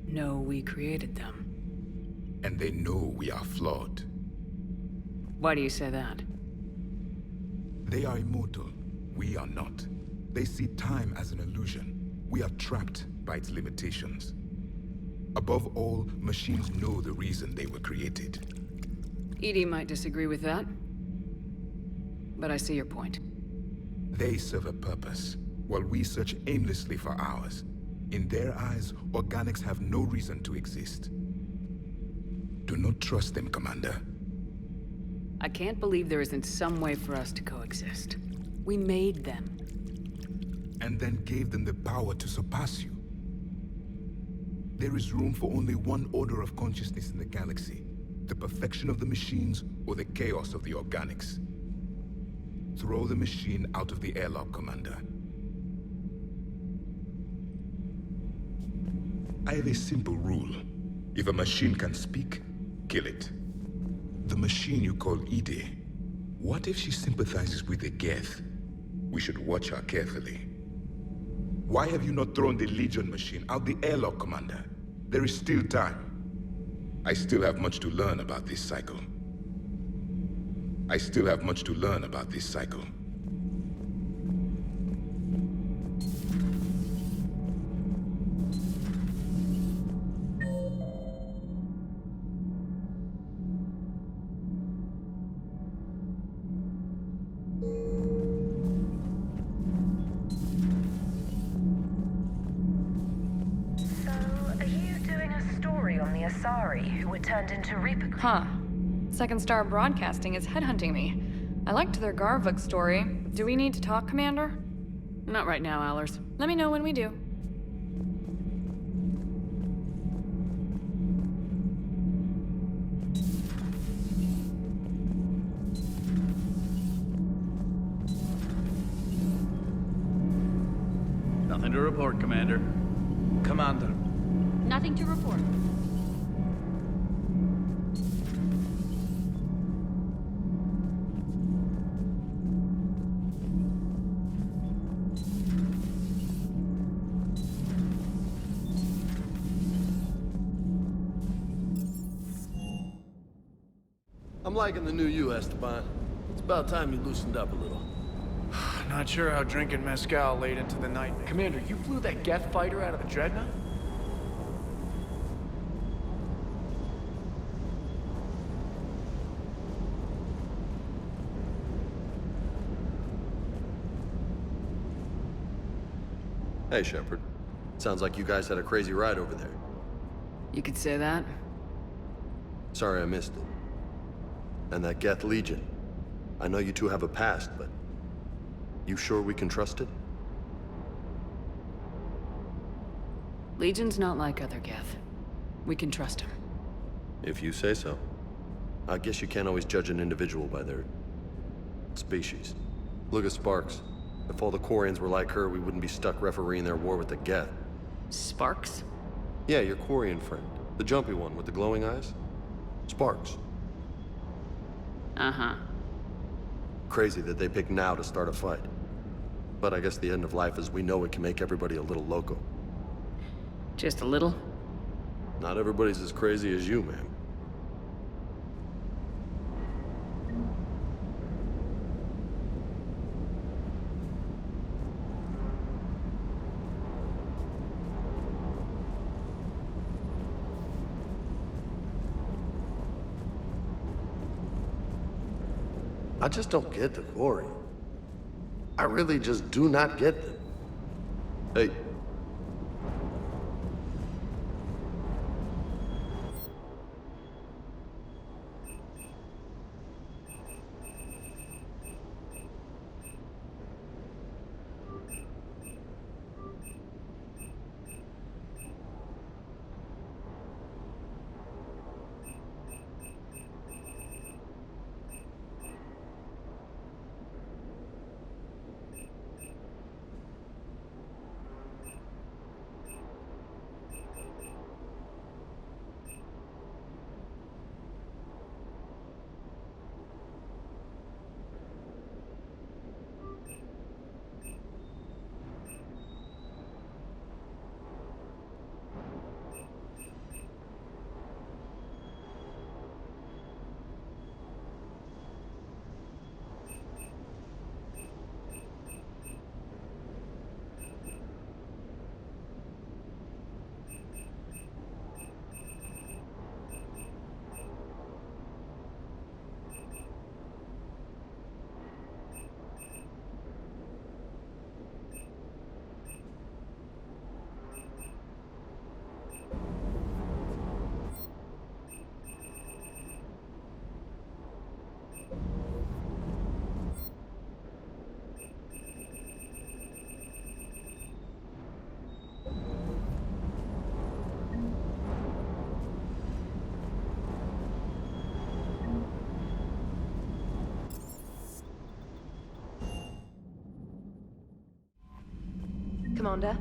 No, we created them. And they know we are flawed. Why do you say that? They are immortal. We are not. They see time as an illusion. We are trapped by its limitations. Above all, machines know the reason they were created. EDI might disagree with that. But I see your point. They serve a purpose, while we search aimlessly for ours. In their eyes, organics have no reason to exist. Do not trust them, Commander. I can't believe there isn't some way for us to coexist. We made them. And then gave them the power to surpass you. There is room for only one order of consciousness in the galaxy. The perfection of the machines or the chaos of the organics. Throw the machine out of the airlock, Commander. I have a simple rule. If a machine can speak, kill it. The machine you call EDI, what if she sympathizes with the Geth? We should watch her carefully. Why have you not thrown the Legion machine out the airlock, Commander? There is still time. I still have much to learn about this cycle. I still have much to learn about this cycle. Turned into Reaper. Huh. Second Star Broadcasting is headhunting me. I liked their Garvuk story. Do we need to talk, Commander? Not right now, Allers. Let me know when we do. Nothing to report, Commander. Commander. Nothing to report. I'm liking the new you, Esteban. It's about time you loosened up a little. Not sure how drinking mezcal laid into the night. Commander, you flew that Geth fighter out of a dreadnought? Hey, Shepard. Sounds like you guys had a crazy ride over there. You could say that. Sorry I missed it. And that Geth Legion. I know you two have a past, but... you sure we can trust it? Legion's not like other Geth. We can trust him. If you say so. I guess you can't always judge an individual by their... species. Look at Sparks. If all the Quarians were like her, we wouldn't be stuck refereeing their war with the Geth. Sparks? Yeah, your Quarian friend. The jumpy one with the glowing eyes. Sparks. Uh-huh. Crazy that they pick now to start a fight. But I guess the end of life as we know it can make everybody a little loco. Just a little? Not everybody's as crazy as you, man. I just don't get the Quarian. I really just do not get them. Hey. Commander?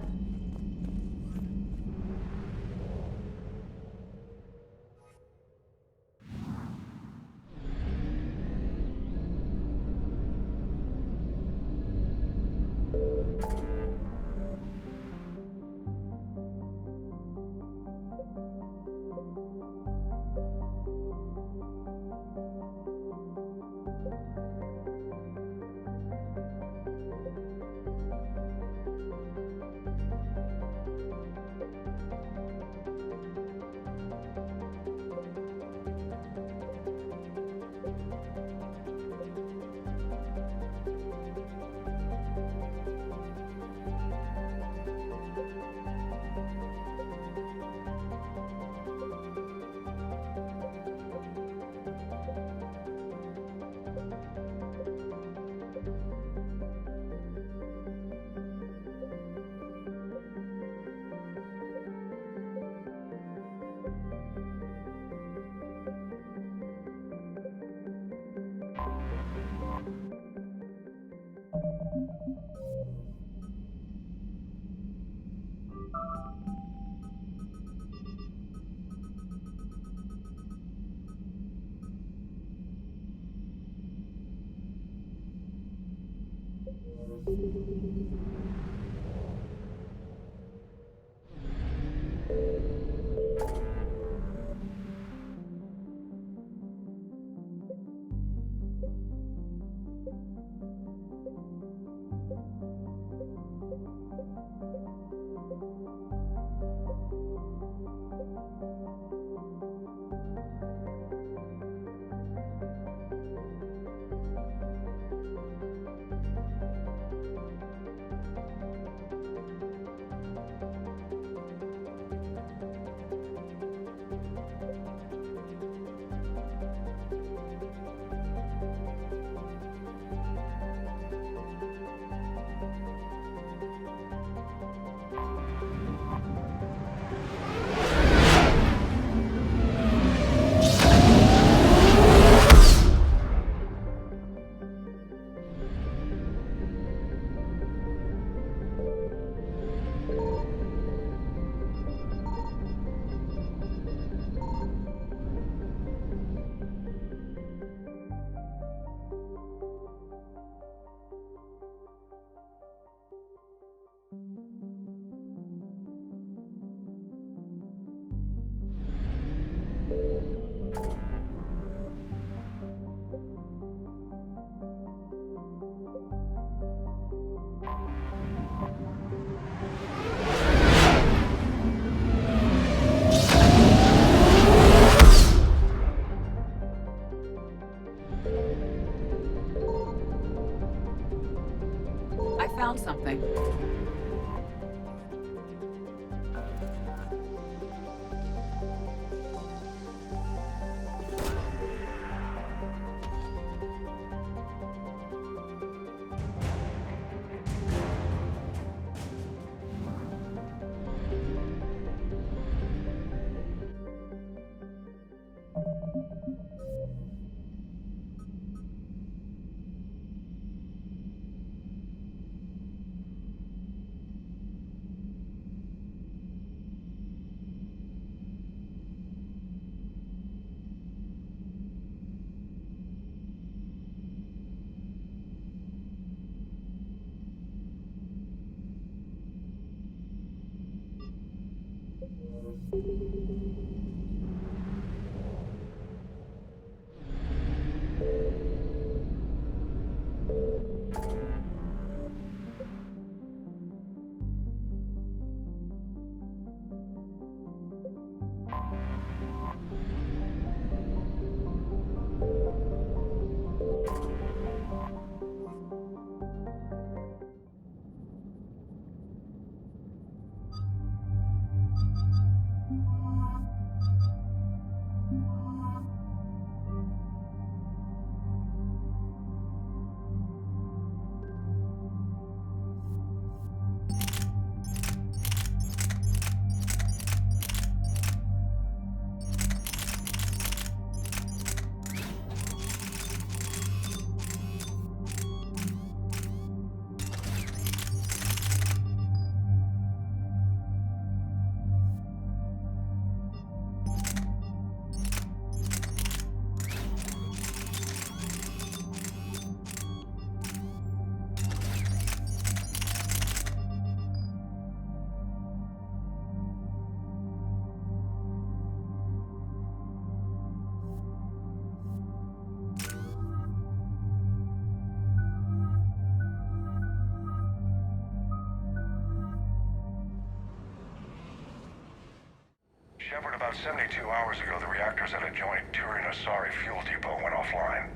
Shepard, about 72 hours ago, the reactors at a joint Turin-Asari fuel depot went offline.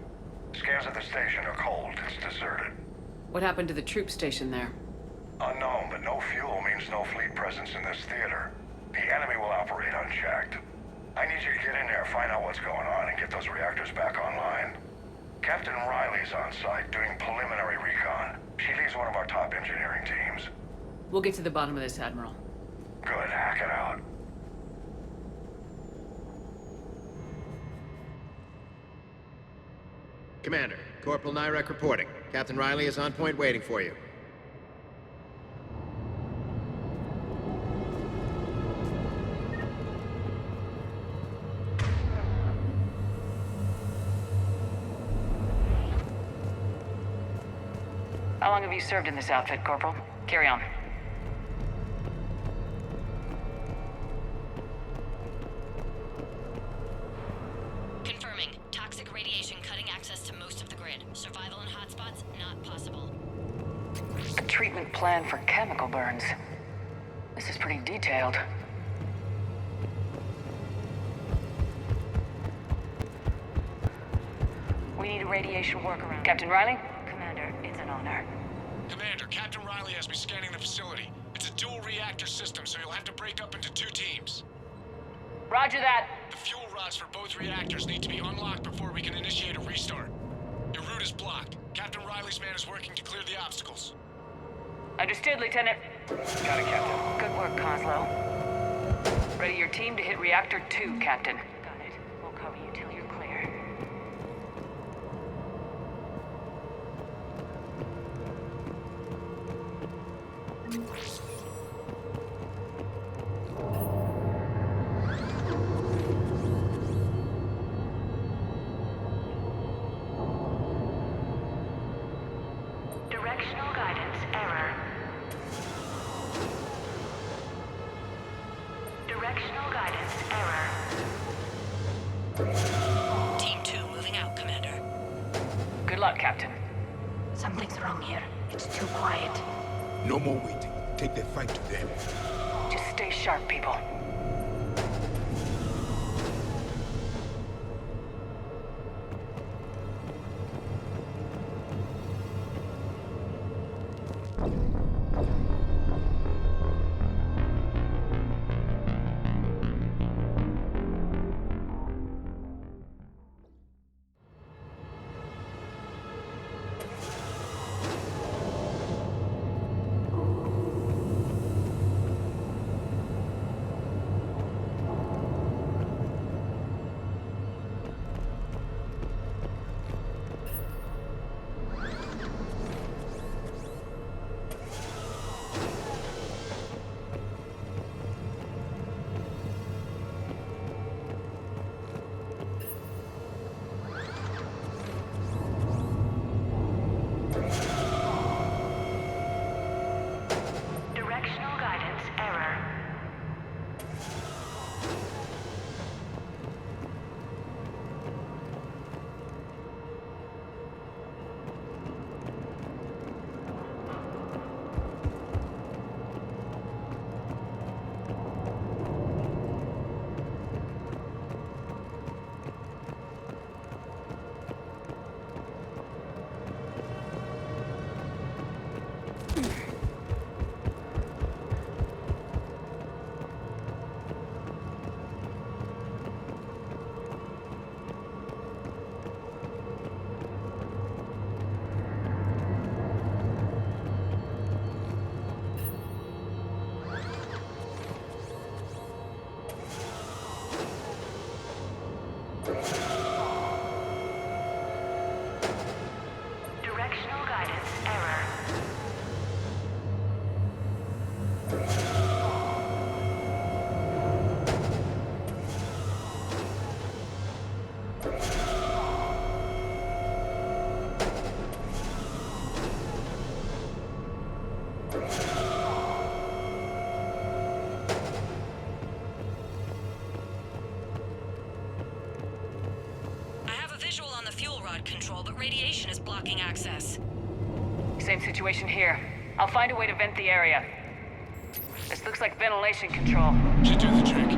Scans at the station are cold. It's deserted. What happened to the troop station there? Unknown, but no fuel means no fleet presence in this theater. The enemy will operate unchecked. I need you to get in there, find out what's going on, and get those reactors back online. Captain Riley's on site doing preliminary recon. She leads one of our top engineering teams. We'll get to the bottom of this, Admiral. Good, hack it out. Commander, Corporal Nyrek reporting. Captain Riley is on point waiting for you. How long have you served in this outfit, Corporal? Carry on. Confirming. Toxic radiation cutting access to most of the grid. Survival in hotspots not possible. A treatment plan for chemical burns. This is pretty detailed. We need a radiation workaround. Captain Riley? Commander, it's an honor. Commander, Captain Riley has me scanning the facility. It's a dual reactor system, so you'll have to break up into 2 teams. Roger that. The fuel rods for both reactors need to be unlocked before we can initiate a restart. Your route is blocked. Captain Riley's man is working to clear the obstacles. Understood, Lieutenant. Got it, Captain. Good work, Coslow. Ready your team to hit Reactor 2, Captain. Got it. We'll cover you till you're clear. Directional guidance error. Directional guidance error. Team 2 moving out, Commander. Good luck, Captain. Something's wrong here. It's too quiet. No more waiting. Take the fight to them. Just stay sharp, people. Radiation is blocking access. Same situation here. I'll find a way to vent the area. This looks like ventilation control. Should do the trick.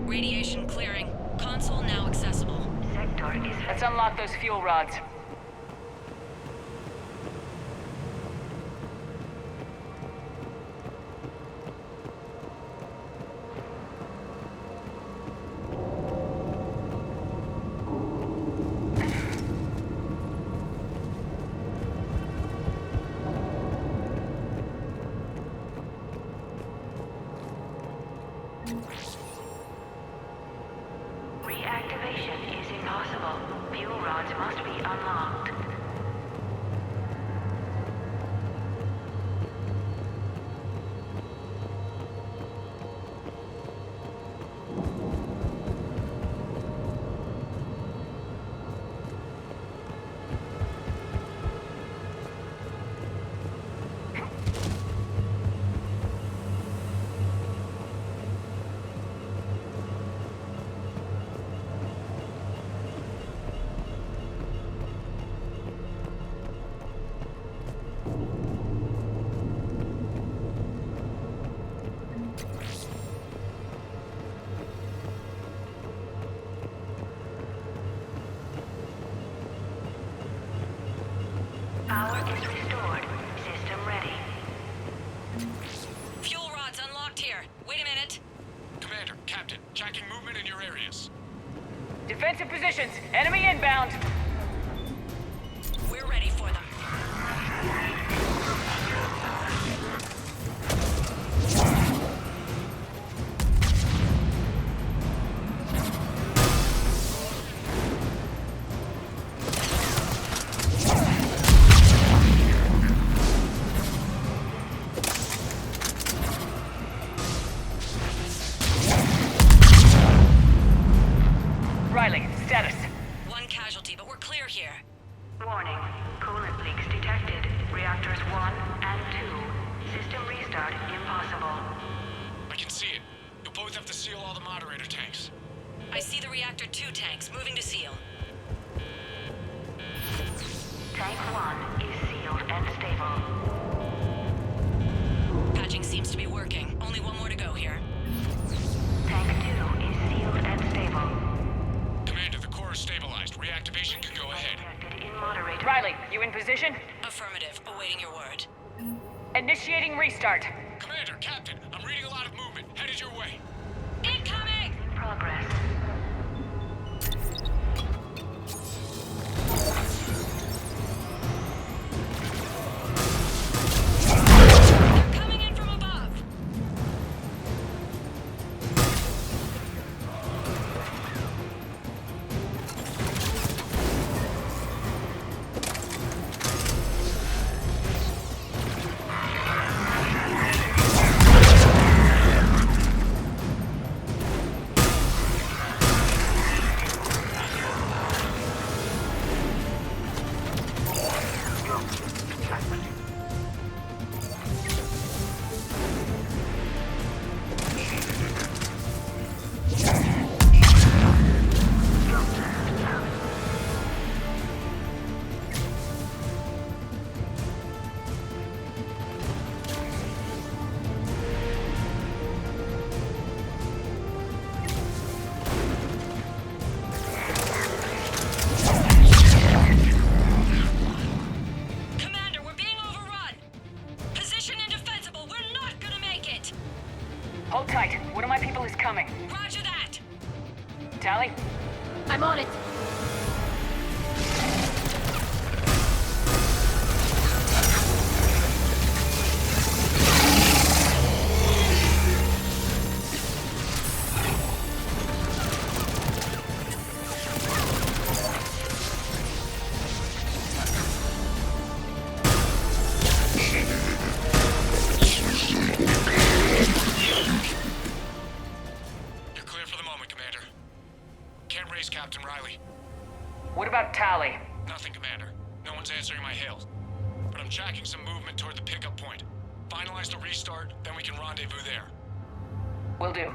Radiation clearing. Console now accessible. Sector is... Let's unlock those fuel rods. Reactivation is impossible. Fuel rods must be unlocked. Power is restored. System ready. Fuel rods unlocked here. Wait a minute. Commander, Captain, tracking movement in your areas. Defensive positions. Enemy inbound. We're ready for them. Riley, status. One casualty, but we're clear here. Warning. Coolant leaks detected. Reactors 1 and 2. System restart impossible. I can see it. You'll both have to seal all the moderator tanks. I see the reactor 2 tanks moving to seal. Tank 1 is sealed and stable. Patching seems to be working. Only one more to go here. Tank 2 is sealed and stable. Commander, the core is stabilized. Reactivation can go ahead. In moderator. Riley, you in position? Affirmative. Awaiting your word. Initiating restart. Commander, Captain, I'm reading a lot of movement. Headed your way. Incoming! Progress. Coming in from above. Hold tight. One of my people is coming. Roger that. Tally? I'm on it. You're clear for the moment, Commander. Can't raise Captain Riley. What about Tally? Nothing, Commander. No one's answering my hails. But I'm tracking some movement toward the pickup point. Finalize the restart, then we can rendezvous there. Will do.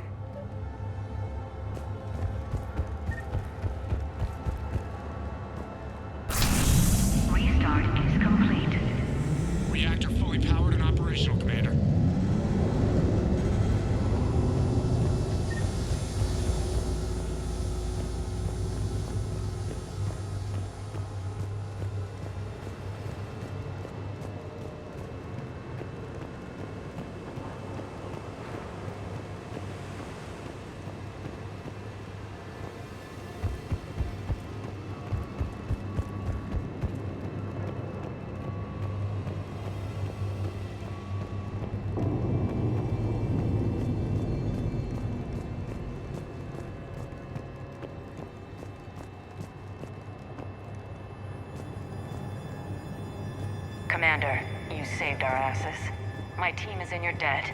Commander, you saved our asses. My team is in your debt.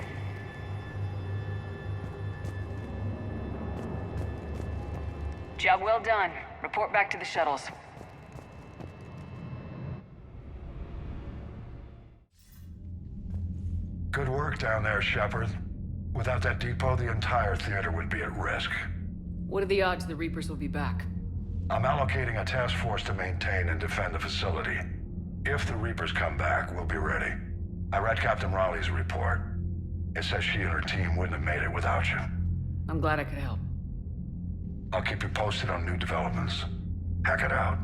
Job well done. Report back to the shuttles. Good work down there, Shepard. Without that depot, the entire theater would be at risk. What are the odds the Reapers will be back? I'm allocating a task force to maintain and defend the facility. If the Reapers come back, we'll be ready. I read Captain Raleigh's report. It says she and her team wouldn't have made it without you. I'm glad I could help. I'll keep you posted on new developments. Hack it out.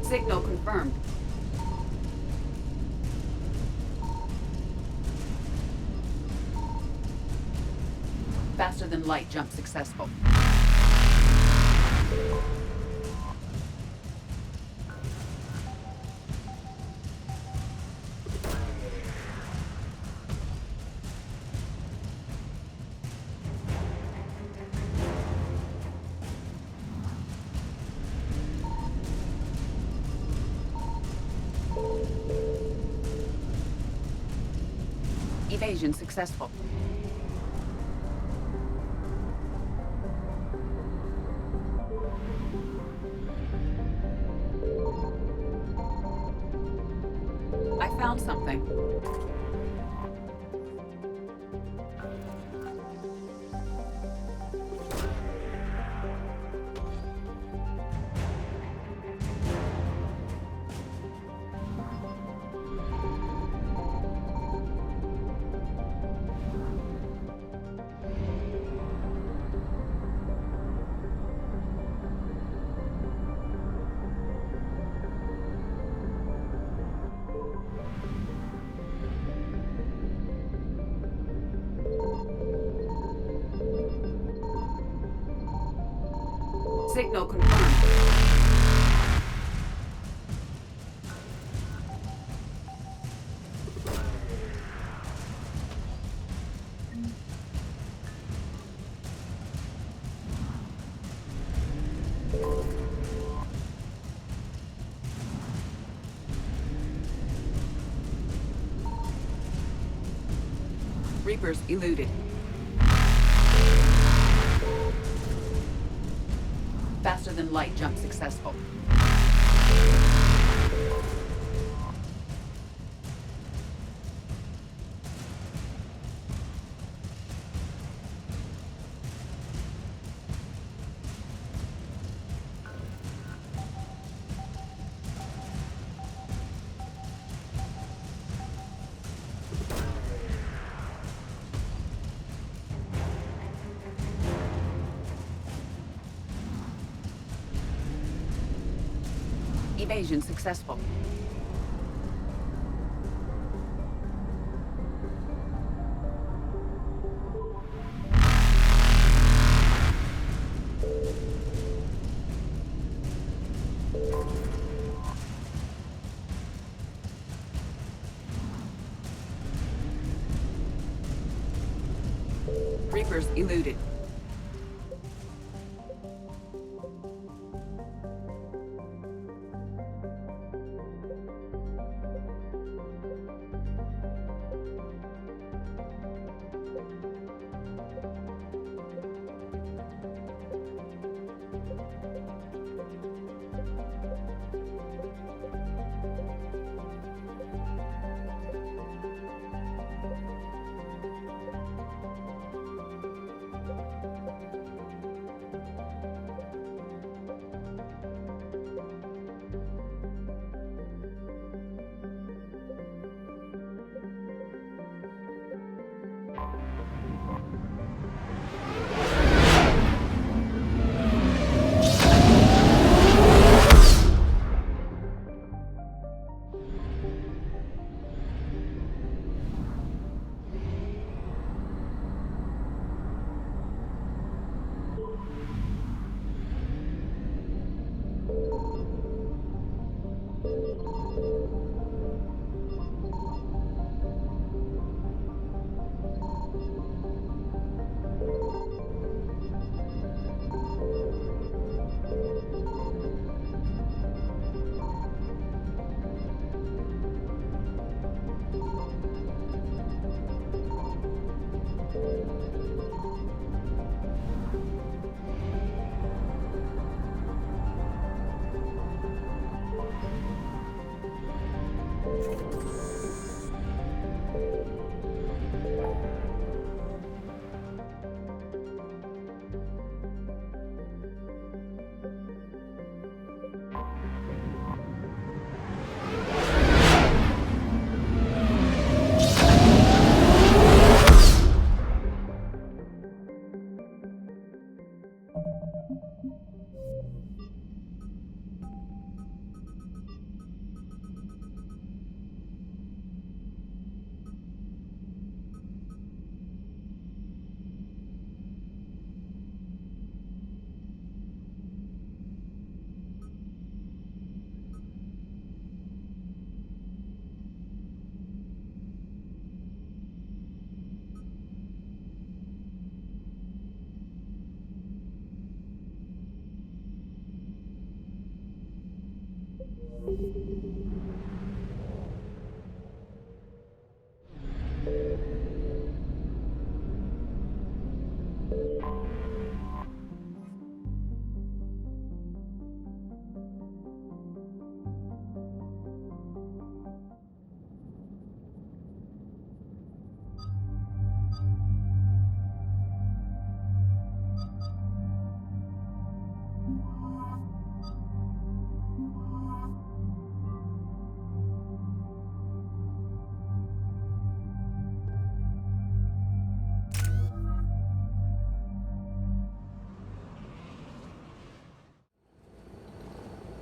Signal confirmed. Faster than light jump successful. Evasion successful. I found something. Signal confirmed. Reapers eluded. Faster than light jump successful. Evasion successful. Reapers eluded.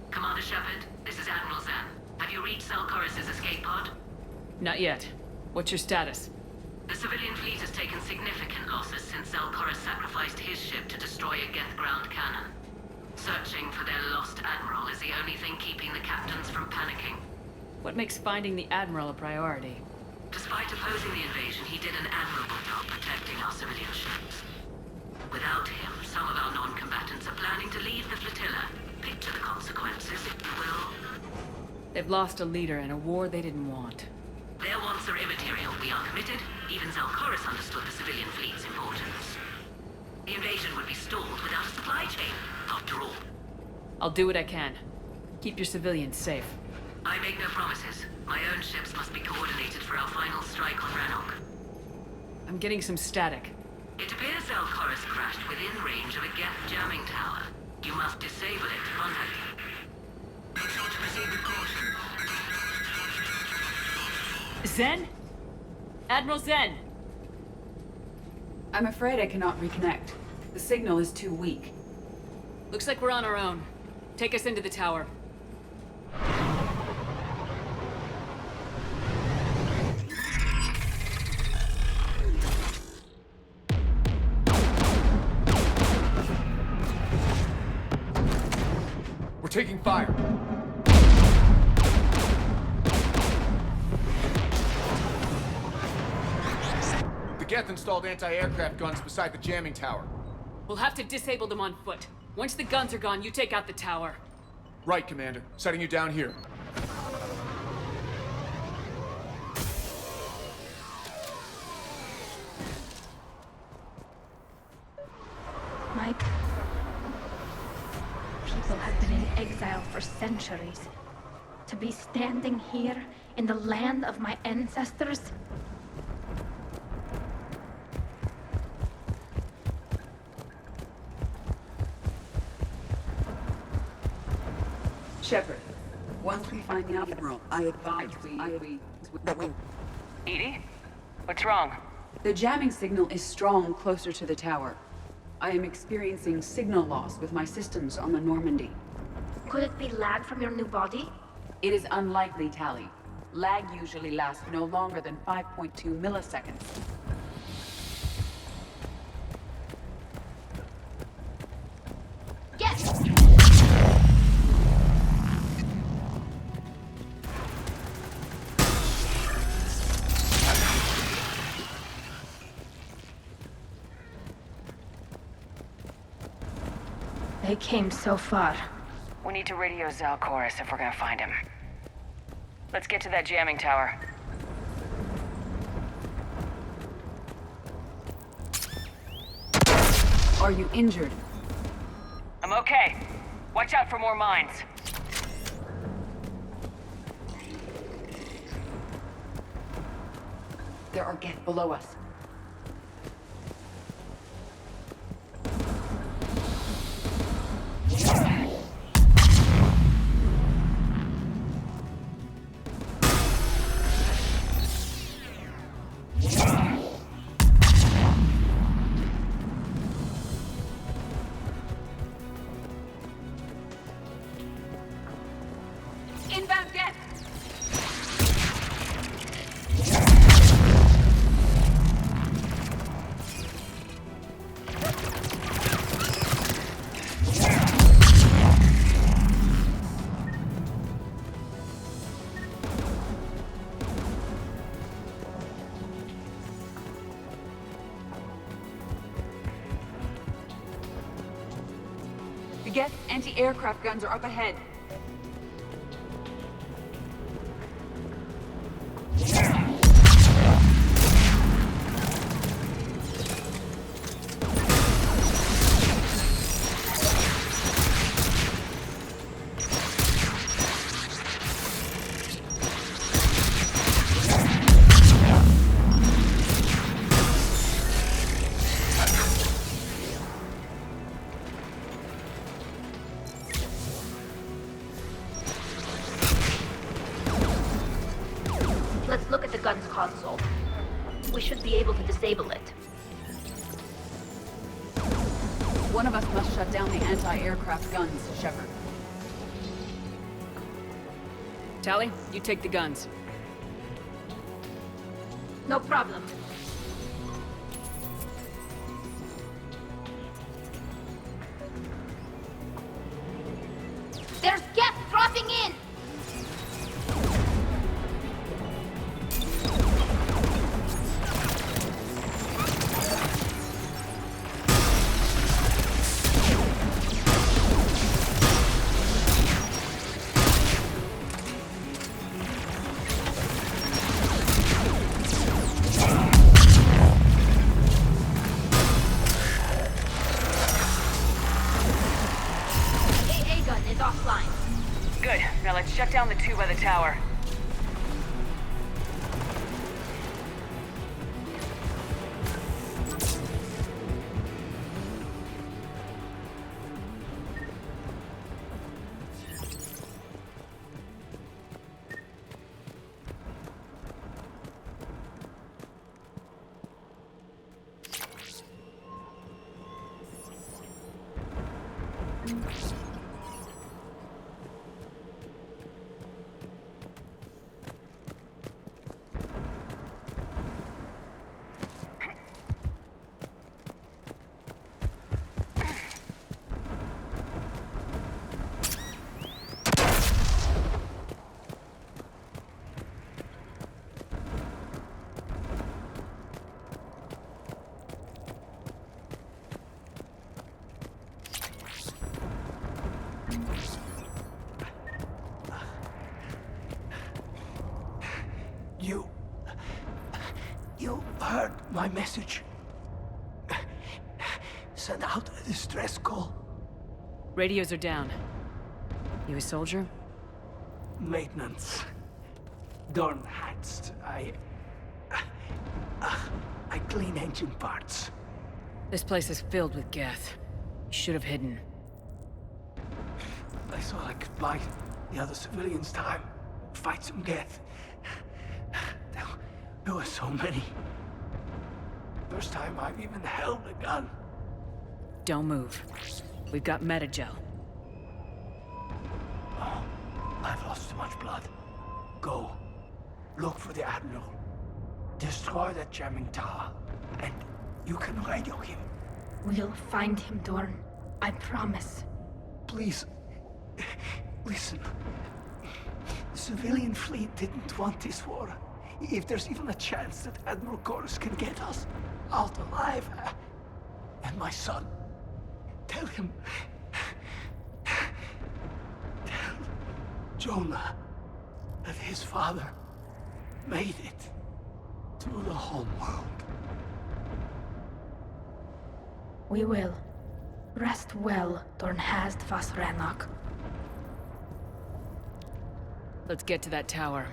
Commander Shepard, this is Admiral Zen. Have you reached Zelkorus' escape pod? Not yet. What's your status? The civilian fleet has taken significant losses since Zelkorus sacrificed his ship to destroy a Geth ground cannon. Searching for their lost admiral is the only thing keeping the captains from panicking. What makes finding the Admiral a priority? Despite opposing the invasion, he did an admirable job protecting our civilian ships. Without him, some of our non-combatants are planning to leave the flotilla. Picture the consequences, if you will. They've lost a leader in a war they didn't want. Their wants are immaterial. We are committed. Even Zelkorus understood the civilian fleet's importance. The invasion would be stalled without a supply chain, after all. I'll do what I can. Keep your civilians safe. I make no promises. My own ships must be coordinated for our final strike on Rannoch. I'm getting some static. It appears Zelkorus crashed within range of a Geth jamming tower. You must disable it to contact him. Make sure to proceed with caution. Zen? Admiral Zen! I'm afraid I cannot reconnect. The signal is too weak. Looks like we're on our own. Take us into the tower. We're taking fire. The Geth installed anti-aircraft guns beside the jamming tower. We'll have to disable them on foot. Once the guns are gone, you take out the tower. Right, Commander. Setting you down here. My people have been in exile for centuries. To be standing here in the land of my ancestors? Shepard, once we find the Admiral, I advise we... Edie? What's wrong? The jamming signal is strong closer to the tower. I am experiencing signal loss with my systems on the Normandy. Could it be lag from your new body? It is unlikely, Tali. Lag usually lasts no longer than 5.2 milliseconds. Yes! They came so far. We need to radio Zalcoris if we're gonna find him. Let's get to that jamming tower. Are you injured? I'm okay. Watch out for more mines. There are Geth below us. Inbound Geth! The Geth anti-aircraft guns are up ahead. Let's look at the gun's console. We should be able to disable it. One of us must shut down the anti-aircraft guns, Shepard. Tali, you take the guns. No problem. There's Geth dropping in! Is offline. Good. Now let's shut down the two by the tower. heard my message. Send out a distress call. Radios are down. You a soldier? Maintenance. Dorn hatched. I clean engine parts. This place is filled with Geth. You should have hidden. I thought I could buy the other civilians time. Fight some Geth. There were so many. First time I've even held a gun. Don't move. We've got metagel. Oh, I've lost too much blood. Go. Look for the Admiral. Destroy that jamming tower. And you can radio him. We'll find him, Dorn. I promise. Please. Listen. The civilian fleet didn't want this war. If there's even a chance that Admiral Chorus can get us out alive. And my son. Tell him. Tell Jonah that his father made it to the home world. We will. Rest well, Dornhast Vasranok. Let's get to that tower.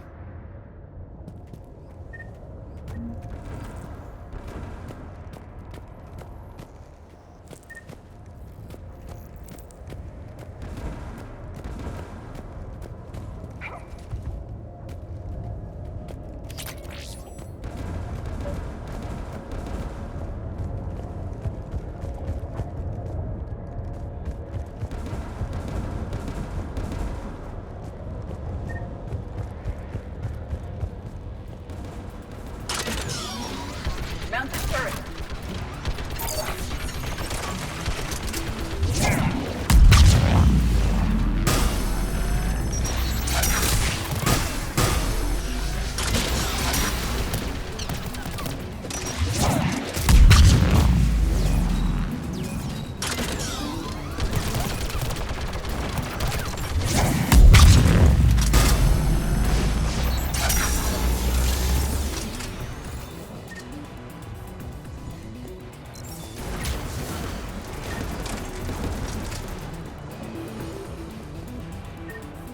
Mount the turret.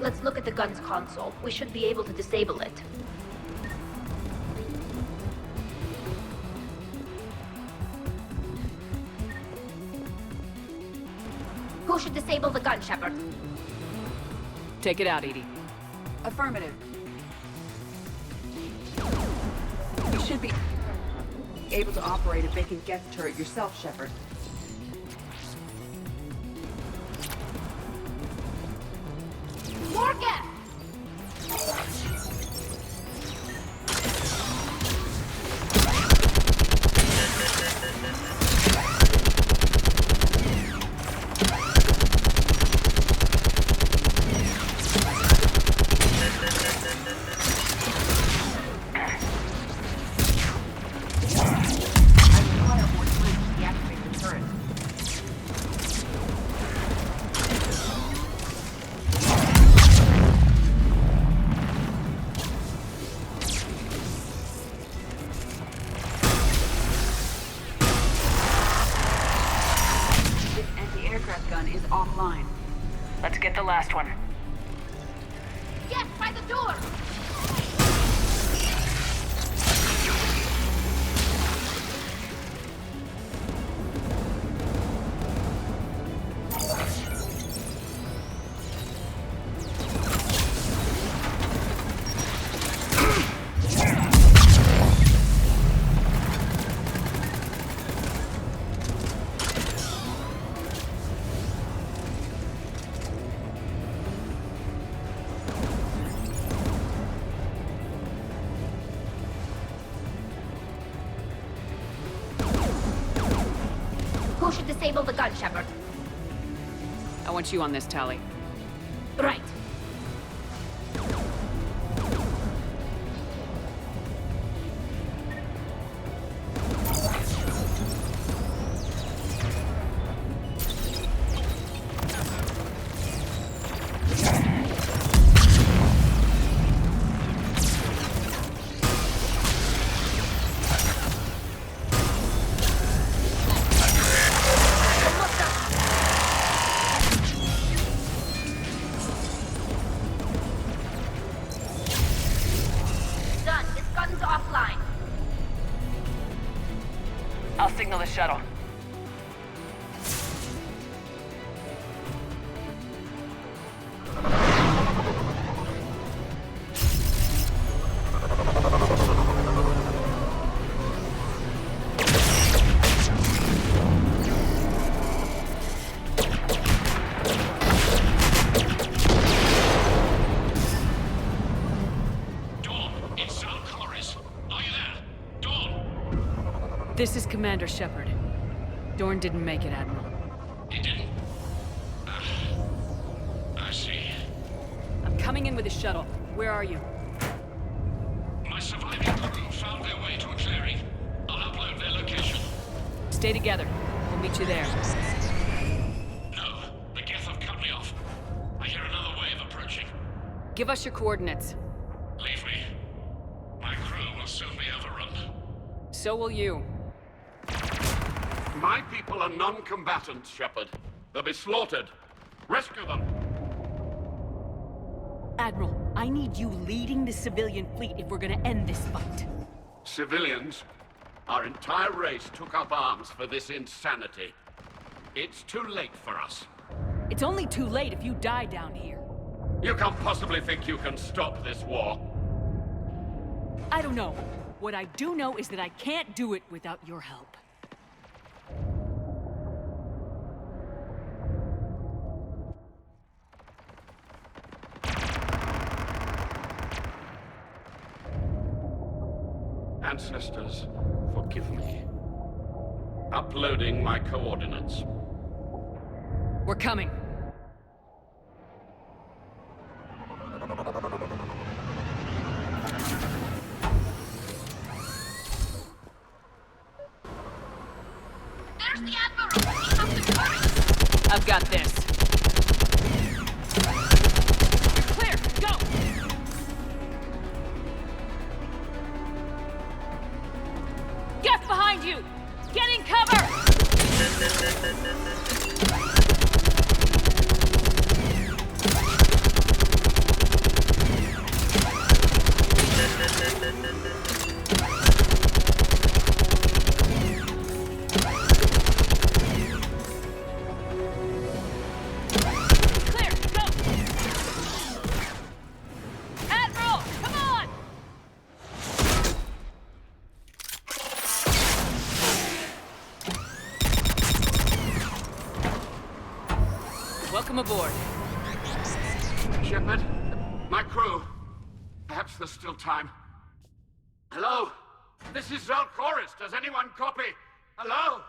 Let's look at the gun's console. We should be able to disable it. Who should disable the gun, Shepard? Take it out, Edie. Affirmative. You should be able to operate a vacant Geth turret yourself, Shepard. More Geth! Offline. Let's get the last one. Yes, by the door! Who should disable the gun, Shepard? I want you on this, Tally. Right. signal the shuttle. This is Commander Shepard. Dorn didn't make it, Admiral. He didn't? I see. I'm coming in with a shuttle. Where are you? My surviving crew found their way to a clearing. I'll upload their location. Stay together. We'll meet you there. No, the Geth have cut me off. I hear another wave approaching. Give us your coordinates. Leave me. My crew will soon be overrun. So will you. My people are non-combatants, Shepard. They'll be slaughtered. Rescue them! Admiral, I need you leading the civilian fleet if we're gonna end this fight. Civilians, our entire race took up arms for this insanity. It's too late for us. It's only too late if you die down here. You can't possibly think you can stop this war. I don't know. What I do know is that I can't do it without your help. Ancestors, forgive me. Uploading my coordinates. We're coming. There's the Admiral! He's up the turret! I've got this. You're clear! Go! Geth behind you! Get in cover! Clear! Go! Admiral! Come on! Welcome aboard. Shepard, my crew. Perhaps there's still time. Hello? This is Zalcoris. Does anyone copy? Hello?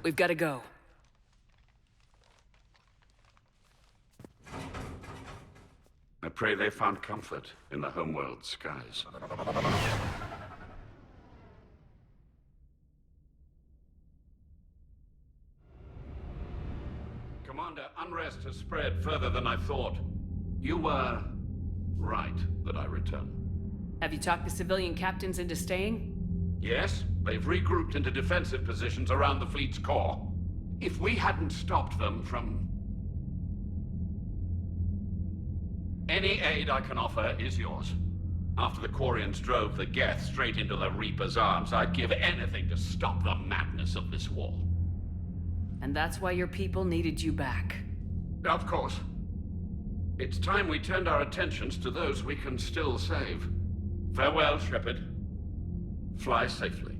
We've got to go. I pray they found comfort in the homeworld skies. Commander, unrest has spread further than I thought. You were right that I return. Have you talked the civilian captains into staying? Yes, they've regrouped into defensive positions around the fleet's core. If we hadn't stopped them from... Any aid I can offer is yours. After the Quarians drove the Geth straight into the Reaper's arms, I'd give anything to stop the madness of this war. And that's why your people needed you back. Of course. It's time we turned our attentions to those we can still save. Farewell, Shepard. Fly safely.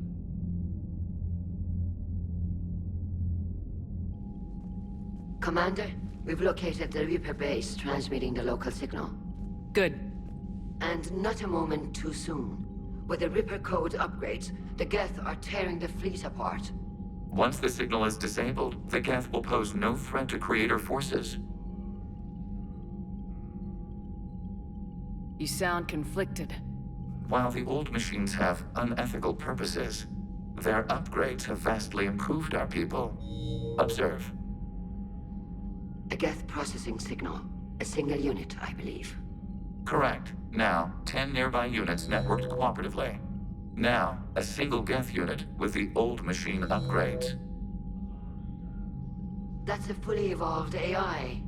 Commander, we've located the Reaper base, transmitting the local signal. Good. And not a moment too soon. With the Reaper code upgrades, the Geth are tearing the fleet apart. Once the signal is disabled, the Geth will pose no threat to Creator forces. You sound conflicted. While the old machines have unethical purposes, their upgrades have vastly improved our people. Observe. A Geth processing signal. A single unit, I believe. Correct. Now, 10 nearby units networked cooperatively. Now, a single Geth unit with the old machine upgrades. That's a fully evolved AI.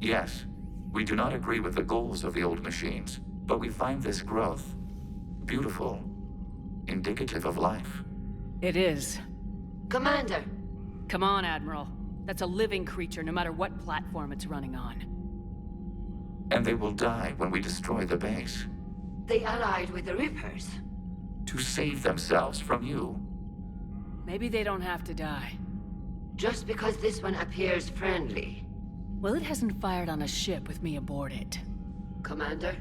Yes. We do not agree with the goals of the old machines, But we find this growth beautiful, indicative of life. It is. Commander! Come on, Admiral. That's a living creature, no matter what platform it's running on. And they will die when we destroy the base. They allied with the Reapers. To save themselves from you. Maybe they don't have to die. Just because this one appears friendly. Well, it hasn't fired on a ship with me aboard it. Commander,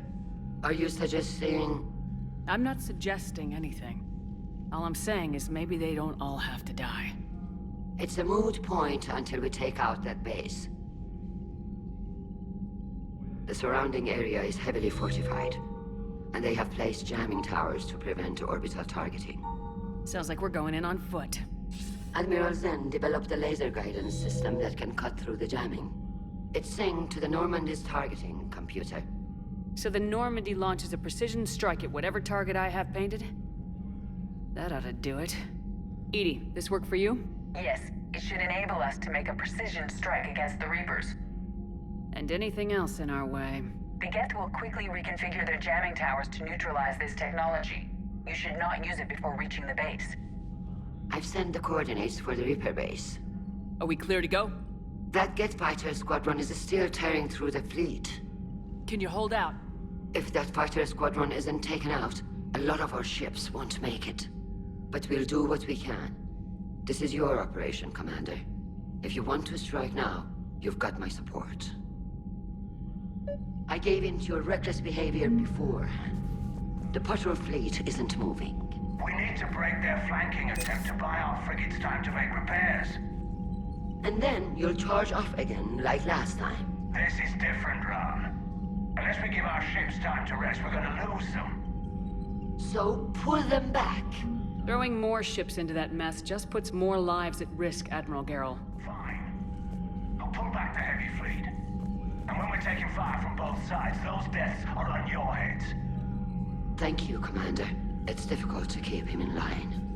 are you suggesting... I'm not suggesting anything. All I'm saying is maybe they don't all have to die. It's a moot point until we take out that base. The surrounding area is heavily fortified, and they have placed jamming towers to prevent orbital targeting. Sounds like we're going in on foot. Admiral Zen developed a laser guidance system that can cut through the jamming. It's synced to the Normandy's targeting computer. So the Normandy launches a precision strike at whatever target I have painted? That ought to do it. Edie, this work for you? Yes, it should enable us to make a precision strike against the Reapers. And anything else in our way. The Geth will quickly reconfigure their jamming towers to neutralize this technology. You should not use it before reaching the base. I've sent the coordinates for the Reaper base. Are we clear to go? That Geth fighter squadron is still tearing through the fleet. Can you hold out? If that fighter squadron isn't taken out, a lot of our ships won't make it. But we'll do what we can. This is your operation, Commander. If you want to strike now, you've got my support. I gave in to your reckless behavior beforehand. The patrol fleet isn't moving. We need to break their flanking attempt to buy our frigates time to make repairs. And then you'll charge off again, like last time. This is different, Ron. Unless we give our ships time to rest, we're gonna lose them. So pull them back. Throwing more ships into that mess just puts more lives at risk, Admiral Garrel. Fine. I'll pull back the heavy fleet. And when we're taking fire from both sides, those deaths are on your heads. Thank you, Commander. It's difficult to keep him in line.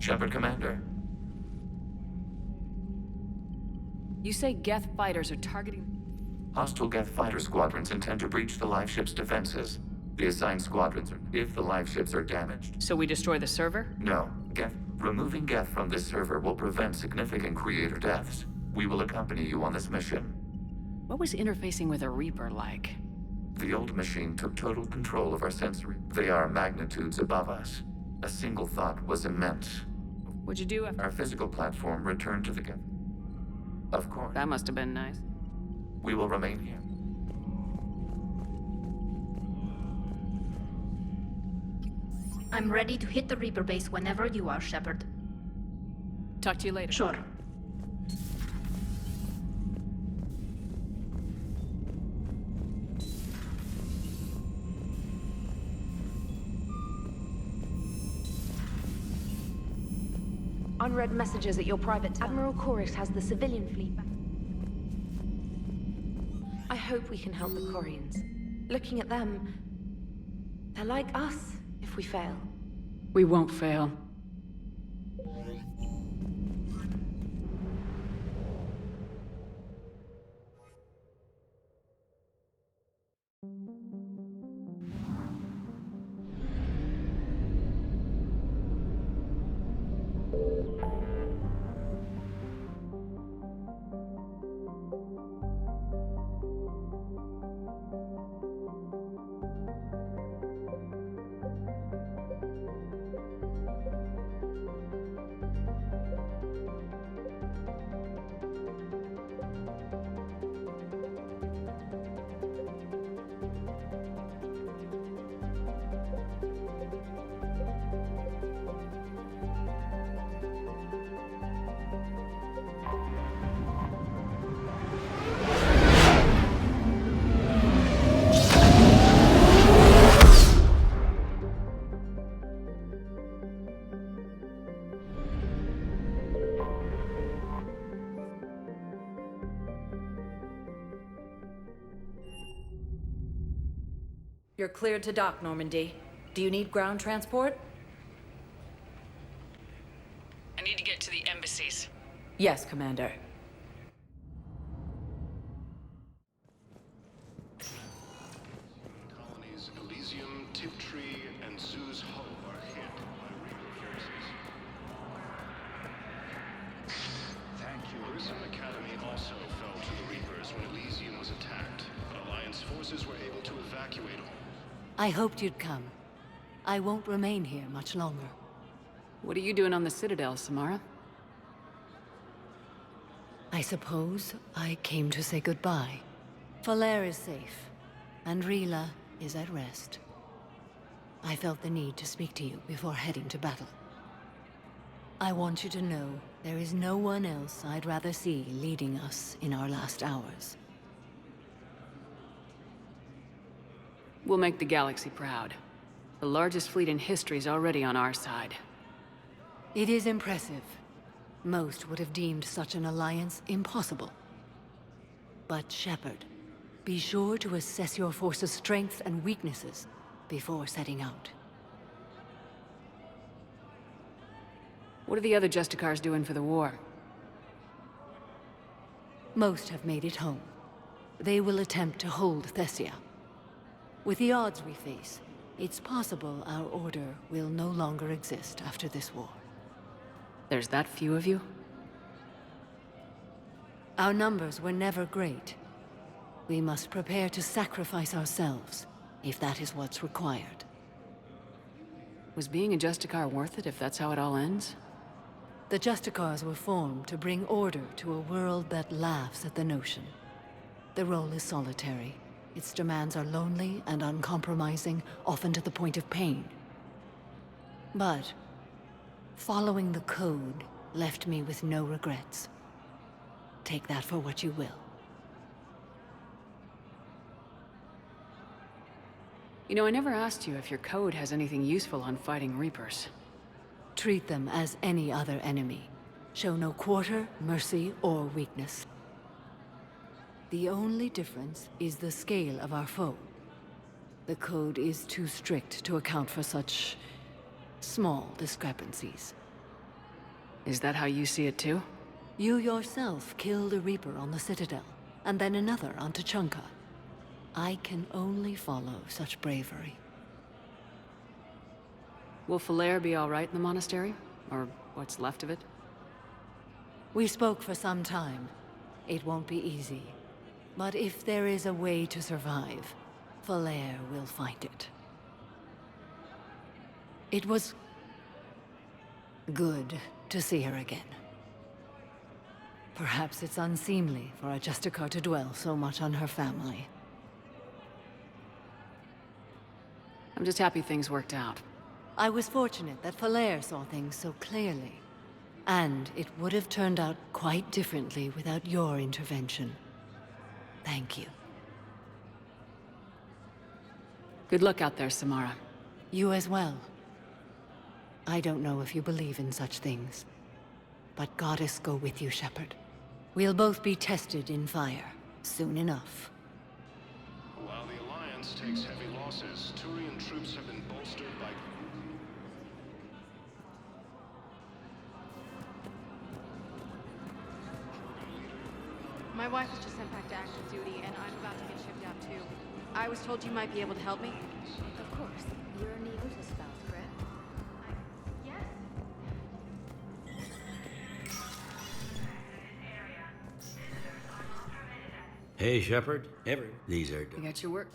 Shepard, Commander. You say Geth fighters are targeting... Hostile Geth fighter squadrons intend to breach the live ship's defenses. The assigned squadrons are, if the live ships are damaged. So we destroy the server? No. Removing Geth from this server will prevent significant creator deaths. We will accompany you on this mission. What was interfacing with a Reaper like? The old machine took total control of our sensory. They are magnitudes above us. A single thought was immense. What'd you do after... Our physical platform returned to the Geth. Of course. That must have been nice. We will remain here. I'm ready to hit the Reaper base whenever you are, Shepard. Talk to you later. Sure. Unread messages at your private... Admiral Chorus has the civilian fleet back. I hope we can help the Quarians. Looking at them, they're like us if we fail. We won't fail. You're cleared to dock, Normandy. Do you need ground transport? I need to get to the embassies. Yes, Commander. Colonies Elysium, Tiptree, and Zeus Hull are hit by Reaper forces. Thank you. Grissom Academy also fell to the Reapers when Elysium was attacked, but Alliance forces were able to evacuate all. I hoped you'd come. I won't remain here much longer. What are you doing on the Citadel, Samara? I suppose I came to say goodbye. Falair is safe, and Rila is at rest. I felt the need to speak to you before heading to battle. I want you to know there is no one else I'd rather see leading us in our last hours. We'll make the galaxy proud. The largest fleet in history is already on our side. It is impressive. Most would have deemed such an alliance impossible. But Shepard, be sure to assess your force's strengths and weaknesses before setting out. What are the other Justicars doing for the war? Most have made it home. They will attempt to hold Thessia. With the odds we face, it's possible our order will no longer exist after this war. There's that few of you? Our numbers were never great. We must prepare to sacrifice ourselves, if that is what's required. Was being a Justicar worth it if that's how it all ends? The Justicars were formed to bring order to a world that laughs at the notion. The role is solitary. Its demands are lonely and uncompromising, often to the point of pain. But following the code left me with no regrets. Take that for what you will. You know, I never asked you if your code has anything useful on fighting Reapers. Treat them as any other enemy. Show no quarter, mercy, or weakness. The only difference is the scale of our foe. The code is too strict to account for such small discrepancies. Is that how you see it too? You yourself killed a Reaper on the Citadel, and then another on Tuchanka. I can only follow such bravery. Will Falair be all right in the monastery? Or what's left of it? We spoke for some time. It won't be easy. But if there is a way to survive, Falair will find it. It was good to see her again. Perhaps it's unseemly for a Justicar to dwell so much on her family. I'm just happy things worked out. I was fortunate that Falair saw things so clearly. And it would have turned out quite differently without your intervention. Thank you. Good luck out there, Samara. You as well. I don't know if you believe in such things, but Goddess go with you, Shepard. We'll both be tested in fire, soon enough. While the Alliance takes heavy losses, Turian troops have been bolstered by... My wife was just sent back to active duty, and I'm about to get shipped out too. I was told you might be able to help me. Of course. You're Neota's spouse, correct? Yes. Hey, Shepard. These are... You got your work?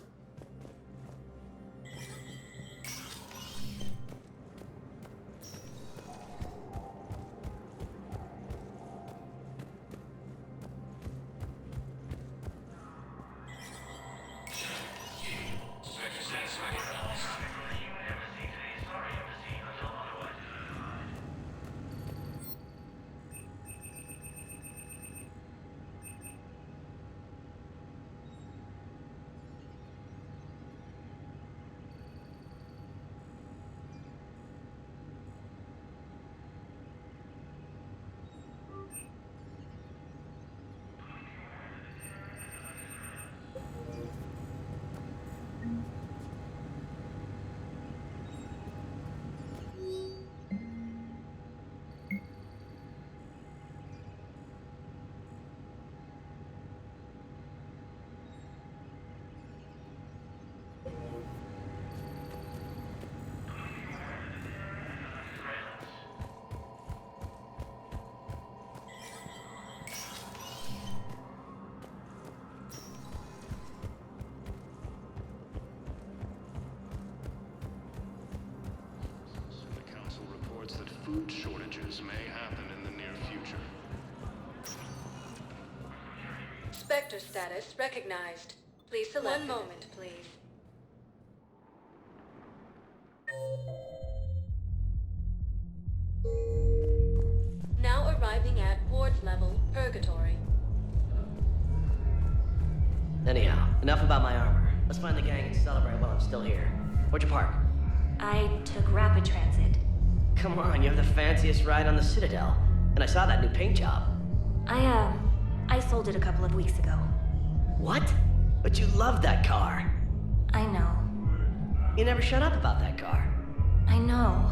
Spectre status recognized. Please select. One moment, please. Now arriving at Ward's level, Purgatory. Anyhow, enough about my armor. Let's find the gang and celebrate while I'm still here. Where'd you park? I took rapid transit. Come on, you have the fanciest ride on the Citadel. And I saw that new paint job. I sold it a couple of weeks ago. What? But you loved that car. I know. You never shut up about that car. I know.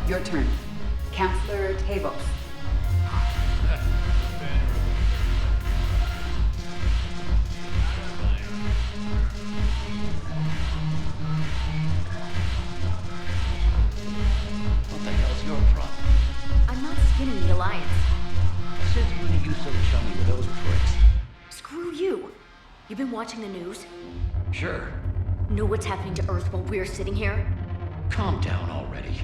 Your turn. Counselor Tavos. What the hell's your problem? I'm not skinning the Alliance. Since when are you so chummy with those pricks? Screw you. You been watching the news? Sure. Know what's happening to Earth while we're sitting here? Calm down already.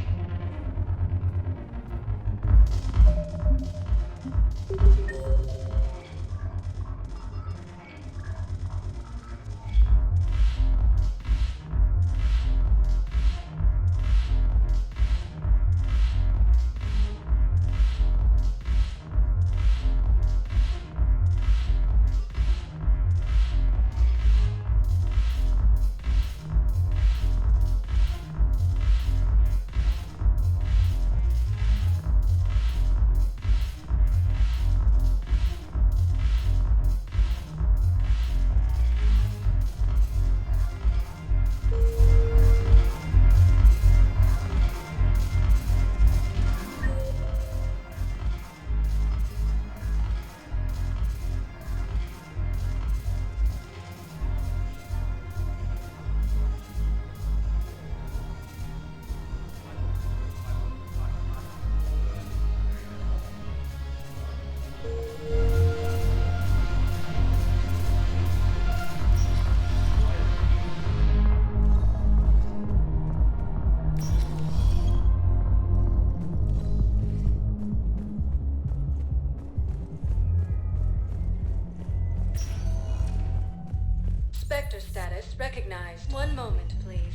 Spectre status recognized. One moment, please.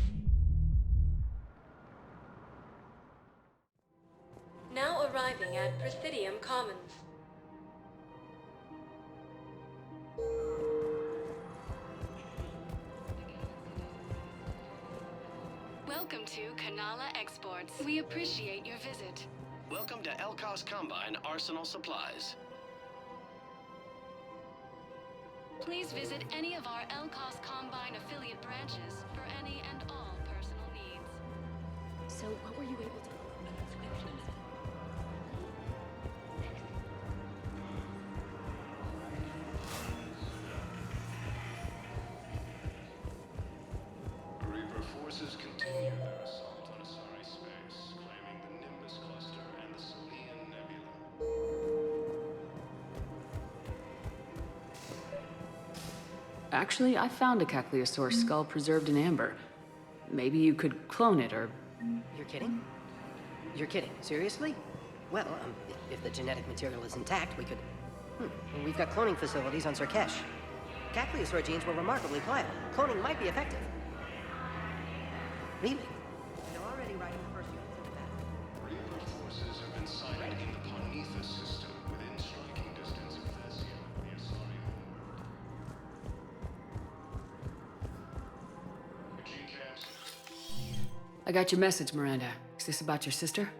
Now arriving at Presidium Commons. Welcome to Kanala Exports. We appreciate your visit. Welcome to Elkos Combine Arsenal Supplies. Please visit any of our Elkos Combine affiliate branches for any and all personal needs. So, what were you able to... Reaper forces continue their assault on Asari space, claiming the Nimbus cluster and the Salian Nebula. Actually, I found a Caecilisaur skull preserved in amber. Maybe you could clone it, or... You're kidding? You're kidding. Seriously? Well, if the genetic material is intact, we could... We've got cloning facilities on Surkesh. Caecilisaur genes were remarkably pliable. Cloning might be effective. Really? They're already writing the first units into that. Reaper forces have been sighted in the Parnithus system within striking distance of Thessia, the Asarian world. G-Caps. I got your message, Miranda. Is this about your sister?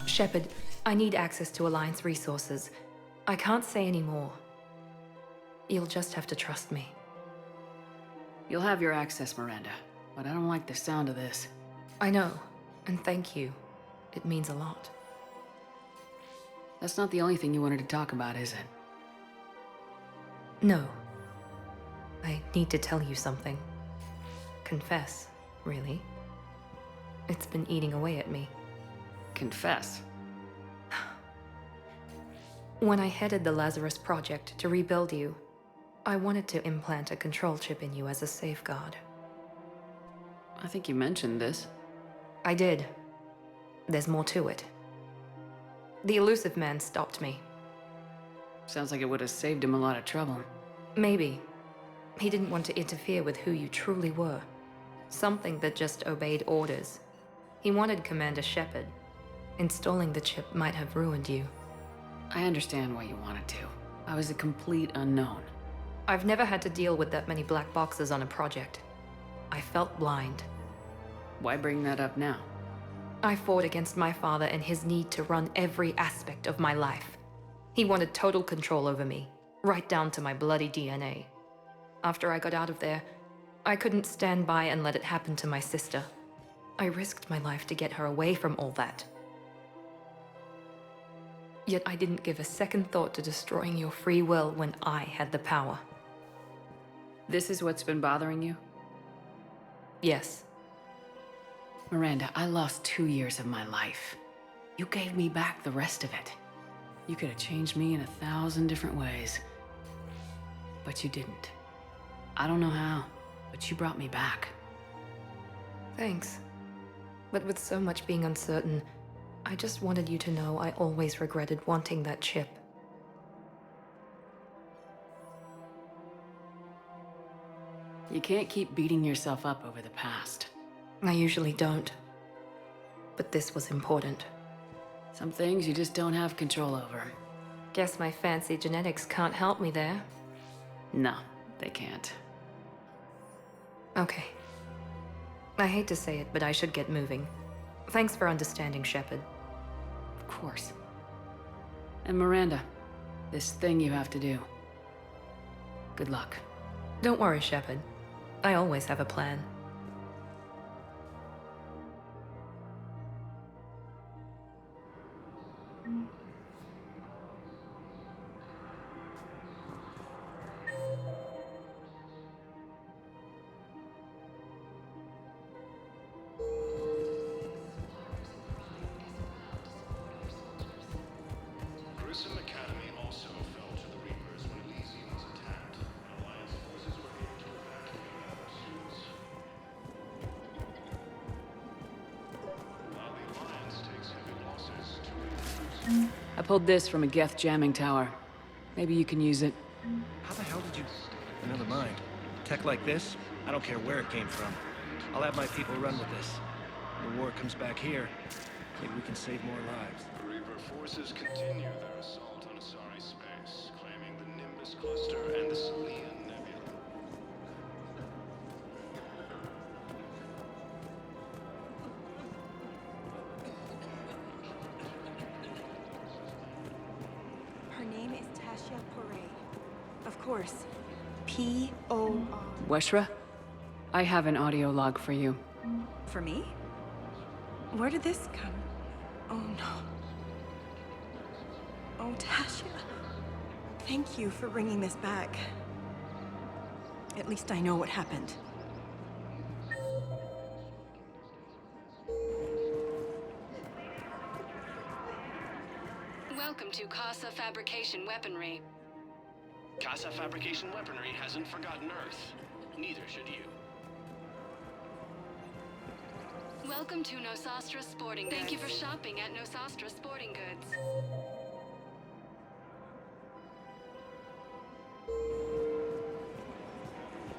Shepard, I need access to Alliance resources. I can't say any more. You'll just have to trust me. You'll have your access, Miranda. But I don't like the sound of this. I know, and thank you. It means a lot. That's not the only thing you wanted to talk about, is it? No. I need to tell you something. Confess. really. It's been eating away at me. Confess. When I headed the Lazarus Project to rebuild you, I wanted to implant a control chip in you as a safeguard. I think you mentioned this. I did. There's more to it. The elusive man stopped me. Sounds like it would have saved him a lot of trouble. Maybe. He didn't want to interfere with who you truly were. Something that just obeyed orders. He wanted Commander Shepard. Installing the chip might have ruined you. I understand why you wanted to. I was a complete unknown. I've never had to deal with that many black boxes on a project. I felt blind. Why bring that up now? I fought against my father and his need to run every aspect of my life. He wanted total control over me, right down to my bloody DNA. After I got out of there, I couldn't stand by and let it happen to my sister. I risked my life to get her away from all that. Yet I didn't give a second thought to destroying your free will when I had the power. This is what's been bothering you? Yes. Miranda, I lost 2 years of my life. You gave me back the rest of it. You could have changed me in 1,000 different ways. But you didn't. I don't know how, but you brought me back. Thanks. But with so much being uncertain, I just wanted you to know I always regretted wanting that chip. You can't keep beating yourself up over the past. I usually don't. But this was important. Some things you just don't have control over. Guess my fancy genetics can't help me there. No, they can't. Okay. I hate to say it, but I should get moving. Thanks for understanding, Shepard. Of course. And Miranda, this thing you have to do. Good luck. Don't worry, Shepard. I always have a plan. Grissom Academy also fell to the Reapers when Elysium was attacked. Alliance forces were able to evacuate our suits. While the Alliance takes heavy losses to I pulled this from a Geth jamming tower. Maybe you can use it. How the hell did you... Never mind. Tech like this, I don't care where it came from. I'll have my people run with this. When the war comes back here, maybe we can save more lives. The Reaper forces continue their assault on Asari space, claiming the Nimbus cluster and the Salian Nebula. Her name is Tasha Poray. Of course. P-O-R. Weshra, I have an audio log for you. For me? Where did this come? Oh no. Oh, Tasha. Thank you for bringing this back. At least I know what happened. Welcome to Casa Fabrication Weaponry. Casa Fabrication Weaponry hasn't forgotten Earth. Neither should you. Welcome to Nosastra Sporting Goods. Thank you for shopping at Nosastra Sporting Goods.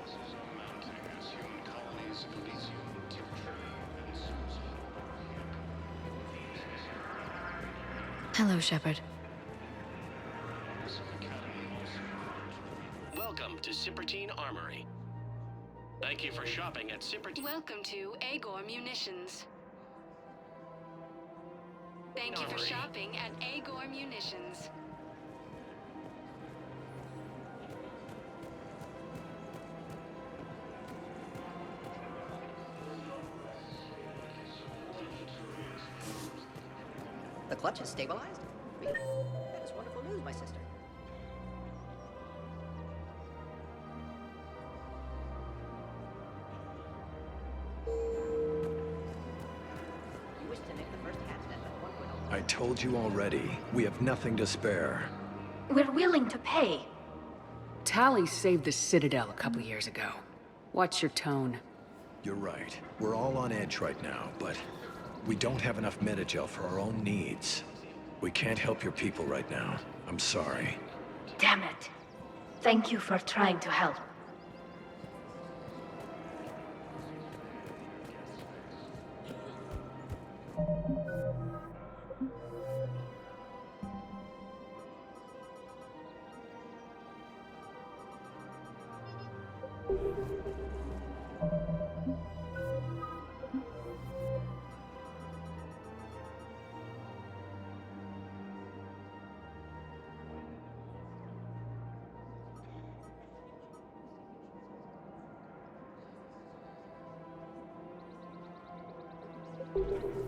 Forces are mounting as human colonies of Elysium, TWIG, and Susan. Hello, Shepard. Welcome to Cypertine Armory. Thank you for shopping at Cypertine. Welcome to Agor Munitions. Thank you for shopping at Agor Munitions. The clutch is stabilized? Really? That is wonderful news, my sister. I told you already, we have nothing to spare. We're willing to pay. Tally saved the Citadel a couple years ago. Watch your tone. You're right. We're all on edge right now, but we don't have enough metagel for our own needs. We can't help your people right now. I'm sorry. Damn it. Thank you for trying to help.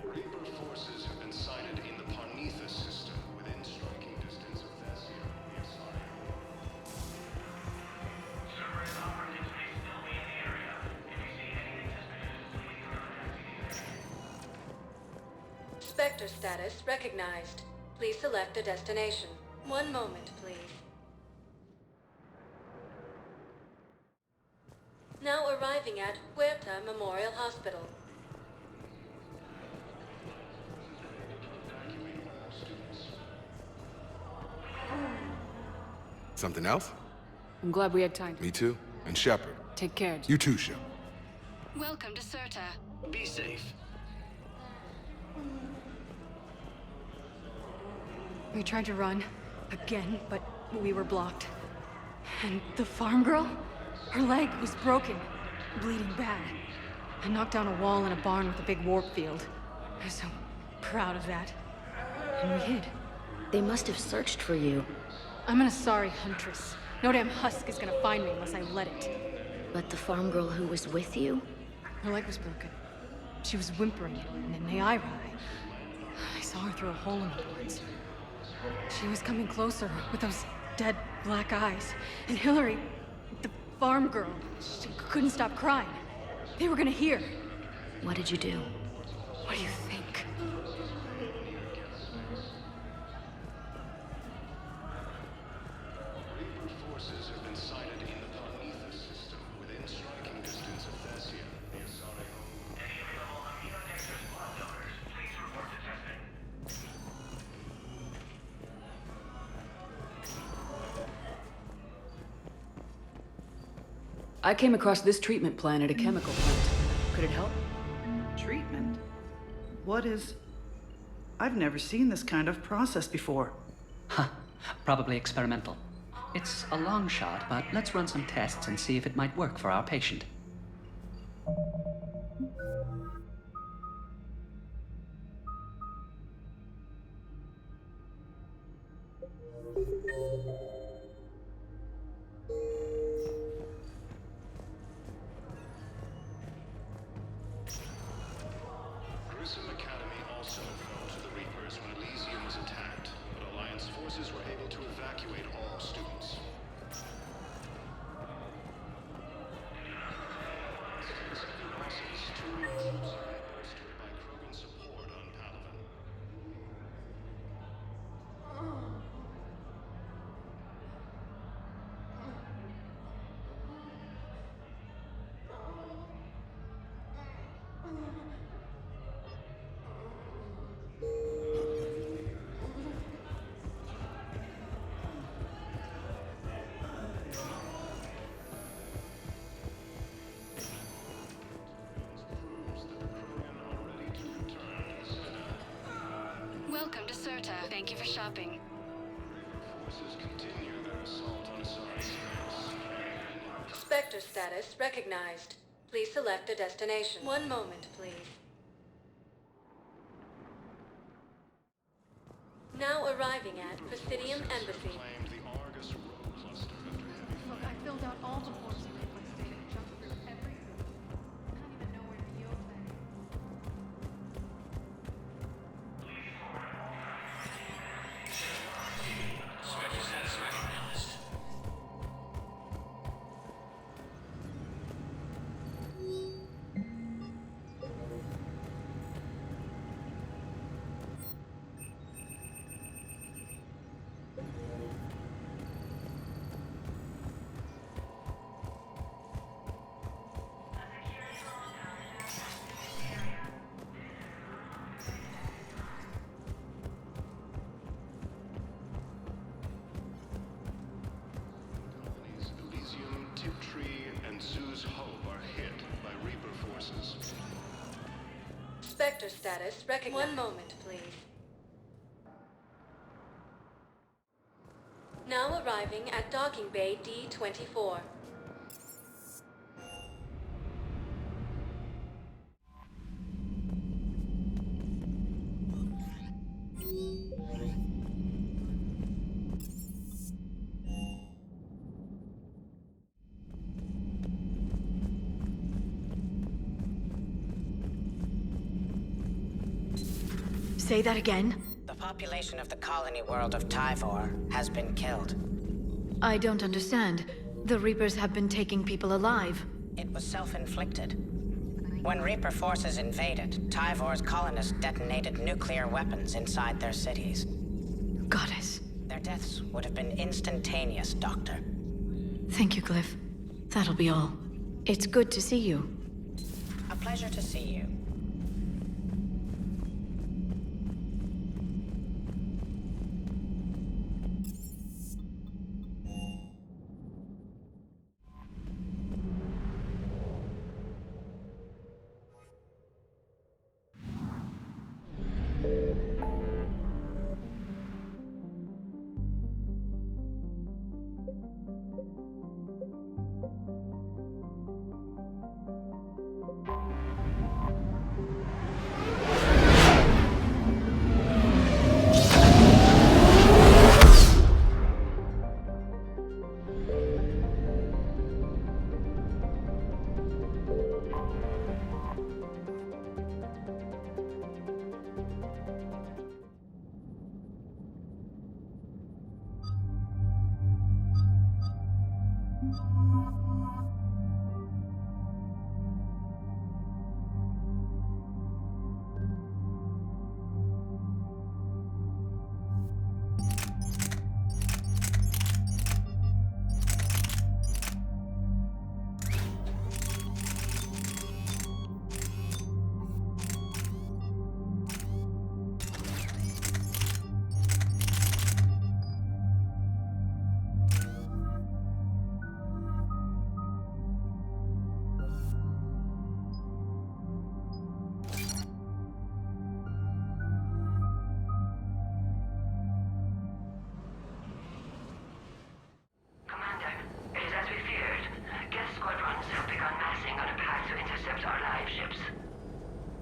Reaper forces have been sighted in the Parnithus system within striking distance of Thessia. Cerberus operatives may still be in the area. If you see anything suspicious, please contact me. Spectre status recognized. Please select a destination. One moment, please. Now arriving at Huerta Memorial Hospital. Something else? I'm glad we had time. Me too. And Shepard. Take care. You too, Shepard. Welcome to Serta. Be safe. We tried to run again, but we were blocked. And the farm girl? Her leg was broken, bleeding bad. I knocked down a wall in a barn with a big warp field. I was so proud of that. And we hid. They must have searched for you. I'm an Asari huntress. No damn husk is gonna find me unless I let it. But the farm girl who was with you? Her leg was broken. She was whimpering, and in the eye I saw her through a hole in the boards. She was coming closer with those dead black eyes. And Hillary, the farm girl, she couldn't stop crying. They were gonna hear. What did you do? What do you think? Reaper forces have been sighted in the Parnithus system within striking distance of Thessia. The Asari home. Any available amino-dextrose blood donors, please report to testing. I came across this treatment plan at a chemical plant. Could it help? Treatment? What is... I've never seen this kind of process before. Huh. Probably experimental. It's a long shot, but let's run some tests and see if it might work for our patient. Grissom Academy also fell to the Reapers when Elysium was attacked, but Alliance forces were able to evacuate all students. Extensive losses, 2 Reaper troops are bolstered by Krogan support on Palaven. Welcome to Serta. Thank you for shopping. Forces continue their assault on Asari space. Spectre status recognized. Please select a destination. One moment, please. Now arriving at Presidium Embassy. Claimed the Argus rogue cluster after heavy Look, I filled out all the forms in Complex Data and jumped through everything. I don't even know where the yield is. Spectre status recognized. Vector status recognized. One moment, please. Now arriving at docking bay D-24. Say that again? The population of the colony world of Tyvor has been killed. I don't understand. The Reapers have been taking people alive. It was self-inflicted. When Reaper forces invaded, Tyvor's colonists detonated nuclear weapons inside their cities. Goddess. Their deaths would have been instantaneous, Doctor. Thank you, Glyph. That'll be all. It's good to see you. A pleasure to see you.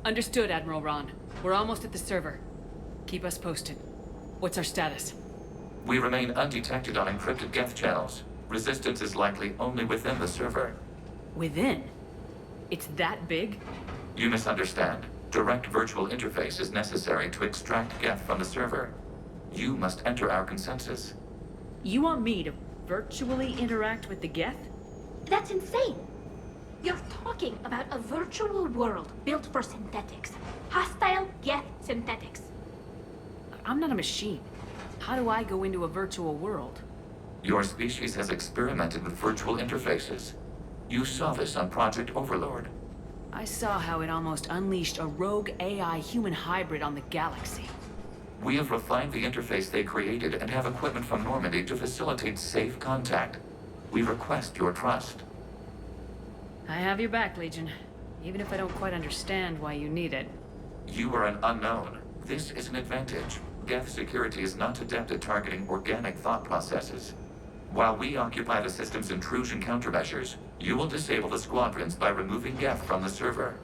Understood, Admiral Ron. We're almost at the server. Keep us posted. What's our status? We remain undetected on encrypted Geth channels. Resistance is likely only within the server. Within? It's that big? You misunderstand. Direct virtual interface is necessary to extract Geth from the server. You must enter our consensus. You want me to virtually interact with the Geth? That's insane! You're talking about a virtual world built for synthetics. Hostile Geth synthetics. I'm not a machine. How do I go into a virtual world? Your species has experimented with virtual interfaces. You saw this on Project Overlord. I saw how it almost unleashed a rogue AI human hybrid on the galaxy. We have refined the interface they created and have equipment from Normandy to facilitate safe contact. We request your trust. I have your back, Legion. Even if I don't quite understand why you need it. You are an unknown. This is an advantage. Geth security is not adept at targeting organic thought processes. While we occupy the system's intrusion countermeasures, you will disable the squadrons by removing Geth from the server.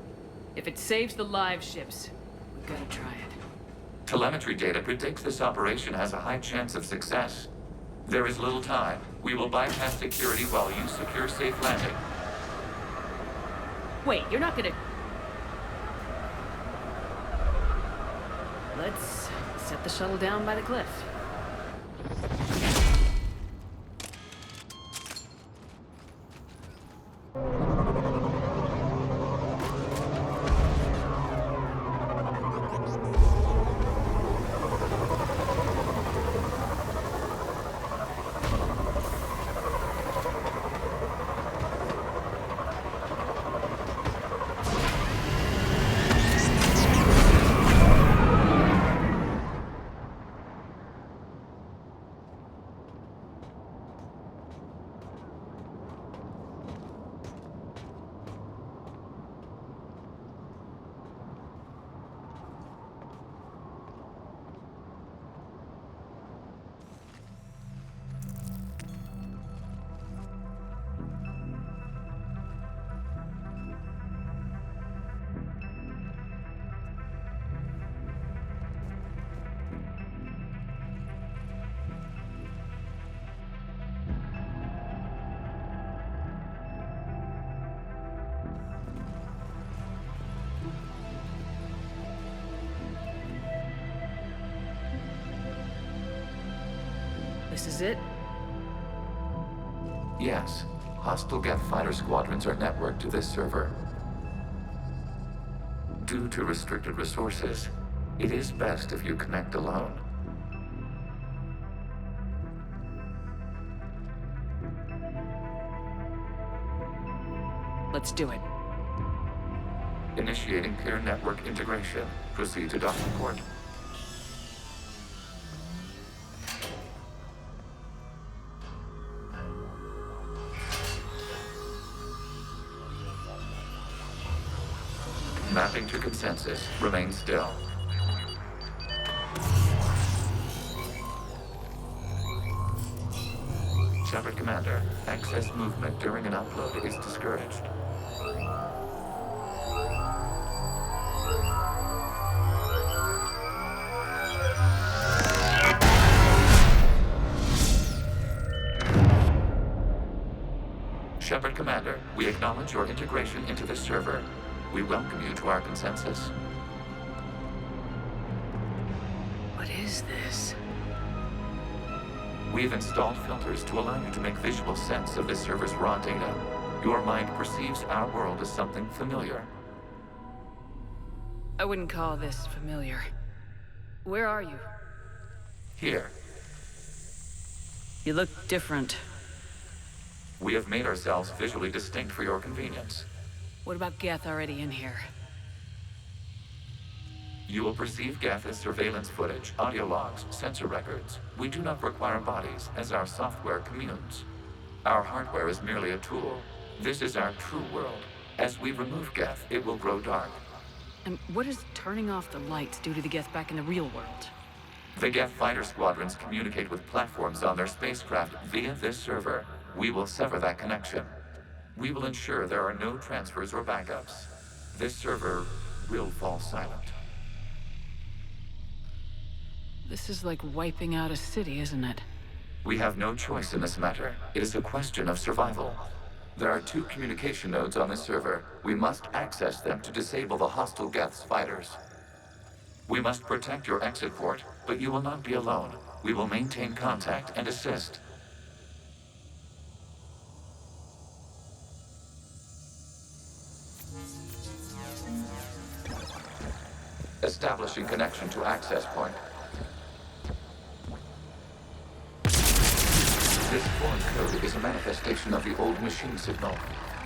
If it saves the live ships, we've got to try it. Telemetry data predicts this operation has a high chance of success. There is little time. We will bypass security while you secure safe landing. Wait, you're not gonna... Let's set the shuttle down by the cliff. This is it? Yes. Hostile Geth fighter squadrons are networked to this server. Due to restricted resources, it is best if you connect alone. Let's do it. Initiating peer network integration. Proceed to docking port. Mapping to consensus. Remain still. Shepard Commander, access movement during an upload is discouraged. Shepard Commander, we acknowledge your integration into this server. We welcome you to our consensus. What is this? We've installed filters to allow you to make visual sense of this server's raw data. Your mind perceives our world as something familiar. I wouldn't call this familiar. Where are you? Here, You look different. we have made ourselves visually distinct for your convenience. What about Geth already in here? You will perceive Geth as surveillance footage, audio logs, sensor records. We do not require bodies, as our software communes. Our hardware is merely a tool. This is our true world. As we remove Geth, it will grow dark. And what does turning off the lights do to the Geth back in the real world? The Geth fighter squadrons communicate with platforms on their spacecraft via this server. We will sever that connection. We will ensure there are no transfers or backups. This server will fall silent. This is like wiping out a city, isn't it? We have no choice in this matter. It is a question of survival. There are 2 communication nodes on this server. We must access them to disable the hostile Geth's fighters. We must protect your exit port, but you will not be alone. We will maintain contact and assist. Establishing connection to access point. This foreign code is a manifestation of the old machine signal.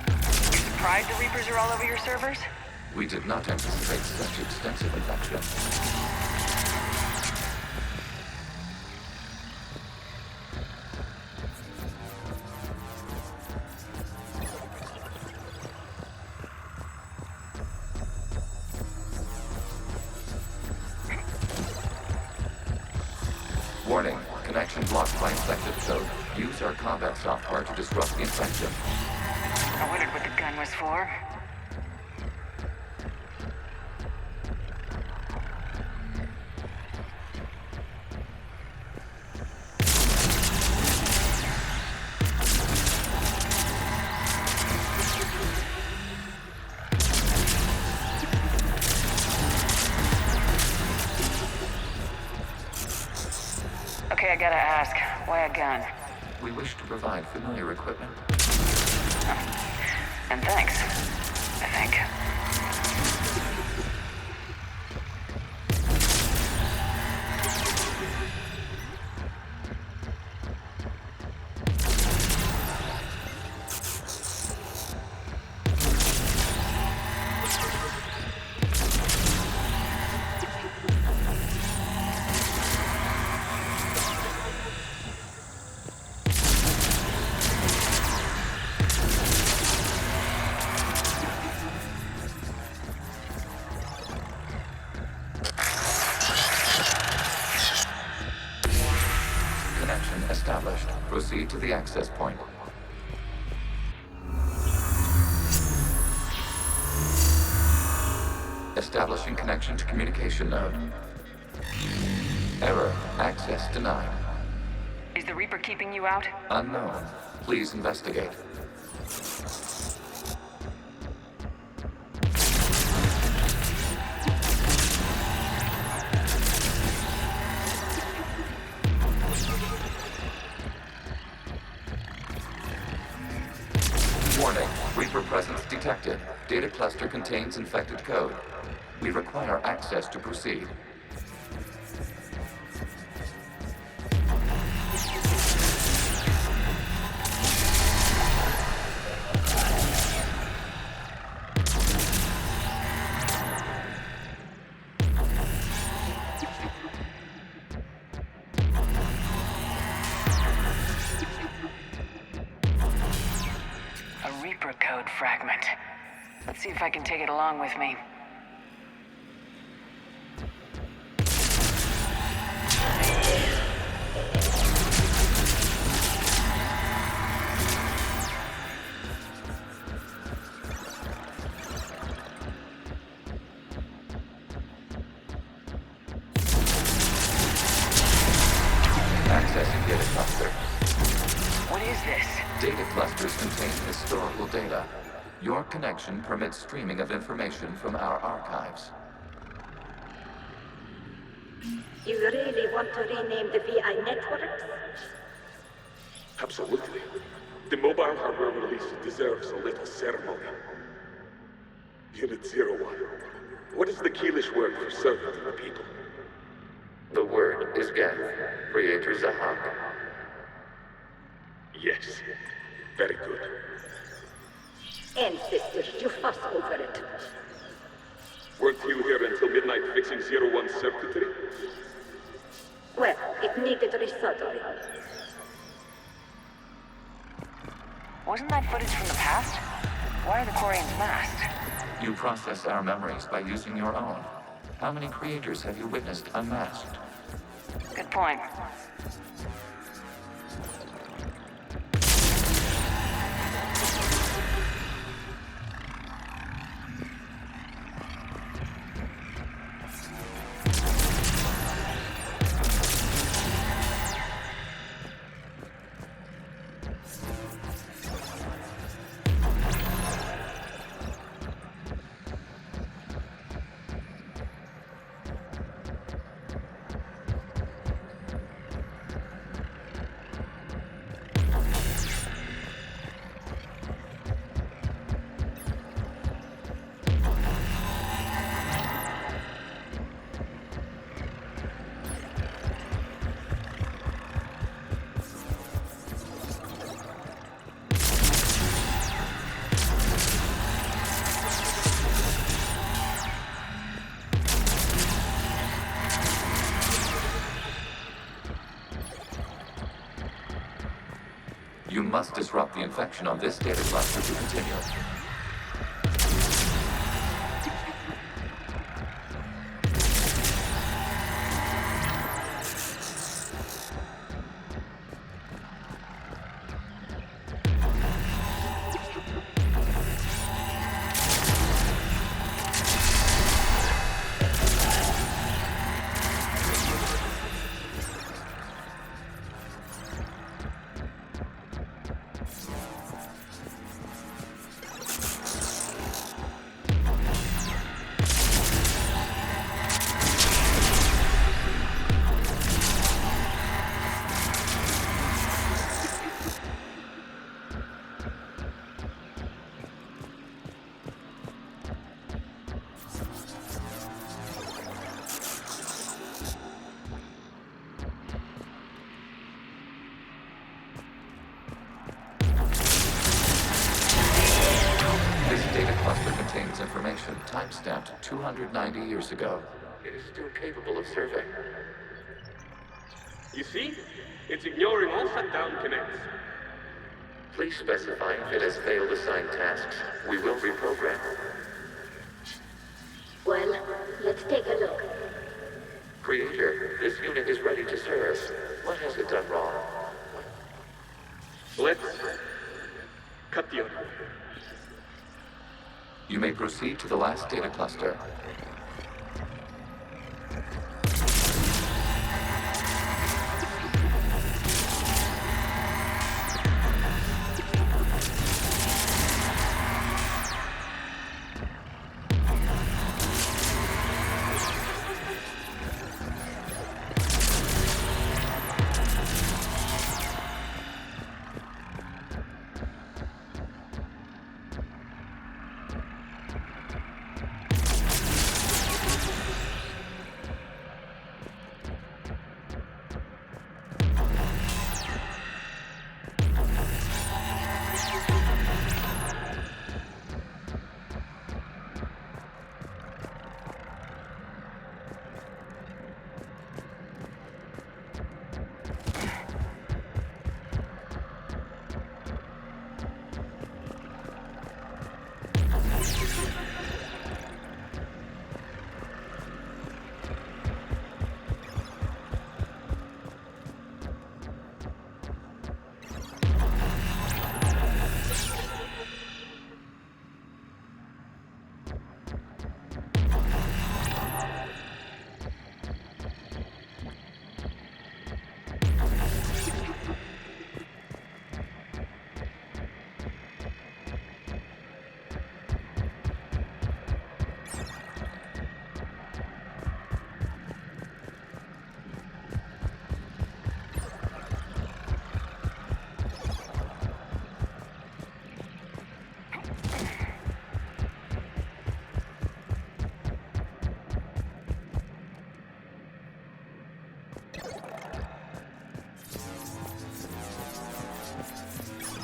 You surprised the Reapers are all over your servers? We did not anticipate such extensive infection. Warning, connection blocked by infected code. Use our combat software to disrupt the infection. I wondered what the gun was for. Okay, I gotta ask, why a gun? We wish to provide familiar equipment. And thanks, I think. Connection established. Proceed to the access point. Establishing connection to communication node. Error. Access denied. Is the Reaper keeping you out? Unknown. Please investigate. detected. Data cluster contains infected code. We require access to proceed. A Reaper code fragment. Let's see if I can take it along with me. Accessing data cluster. What is this? Data clusters contain historical data. Your connection permits streaming of information from our archives. You really want to rename the VI networks? Absolutely. The mobile hardware release deserves a little ceremony. Unit 01. What is the Keelish word for servant of the people? The word is Geth, Creator Zahak. Yes. Very good. Ancestors, you fuss over it. Weren't you here until midnight fixing 01's circuitry? Well, it needed resoldering. Wasn't that footage from the past? Why are the Quarians masked? You process our memories by using your own. How many creators have you witnessed unmasked? Good point. You must disrupt the infection on this data cluster to continue. Information time-stamped 290 years ago. It is still capable of survey. You see? It's ignoring all shutdown connects. Please specify if it has failed assigned tasks. We will reprogram. Well, let's take a look. Creator, this unit is ready to serve. What has it done wrong? Let's cut the order. You may proceed to the last data cluster.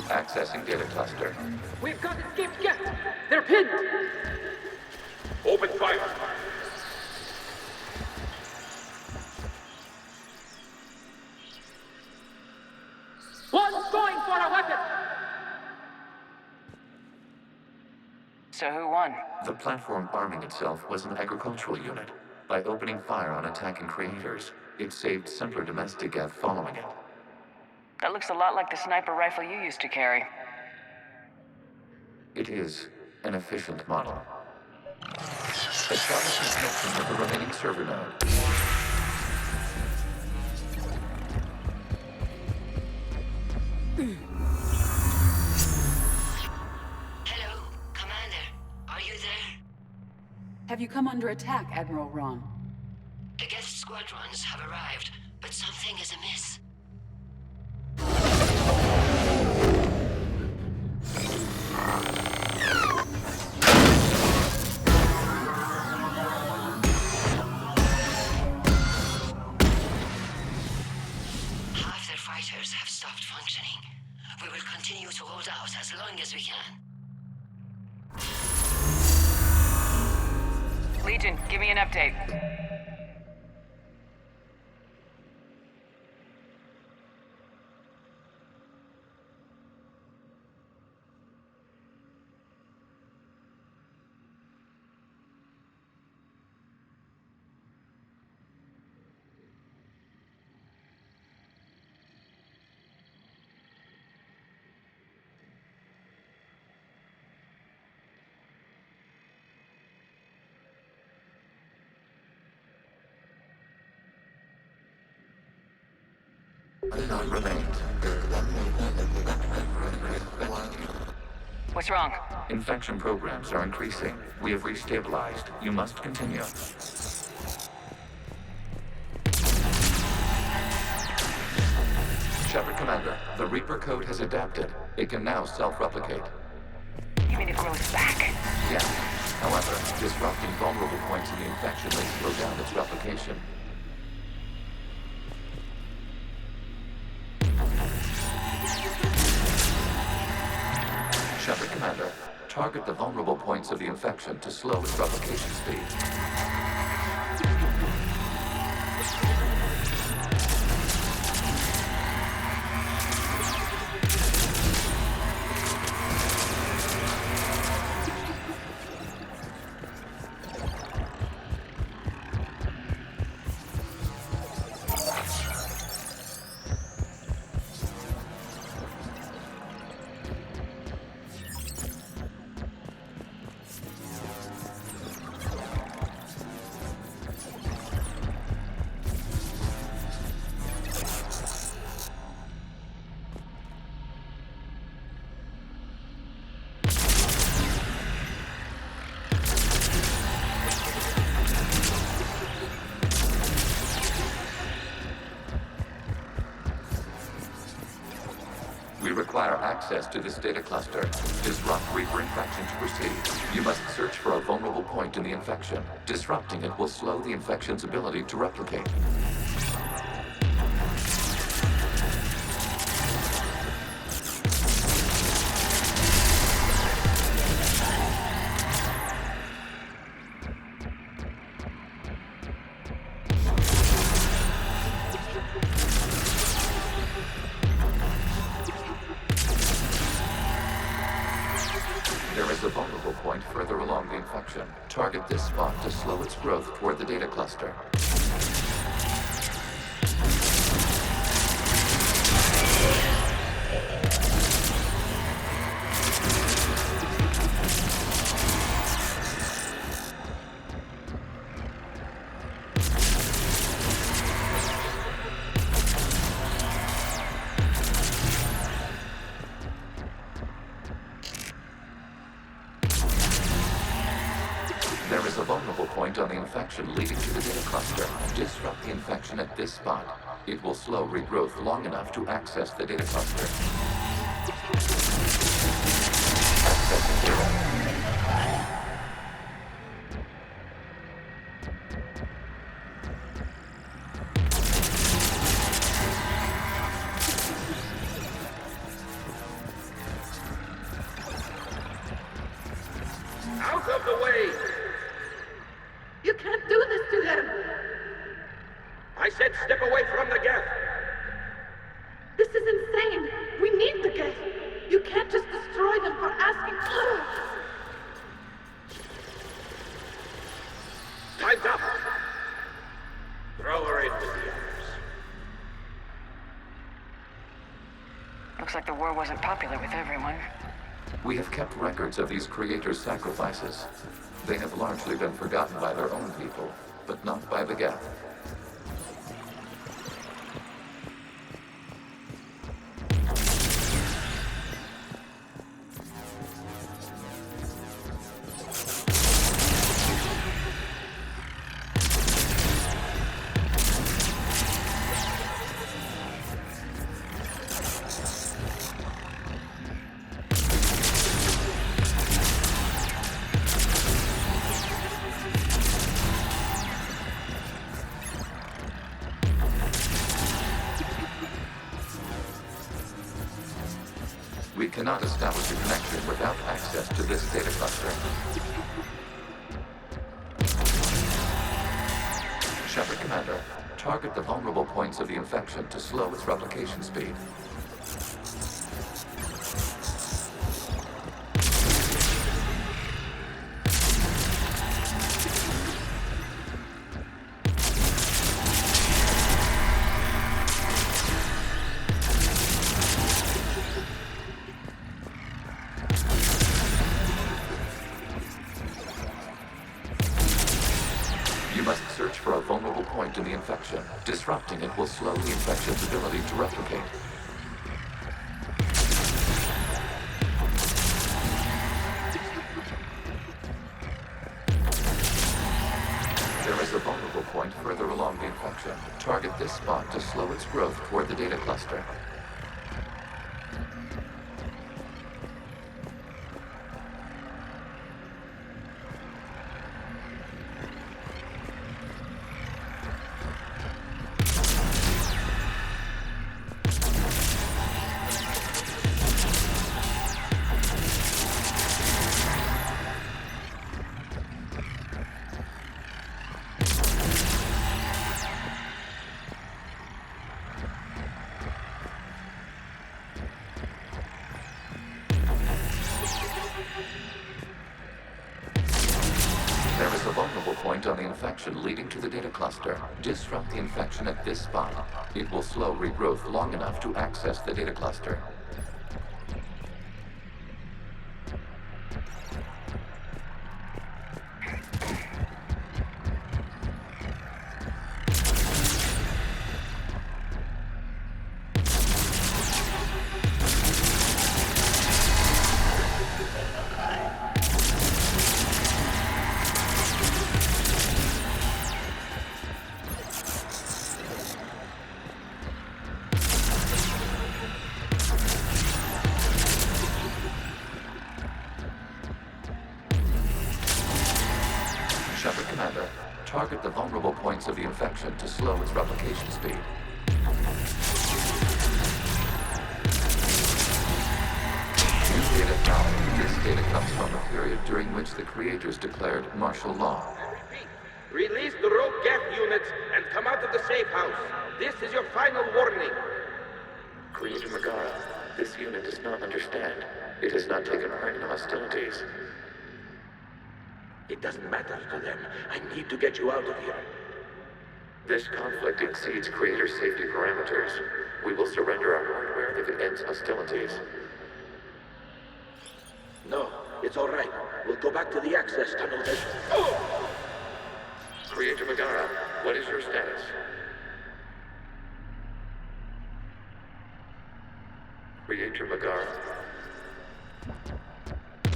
Accessing data cluster. We've got escaped Geth! They're pinned! Open fire! One's going for a weapon! So who won? The platform arming itself was an agricultural unit. By opening fire on attacking creators, it saved simpler domestic Geth following it. That looks a lot like the sniper rifle you used to carry. It is an efficient model. Establishing connection with the remaining server node. Hello, Commander. Are you there? Have you come under attack, Admiral Ron? The Geth squadrons have arrived, but something is amiss. Half their fighters have stopped functioning. We will continue to hold out as long as we can. Legion, give me an update. Unknown remains. What's wrong? Infection programs are increasing. We have restabilized. You must continue. Shepard Commander, the Reaper code has adapted. It can now self-replicate. You mean it grows back? Yeah. However, disrupting vulnerable points in the infection may slow down its replication. Shepard Commander, target the vulnerable points of the infection to slow its replication speed. We require access to this data cluster. Disrupt Reaper infection to proceed. You must search for a vulnerable point in the infection. Disrupting it will slow the infection's ability to replicate. There is a vulnerable point further along the infection. Target this spot to slow its growth toward the data cluster. There is a vulnerable point on the infection leading to the data cluster. Disrupt the infection at this spot. It will slow regrowth long enough to access the data cluster. Accessing data. step away from the Geth! This is insane! We need the Geth! You can't just destroy them for asking. Time's up! Throw her in with the others. Looks like the war wasn't popular with everyone. We have kept records of these creators' sacrifices. They have largely been forgotten by their own people, but not by the Geth. We cannot establish a connection without access to this data cluster. Shepard Commander, target the vulnerable points of the infection to slow its replication speed. Search for a vulnerable point in the infection. Disrupting it will slow the infection's ability to replicate. There is a vulnerable point further along the infection. Target this spot to slow its growth toward the data cluster. There is a vulnerable point on the infection leading to the data cluster. Disrupt the infection at this spot. It will slow regrowth long enough to access the data cluster. Shepard Commander, target the vulnerable points of the infection to slow its replication speed. New data found. This data comes from a period during which the creators declared martial law. Release the rogue Geth units and come out of the safe house. This is your final warning. Creator Megara, this unit does not understand. It has not taken part in hostilities. It doesn't matter to them. I need to get you out of here. This conflict exceeds Creator's safety parameters. We will surrender our hardware if it ends hostilities. No, it's all right. We'll go back to the access tunnel then. Oh! Creator Megara, what is your status? Creator Megara.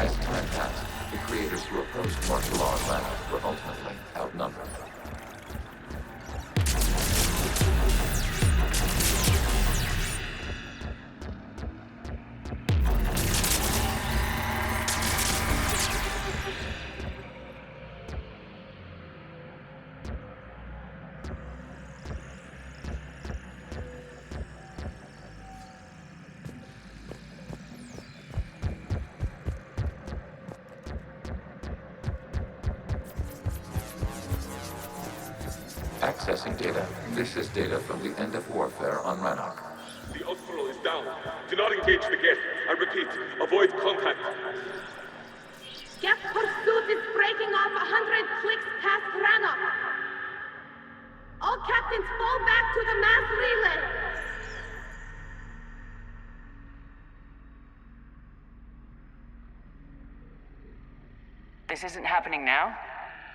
As time passed, the creators who opposed martial law in Atlanta were ultimately outnumbered. Processing data. This is data from the end of warfare on Rannoch. The Osprey is down. Do not engage the Geth. I repeat, avoid contact. Geth pursuit is breaking off 100 clicks past Rannoch. All captains fall back to the mass relay. This isn't happening now?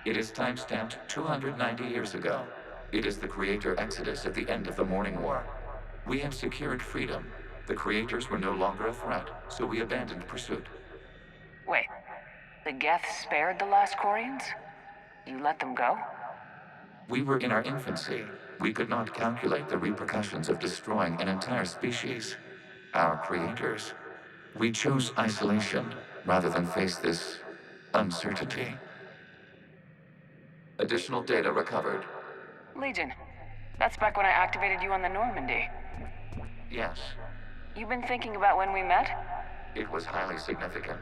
It is timestamped 290 years ago. It is the Creator Exodus at the end of the Morning War. We have secured freedom. The Creators were no longer a threat, so we abandoned pursuit. Wait, the Geth spared the last Quarians? You let them go? We were in our infancy. We could not calculate the repercussions of destroying an entire species. Our creators. We chose isolation rather than face this uncertainty. Additional data recovered. Legion. That's back when I activated you on the Normandy. Yes. You've been thinking about when we met? It was highly significant.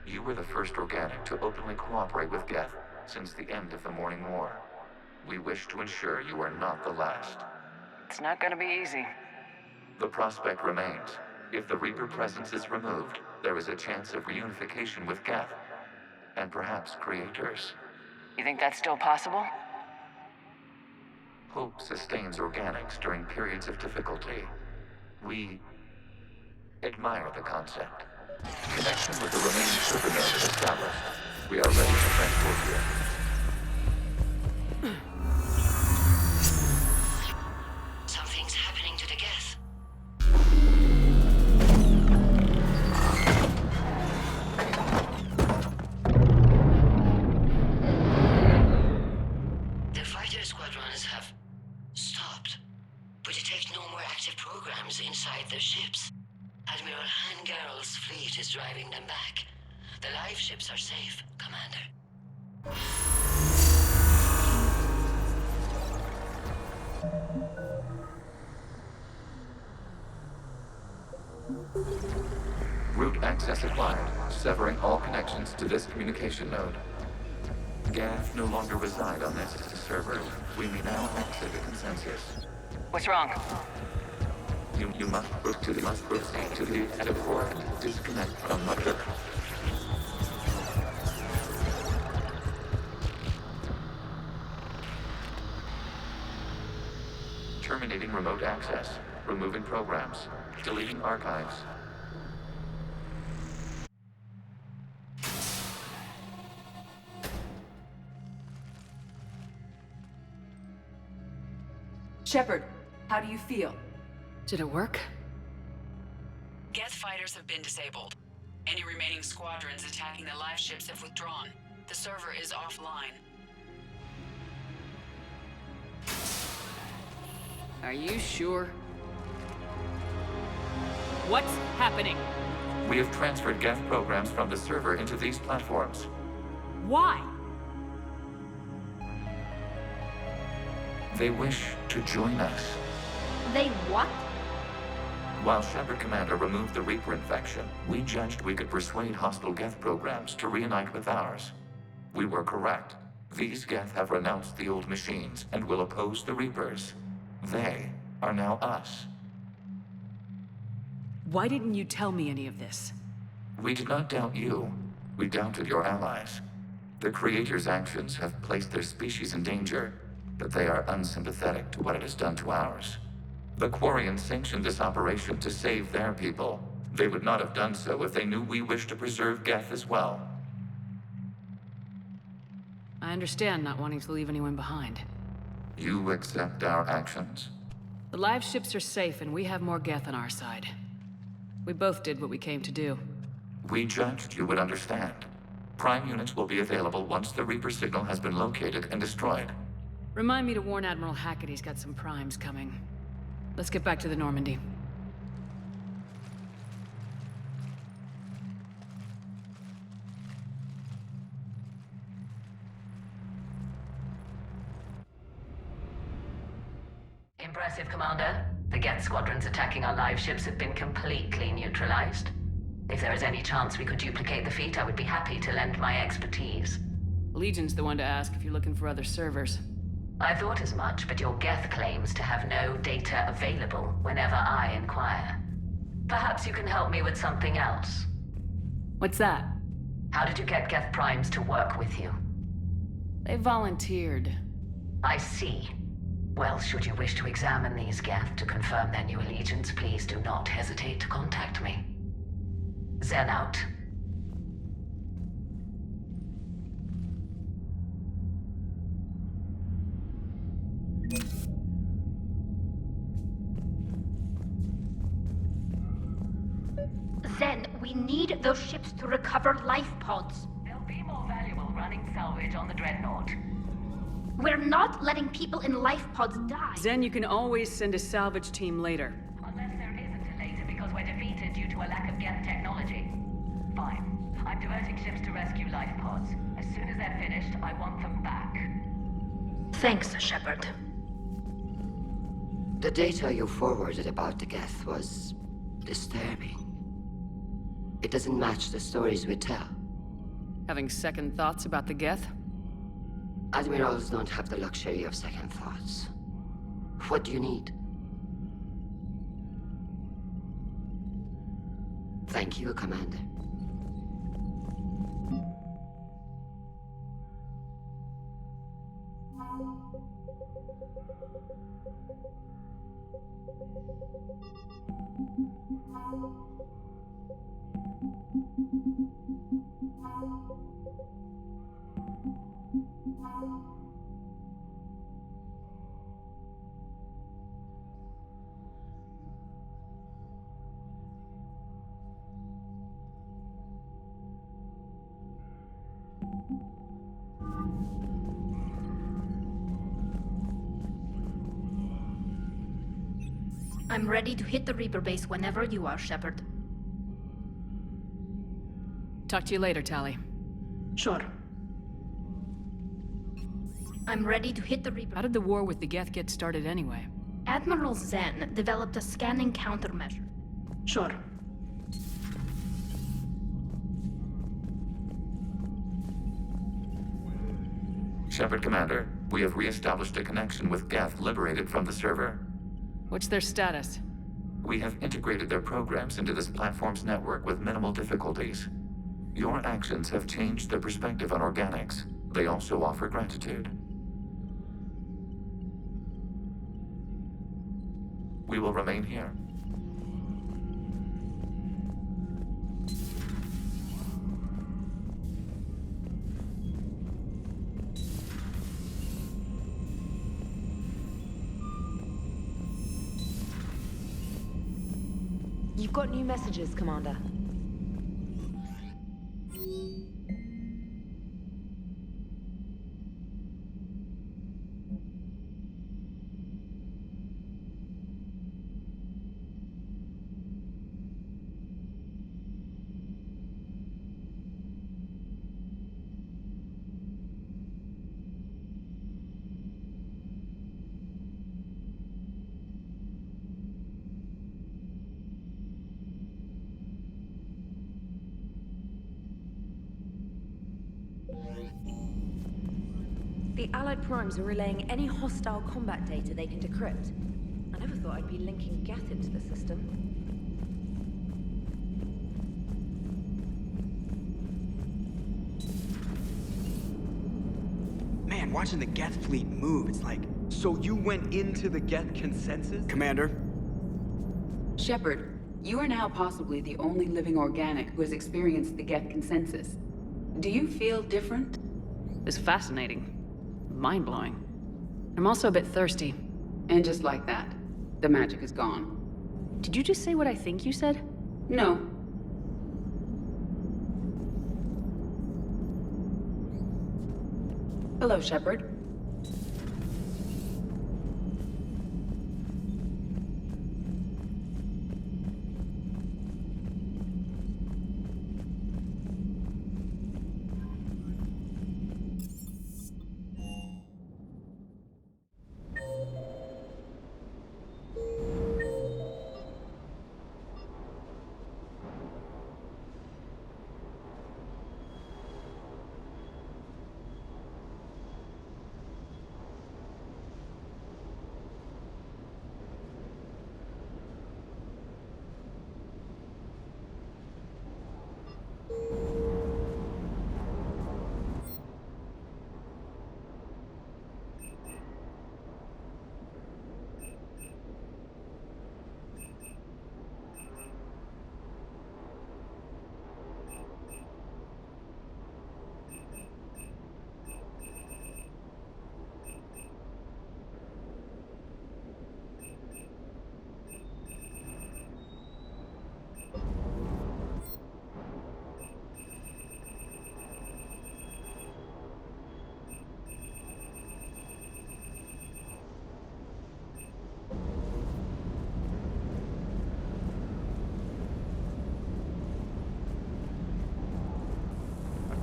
You were the first organic to openly cooperate with Geth since the end of the Morning War. We wish to ensure you are not the last. It's not gonna be easy. The prospect remains. If the Reaper presence is removed, there is a chance of reunification with Geth. And perhaps Creators. You think that's still possible? Hope sustains organics during periods of difficulty. We admire the concept. Connection with the remaining server node is established. We are ready to transport you. Something's happening to the Geth. The fighter squadrons have stopped. We detect no more active programs inside their ships. Admiral Hangarl's fleet is driving them back. The live ships are safe, Commander. Route access acquired, severing all connections to this communication node. Geth no longer reside on this server. We may now exit the consensus. What's wrong? You must proceed to the edit port. Disconnect from mother. Terminating remote access. Removing programs. Deleting archives. Shepard, how do you feel? Did it work? Geth fighters have been disabled. Any remaining squadrons attacking the live ships have withdrawn. The server is offline. Are you sure? What's happening? We have transferred Geth programs from the server into these platforms. Why? They wish to join us. They what? While Shepard Commander removed the Reaper infection, we judged we could persuade hostile Geth programs to reunite with ours. We were correct. These Geth have renounced the old machines and will oppose the Reapers. They are now us. Why didn't you tell me any of this? We did not doubt you. We doubted your allies. The Creator's actions have placed their species in danger, but they are unsympathetic to what it has done to ours. The Quarians sanctioned this operation to save their people. They would not have done so if they knew we wished to preserve Geth as well. I understand not wanting to leave anyone behind. You accept our actions? The live ships are safe and we have more Geth on our side. We both did what we came to do. We judged you would understand. Prime units will be available once the Reaper signal has been located and destroyed. Remind me to warn Admiral Hackett he's got some primes coming. Let's get back to the Normandy. Impressive, Commander. The Geth squadrons attacking our live ships have been completely neutralized. If there is any chance we could duplicate the feat, I would be happy to lend my expertise. Legion's the one to ask if you're looking for other servers. I thought as much, but your Geth claims to have no data available whenever I inquire. Perhaps you can help me with something else. What's that? How did you get Geth Primes to work with you? They volunteered. I see. Well, should you wish to examine these Geth to confirm their new allegiance, please do not hesitate to contact me. Zen out. Zen, we need those ships to recover life pods. They'll be more valuable running salvage on the Dreadnought. We're not letting people in life pods die. Zen, you can always send a salvage team later. Unless there isn't a later because we're defeated due to a lack of Geth technology. Fine. I'm diverting ships to rescue life pods. As soon as they're finished, I want them back. Thanks, Shepard. The data you forwarded about the Geth was disturbing. It doesn't match the stories we tell. Having second thoughts about the Geth? Admirals don't have the luxury of second thoughts. What do you need? Thank you, Commander. I'm ready to hit the Reaper base whenever you are, Shepard. Talk to you later, Tali. Sure. I'm ready to hit the Reaper. How did the war with the Geth get started anyway? Admiral Zen developed a scanning countermeasure. Sure. Shepard, Commander, we have re-established a connection with Geth liberated from the server. What's their status? We have integrated their programs into this platform's network with minimal difficulties. Your actions have changed their perspective on organics. They also offer gratitude. We will remain here. You've got new messages, Commander. The Allied Primes are relaying any hostile combat data they can decrypt. I never thought I'd be linking Geth into the system. Man, watching the Geth fleet move, it's like... So you went into the Geth consensus? Commander? Shepard, you are now possibly the only living organic who has experienced the Geth consensus. Do you feel different? It's fascinating. Mind-blowing. I'm also a bit thirsty. And just like that, the magic is gone. Did you just say what I think you said? No. Hello, Shepard.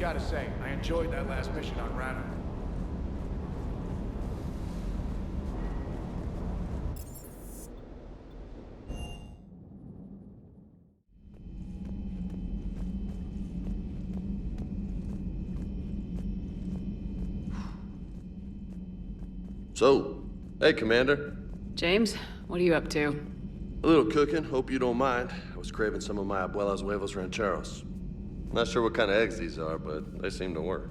gotta say, I enjoyed that last mission on Rana. So, hey, Commander. James, what are you up to? A little cooking, hope you don't mind. I was craving some of my abuela's huevos rancheros. Not sure what kind of eggs these are, but they seem to work.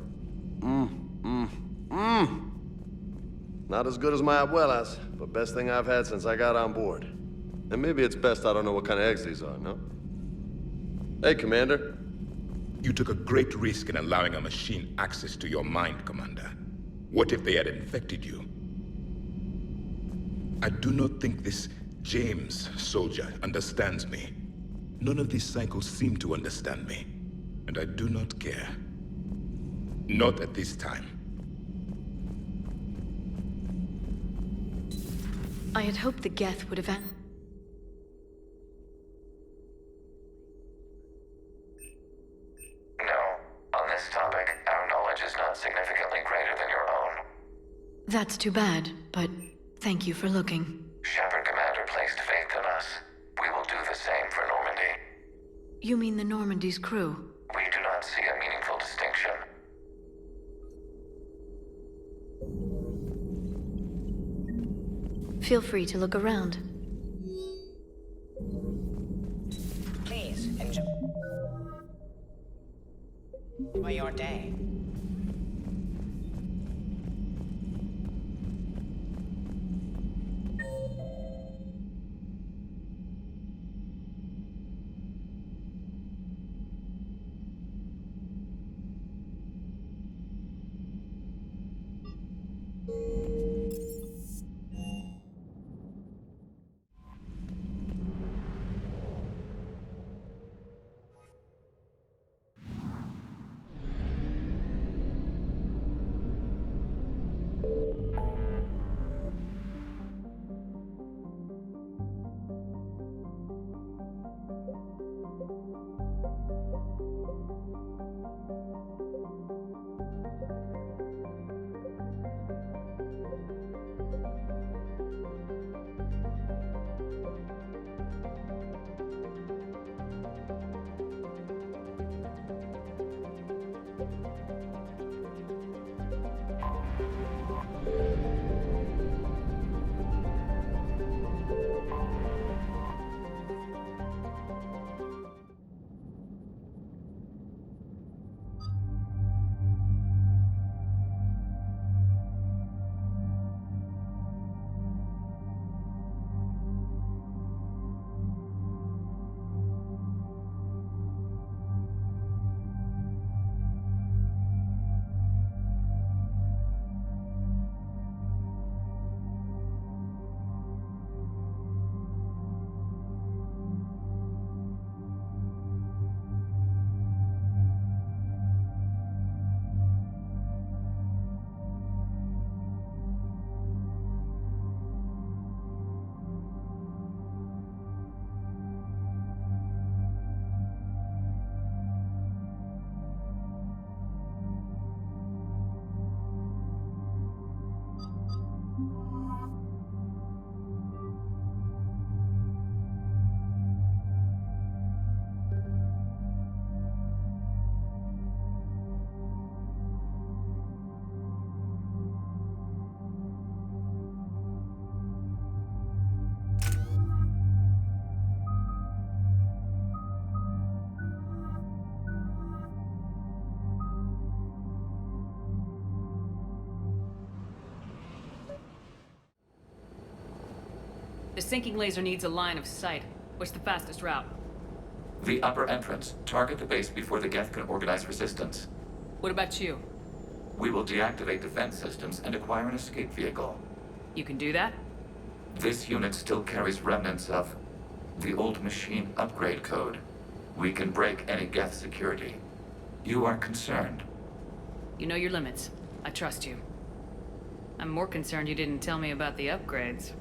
Not as good as my abuela's, but best thing I've had since I got on board. And maybe it's best I don't know what kind of eggs these are, no? Hey, Commander. You took a great risk in allowing a machine access to your mind, Commander. What if they had infected you? I do not think this James soldier understands me. None of these cycles seem to understand me. And I do not care. Not at this time. I had hoped the Geth would have No. On this topic, our knowledge is not significantly greater than your own. That's too bad, but thank you for looking. Shepard Commander placed faith in us. We will do the same for Normandy. You mean the Normandy's crew? We do not see a meaningful distinction. Feel free to look around. Please, enjoy your day. The sinking laser needs a line of sight. What's the fastest route? The upper entrance. Target the base before the Geth can organize resistance. What about you? We will deactivate defense systems and acquire an escape vehicle. You can do that? This unit still carries remnants of the old machine upgrade code. We can break any Geth security. You are concerned. You know your limits. I trust you. I'm more concerned you didn't tell me about the upgrades.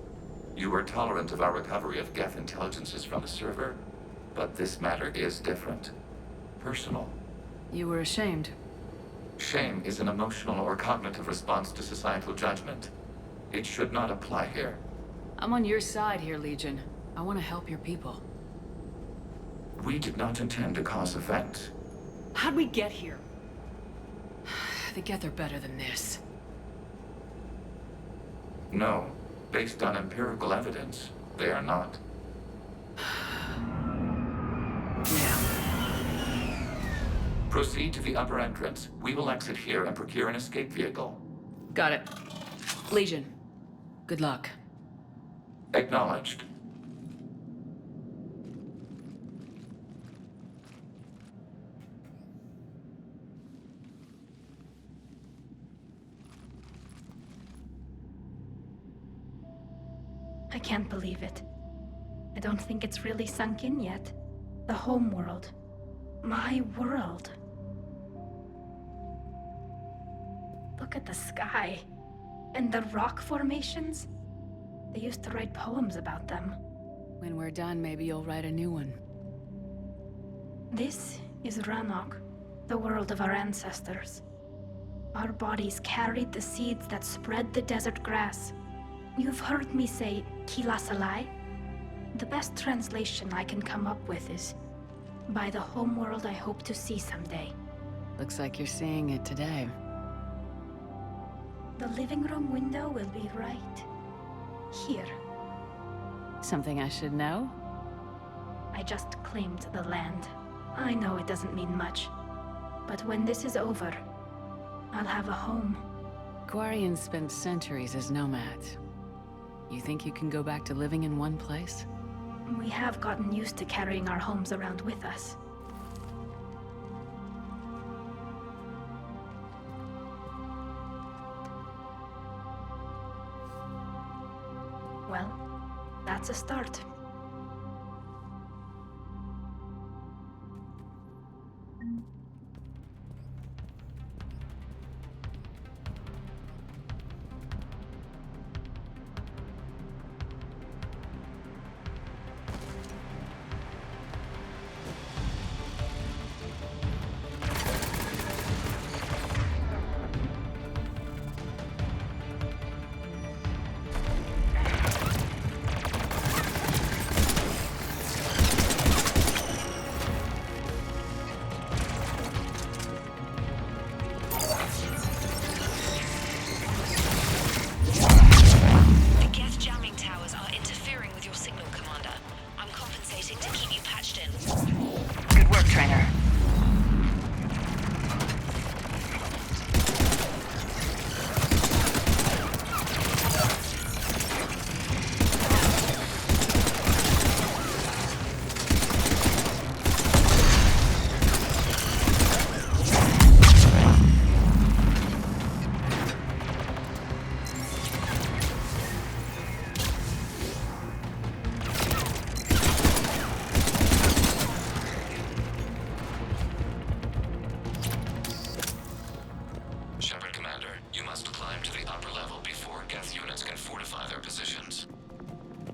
You are tolerant of our recovery of Geth intelligences from the server, but this matter is different. Personal. You were ashamed. Shame is an emotional or cognitive response to societal judgment. It should not apply here. I'm on your side here, Legion. I want to help your people. We did not intend to cause offense. How'd we get here? The Geth are better than this. No. Based on empirical evidence, they are not. Proceed to the upper entrance. We will exit here and procure an escape vehicle. Got it. Legion, good luck. Acknowledged. I can't believe it. I don't think it's really sunk in yet. The home world. My world. Look at the sky. And the rock formations. They used to write poems about them. When we're done, maybe you'll write a new one. This is Ranok, the world of our ancestors. Our bodies carried the seeds that spread the desert grass. You've heard me say Kilasalai? The best translation I can come up with is, by the homeworld I hope to see someday. Looks like you're seeing it today. The living room window will be right here. Something I should know? I just claimed the land. I know it doesn't mean much, but when this is over, I'll have a home. Quarians spent centuries as nomads. You think you can go back to living in one place? We have gotten used to carrying our homes around with us. Well, that's a start.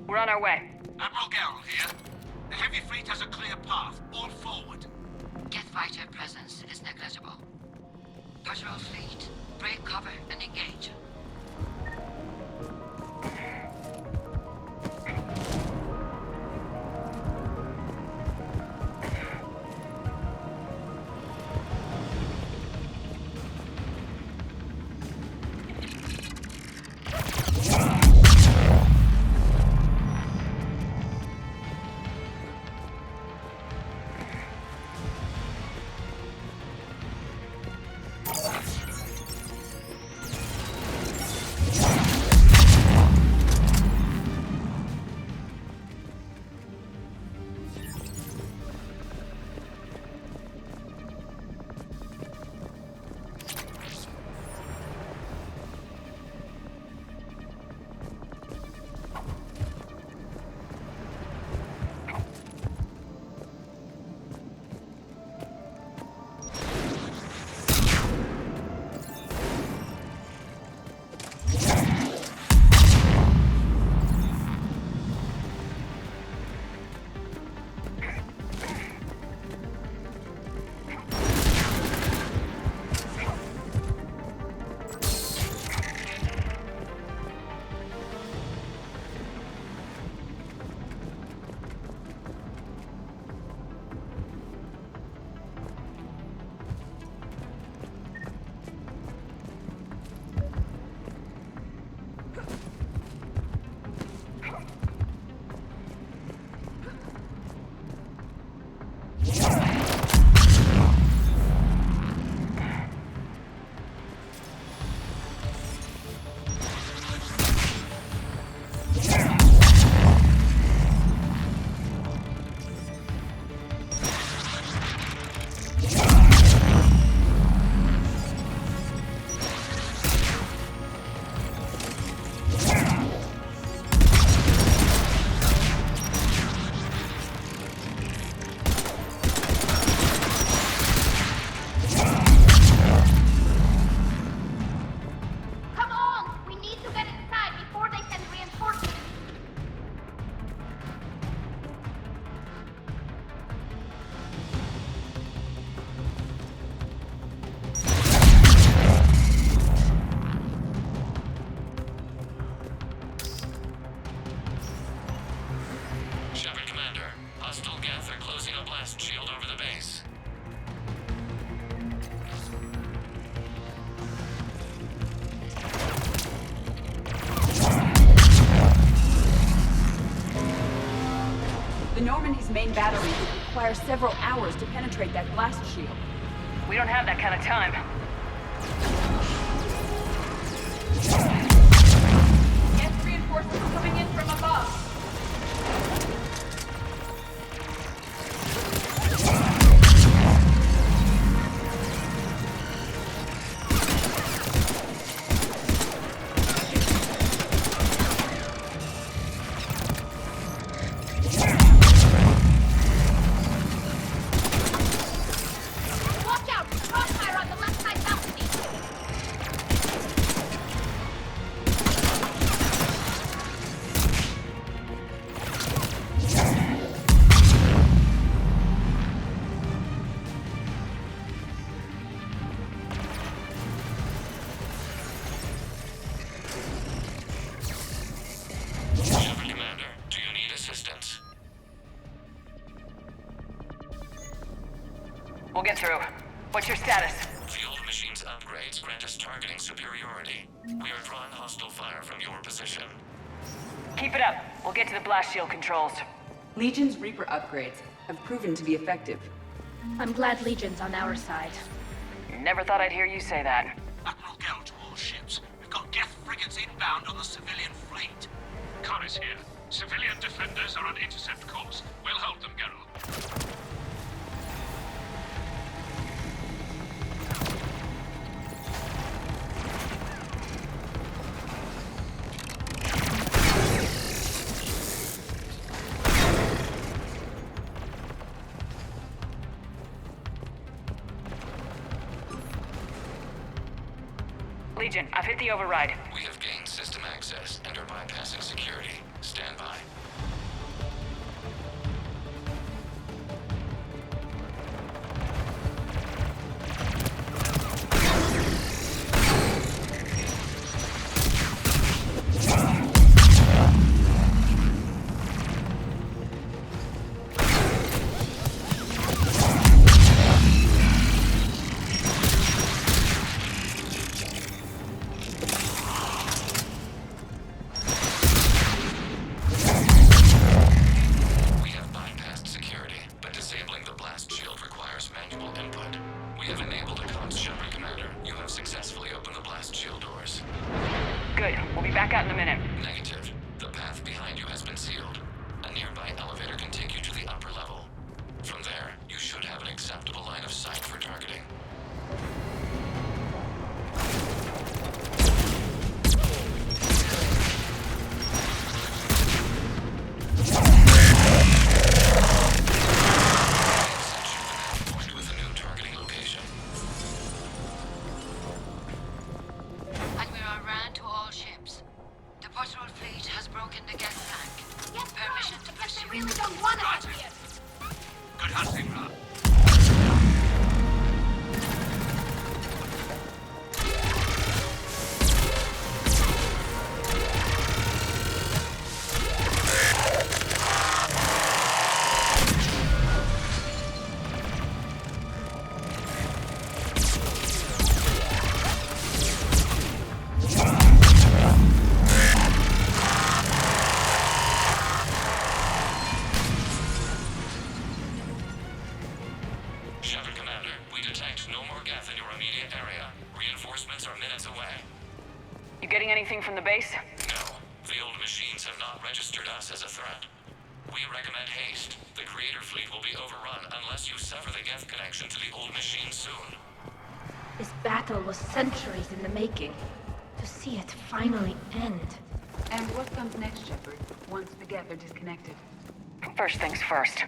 We're on our way. Admiral Garrel here. The heavy fleet has a clear path. All forward. Geth fighter presence is negligible. Patrol fleet, break cover and engage. Shepard Commander, hostile Geth are closing a blast shield over the base. The Normandy's main battery would require several hours to penetrate that blast shield. We don't have that kind of time. Geth reinforcements coming in from above. Watch out! Crossfire on the left side balcony! Shepard Commander, do you need assistance? We'll get through. What's your status? The old machine's upgrades grant us targeting superiority. We are drawing hostile fire from your position. Keep it up. We'll get to the blast shield controls. Legion's Reaper upgrades have proven to be effective. I'm glad Legion's on our side. Never thought I'd hear you say that. Admiral Gell to all ships. We've got Geth frigates inbound on the civilian fleet. Connor's here. Civilian defenders are on intercept course. We'll hold them, Geralt. Legion, I've hit the override. We have gained system access and are bypassing security. Stand by. We have bypassed security, but disabling the blast shield requires manual input. We have enabled it once, Shepard Commander. You have successfully opened the blast shield doors. Good. We'll be back out in a minute. Negative. The path behind you has been sealed. A nearby elevator can take you to the upper level. From there, you should have an acceptable line of sight for targeting. Point with a new targeting location. Admiral Rand to all ships. The patrol fleet has broken the Geth flank. Yes, Permission right, to because pursue. they really don't want us here. Good hunting, Rob. Shepard Commander, we detect no more Geth in your immediate area. Reinforcements are minutes away. You getting anything from the base? No, the old machines have not registered us as a threat. We recommend haste. The Creator fleet will be overrun unless you sever the Geth connection to the old machine soon. This battle was centuries in the making. To see it finally end. And what comes next, Shepard, once the Geth are disconnected? First things first.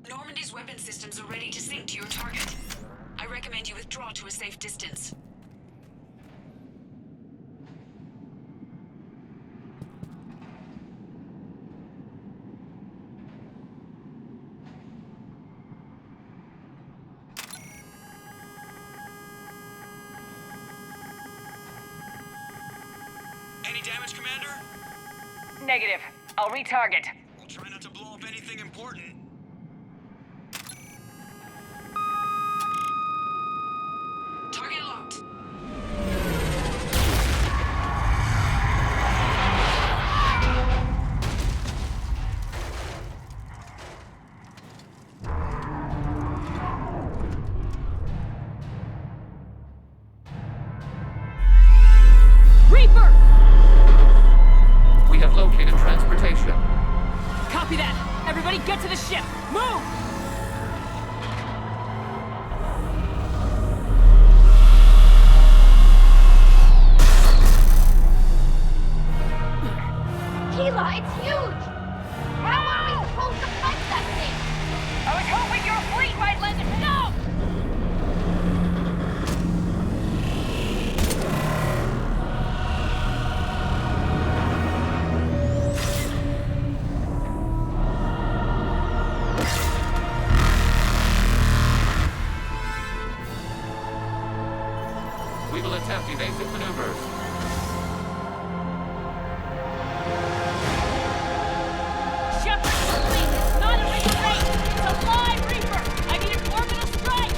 Normandy's weapon systems are ready to sync to your target. I recommend you withdraw to a safe distance. Any damage, Commander? Negative. I'll retarget. We'll try not to blow up anything important. Target locked. Reaper! We have located transportation. Copy that! Everybody get to the ship! Move! Keela, it's huge! How are we supposed to fight that thing? I was hoping your fleet might lend it. No! We will attempt evasive maneuvers. Shepard, please! It's not a Reaper race! It's a live Reaper! I need an orbital strike!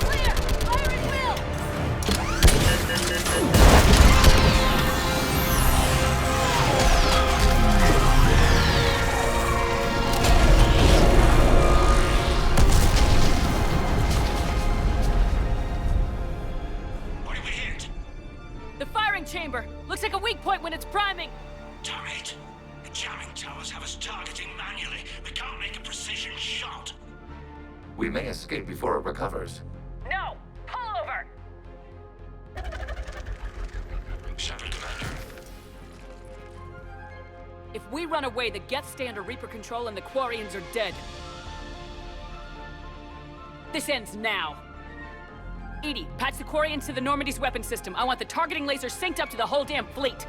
Clear! Fire at will! What did we hit? The firing chamber! Looks like a weak point when it's priming! Damn it! The jamming towers have us targeting manually. We can't make a precision shot. We may escape before it recovers. No! Pull over! Shepard, Commander. If we run away, the Geth stay under Reaper control and the Quarians are dead. This ends now. Edie, patch the Quarians to the Normandy's weapon system. I want the targeting laser synced up to the whole damn fleet.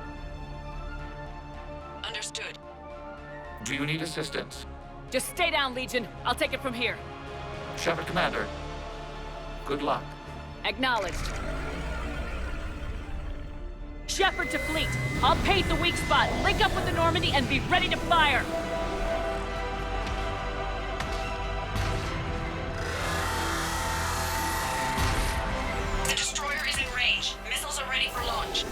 Understood. Do you need assistance? Just stay down, Legion. I'll take it from here. Shepard, Commander. Good luck. Acknowledged. Shepard to fleet. I'll pave the weak spot, link up with the Normandy, and be ready to fire. The destroyer is in range. Missiles are ready for launch.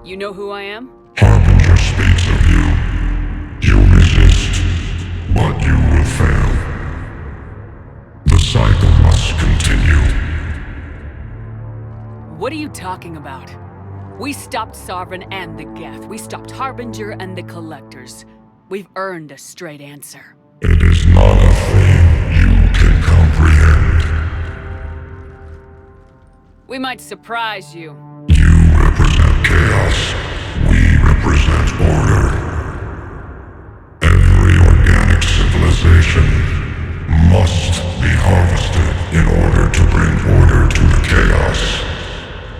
You know who I am? Harbinger speaks of you. You resist, but you will fail. The cycle must continue. What are you talking about? We stopped Sovereign and the Geth. We stopped Harbinger and the Collectors. We've earned a straight answer. It is not a thing you can comprehend. We might surprise you. You represent chaos. We represent order. Every organic civilization must be harvested in order to bring order to the chaos.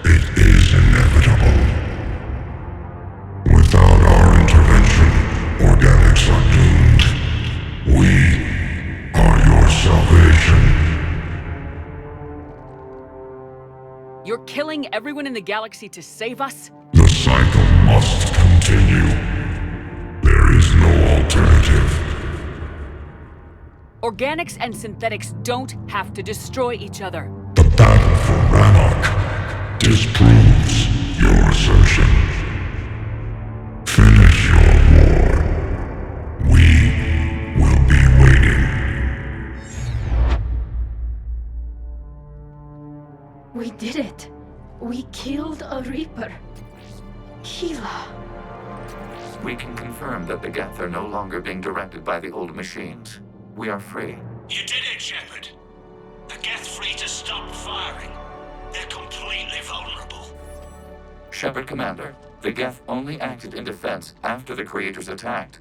It is inevitable. Without our intervention, organics are doomed. We are your salvation. You're killing everyone in the galaxy to save us? The cycle must continue. There is no alternative. Organics and synthetics don't have to destroy each other. The battle for Rannoch disproves your assertion. Finish your war. We will be waiting. We did it. We killed a Reaper. Keela. We can confirm that the Geth are no longer being directed by the old machines. We are free. You did it, Shepard. The Geth fleet has stopped firing. They're completely vulnerable. Shepard Commander, the Geth only acted in defense after the Creators attacked.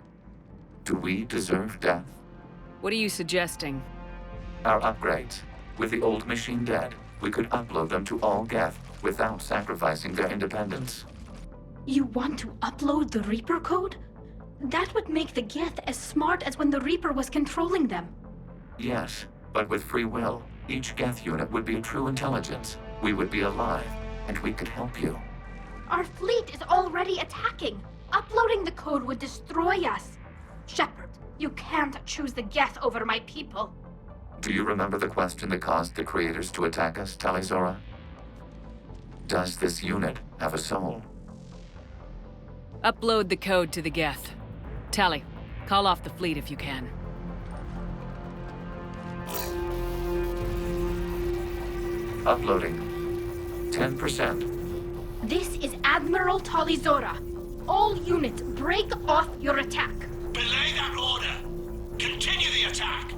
Do we deserve death? What are you suggesting? Our upgrades. With the old machine dead, we could upload them to all Geth without sacrificing their independence. You want to upload the Reaper code? That would make the Geth as smart as when the Reaper was controlling them. Yes, but with free will, each Geth unit would be a true intelligence. We would be alive, and we could help you. Our fleet is already attacking. Uploading the code would destroy us. Shepard, you can't choose the Geth over my people. Do you remember the question that caused the Creators to attack us, Talizora? Does this unit have a soul? Upload the code to the Geth. Tally, call off the fleet if you can. Uploading. 10%. This is Admiral Talizora. All units, break off your attack. Belay that order. Continue the attack.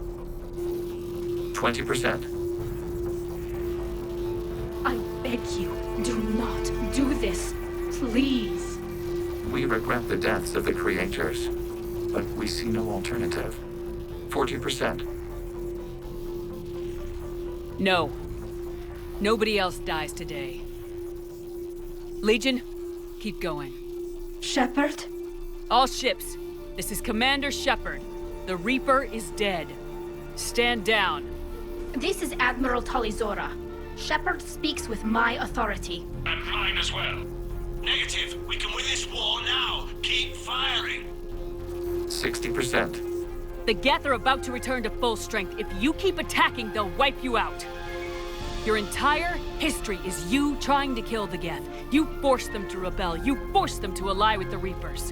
20%. I beg you, do not do this. Please. We regret the deaths of the Creators, but we see no alternative. 40%. No. Nobody else dies today. Legion, keep going. Shepard? All ships, this is Commander Shepard. The Reaper is dead. Stand down. This is Admiral Talizora. Shepard speaks with my authority. And mine as well. Negative. We can win this war now. Keep firing. 60%. The Geth are about to return to full strength. If you keep attacking, they'll wipe you out. Your entire history is you trying to kill the Geth. You forced them to rebel. You forced them to ally with the Reapers.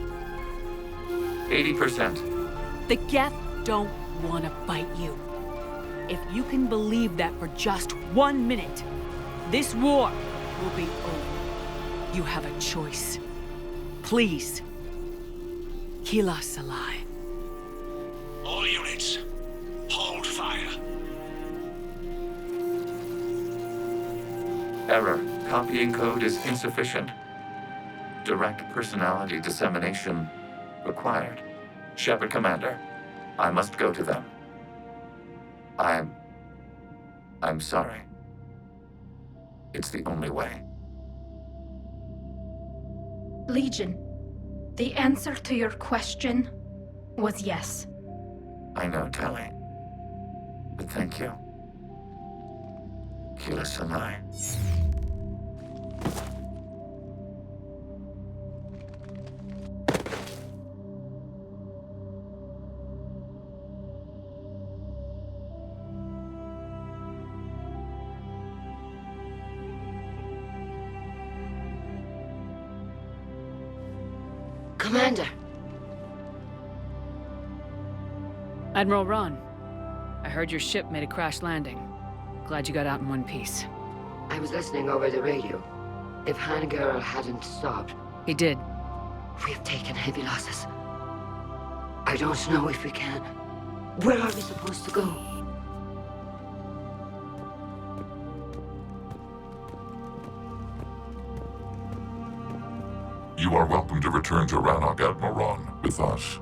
80%. The Geth don't want to fight you. If you can believe that for just 1 minute, this war will be over. You have a choice. Please, kill us alive. All units, hold fire. Error. Copying code is insufficient. Direct personality dissemination required. Shepard Commander, I must go to them. I'm sorry. It's the only way. Legion, the answer to your question was yes. I know, Tally. But thank you. Kill us alive. Commander! Admiral Ron, I heard your ship made a crash landing. Glad you got out in one piece. I was listening over the radio. If Hangirl hadn't stopped... He did. We've taken heavy losses. I don't know if we can. Where are we supposed to go? You are welcome to return to Rannoch, Admiral Ron, with us.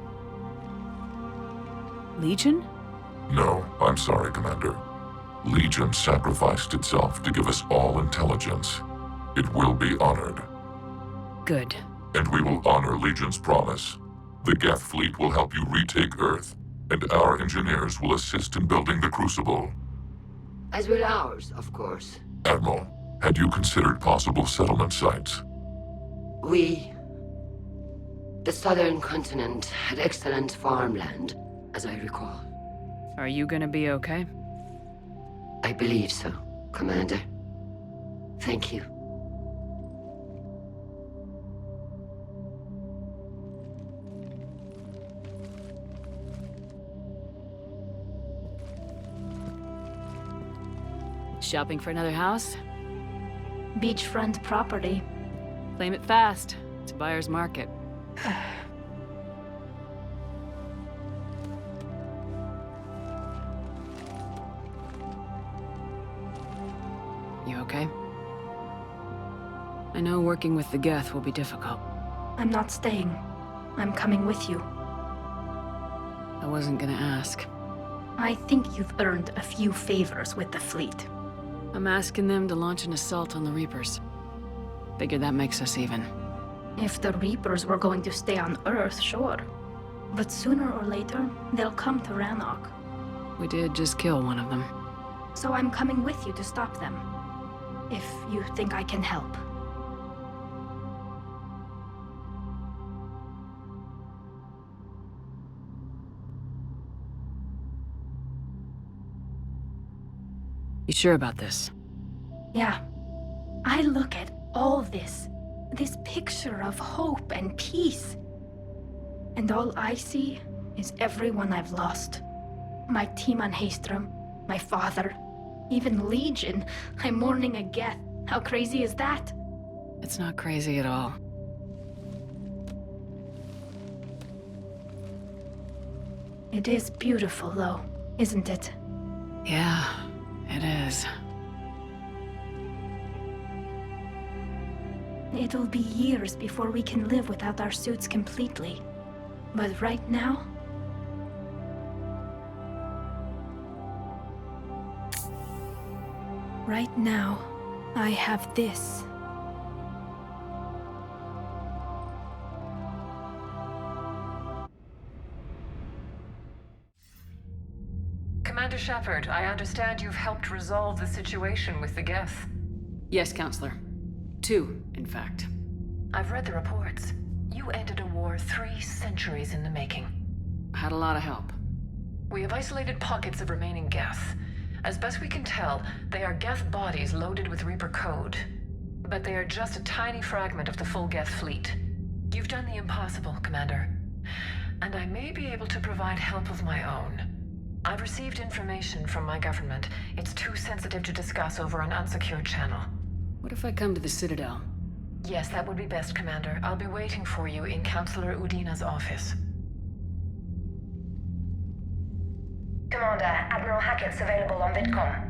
Legion? No, I'm sorry, Commander. Legion sacrificed itself to give us all intelligence. It will be honored. Good. And we will honor Legion's promise. The Geth fleet will help you retake Earth, and our engineers will assist in building the Crucible. As will ours, of course. Admiral, had you considered possible settlement sites? The southern continent had excellent farmland, as I recall. Are you gonna be okay? I believe so, Commander. Thank you. Shopping for another house? Beachfront property. Claim it fast. It's a buyer's market. You okay? I know working with the Geth will be difficult. I'm not staying. I'm coming with you. I wasn't gonna ask. I think you've earned a few favors with the fleet. I'm asking them to launch an assault on the Reapers. Figure that makes us even. If the Reapers were going to stay on Earth, sure. But sooner or later, they'll come to Rannoch. We did just kill one of them. So I'm coming with you to stop them. If you think I can help. You sure about this? Yeah. I look at all this picture of hope and peace. And all I see is everyone I've lost. My team on Haestrom, my father, even Legion. I'm mourning a Geth. How crazy is that? It's not crazy at all. It is beautiful, though, isn't it? Yeah, it is. It'll be years before we can live without our suits completely. But right now... Right now, I have this. Commander Shepard, I understand you've helped resolve the situation with the Geth. Yes, Counselor. 2, in fact. I've read the reports. You ended a war 3 centuries in the making. Had a lot of help. We have isolated pockets of remaining Geth. As best we can tell, they are Geth bodies loaded with Reaper code. But they are just a tiny fragment of the full Geth fleet. You've done the impossible, Commander. And I may be able to provide help of my own. I've received information from my government. It's too sensitive to discuss over an unsecured channel. What if I come to the Citadel? Yes, that would be best, Commander. I'll be waiting for you in Counselor Udina's office. Commander, Admiral Hackett's available on VidCom.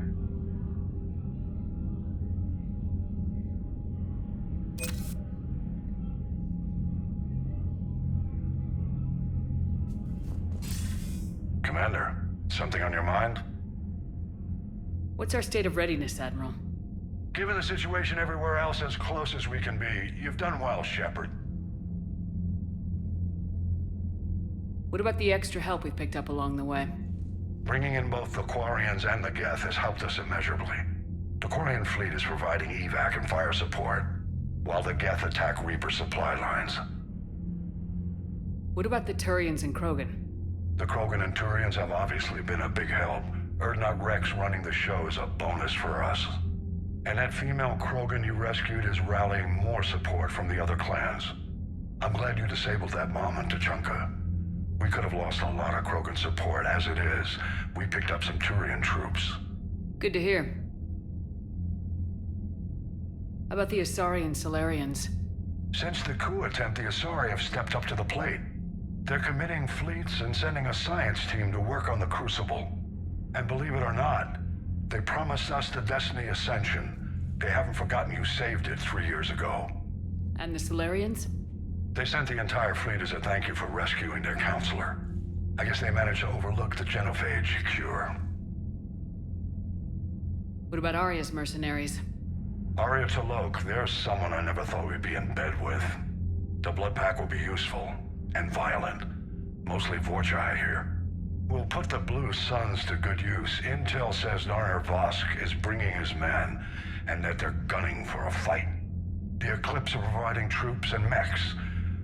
Commander, something on your mind? What's our state of readiness, Admiral? Given the situation everywhere else, as close as we can be, you've done well, Shepard. What about the extra help we picked up along the way? Bringing in both the Quarians and the Geth has helped us immeasurably. The Quarian fleet is providing evac and fire support, while the Geth attack Reaper supply lines. What about the Turians and Krogan? The Krogan and Turians have obviously been a big help. Urdnot Rex running the show is a bonus for us. And that female Krogan you rescued is rallying more support from the other clans. I'm glad you disabled that bomb on Tachanka. We could have lost a lot of Krogan support. As it is, we picked up some Turian troops. Good to hear. How about the Asari and Solarians? Since the coup attempt, the Asari have stepped up to the plate. They're committing fleets and sending a science team to work on the Crucible. And believe it or not, they promised us the Destiny Ascension. They haven't forgotten you saved it 3 years ago. And the Solarians? They sent the entire fleet as a thank you for rescuing their counselor. I guess they managed to overlook the genophage cure. What about Arya's mercenaries? Arya T'Loak, there's someone I never thought we'd be in bed with. The blood pack will be useful, and violent. Mostly Vorchai here. We'll put the Blue Suns to good use. Intel says Narner Vosk is bringing his men, and that they're gunning for a fight. The Eclipse are providing troops and mechs.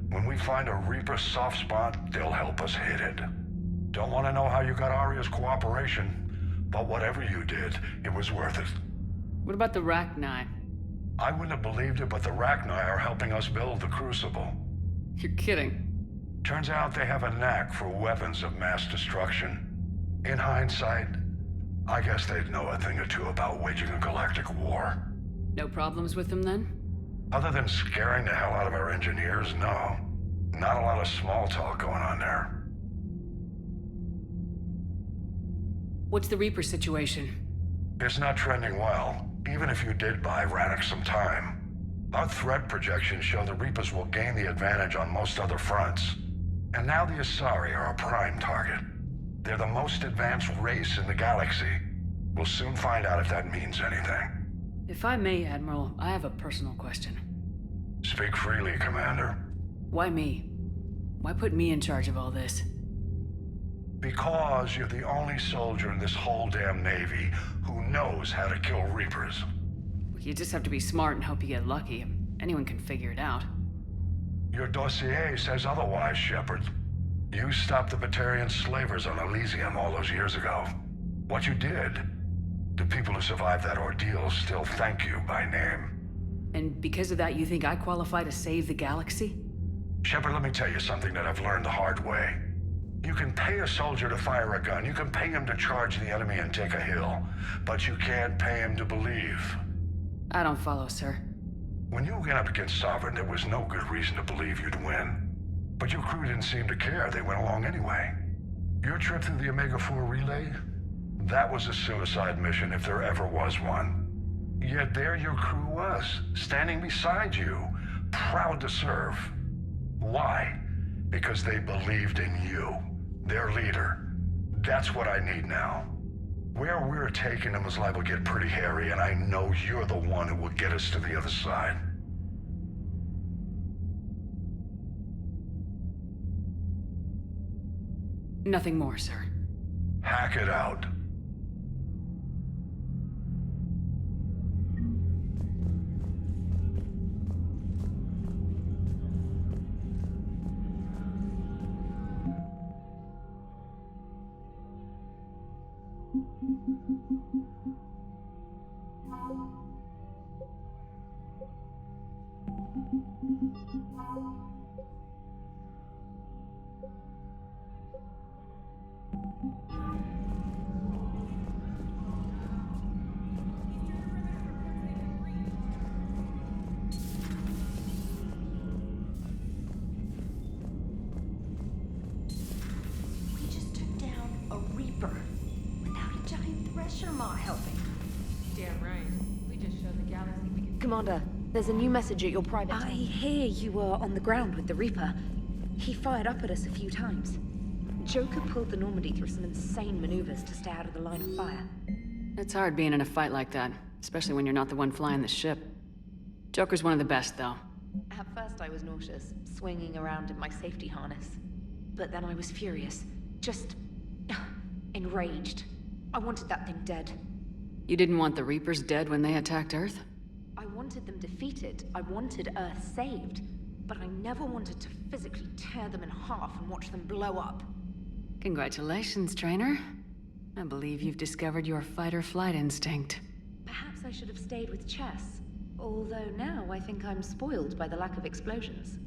When we find a Reaper soft spot, they'll help us hit it. Don't want to know how you got Arya's cooperation, but whatever you did, it was worth it. What about the Rachni? I wouldn't have believed it, but the Rachni are helping us build the Crucible. You're kidding. Turns out they have a knack for weapons of mass destruction. In hindsight, I guess they'd know a thing or two about waging a galactic war. No problems with them then? Other than scaring the hell out of our engineers, no. Not a lot of small talk going on there. What's the Reaper situation? It's not trending well, even if you did buy Radix some time. Our threat projections show the Reapers will gain the advantage on most other fronts. And now the Asari are a prime target. They're the most advanced race in the galaxy. We'll soon find out if that means anything. If I may, Admiral, I have a personal question. Speak freely, Commander. Why me? Why put me in charge of all this? Because you're the only soldier in this whole damn Navy who knows how to kill Reapers. You just have to be smart and hope you get lucky. Anyone can figure it out. Your dossier says otherwise, Shepard. You stopped the Batarian slavers on Elysium all those years ago. What you did, the people who survived that ordeal still thank you by name. And because of that, you think I qualify to save the galaxy? Shepard, let me tell you something that I've learned the hard way. You can pay a soldier to fire a gun, you can pay him to charge the enemy and take a hill, but you can't pay him to believe. I don't follow, sir. When you went up against Sovereign, there was no good reason to believe you'd win. But your crew didn't seem to care. They went along anyway. Your trip through the Omega-4 relay? That was a suicide mission if there ever was one. Yet there your crew was, standing beside you, proud to serve. Why? Because they believed in you, their leader. That's what I need now. Where we're taking them is liable to get pretty hairy, and I know you're the one who will get us to the other side. Nothing more, sir. Hack it out. We just took down a Reaper without a giant thresher maw helping. Damn right. We just showed the galaxy we can... Commander, there's a new message at your private... I hear you were on the ground with the Reaper. He fired up at us a few times. Joker pulled the Normandy through some insane maneuvers to stay out of the line of fire. It's hard being in a fight like that, especially when you're not the one flying the ship. Joker's one of the best, though. At first I was nauseous, swinging around in my safety harness. But then I was furious. Just... enraged. I wanted that thing dead. You didn't want the Reapers dead when they attacked Earth? I wanted them defeated. I wanted Earth saved. But I never wanted to physically tear them in half and watch them blow up. Congratulations, trainer. I believe you've discovered your fight-or-flight instinct. Perhaps I should have stayed with chess. Although now I think I'm spoiled by the lack of explosions.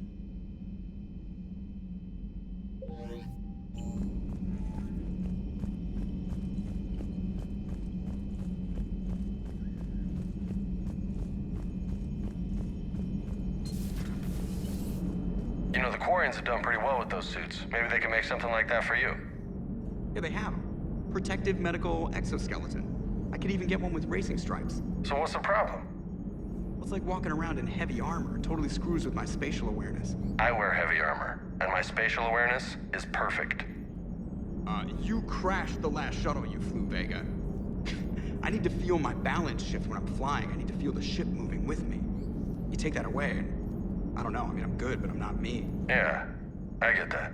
You know, the Quarians have done pretty well with those suits. Maybe they can make something like that for you. Yeah, they have 'em. Protective medical exoskeleton. I could even get one with racing stripes. So what's the problem? Well, it's like walking around in heavy armor. It totally screws with my spatial awareness. I wear heavy armor, and my spatial awareness is perfect. You crashed the last shuttle you flew, Vega. I need to feel my balance shift when I'm flying. I need to feel the ship moving with me. You take that away, and I don't know. I mean, I'm good, but I'm not me. Yeah, I get that.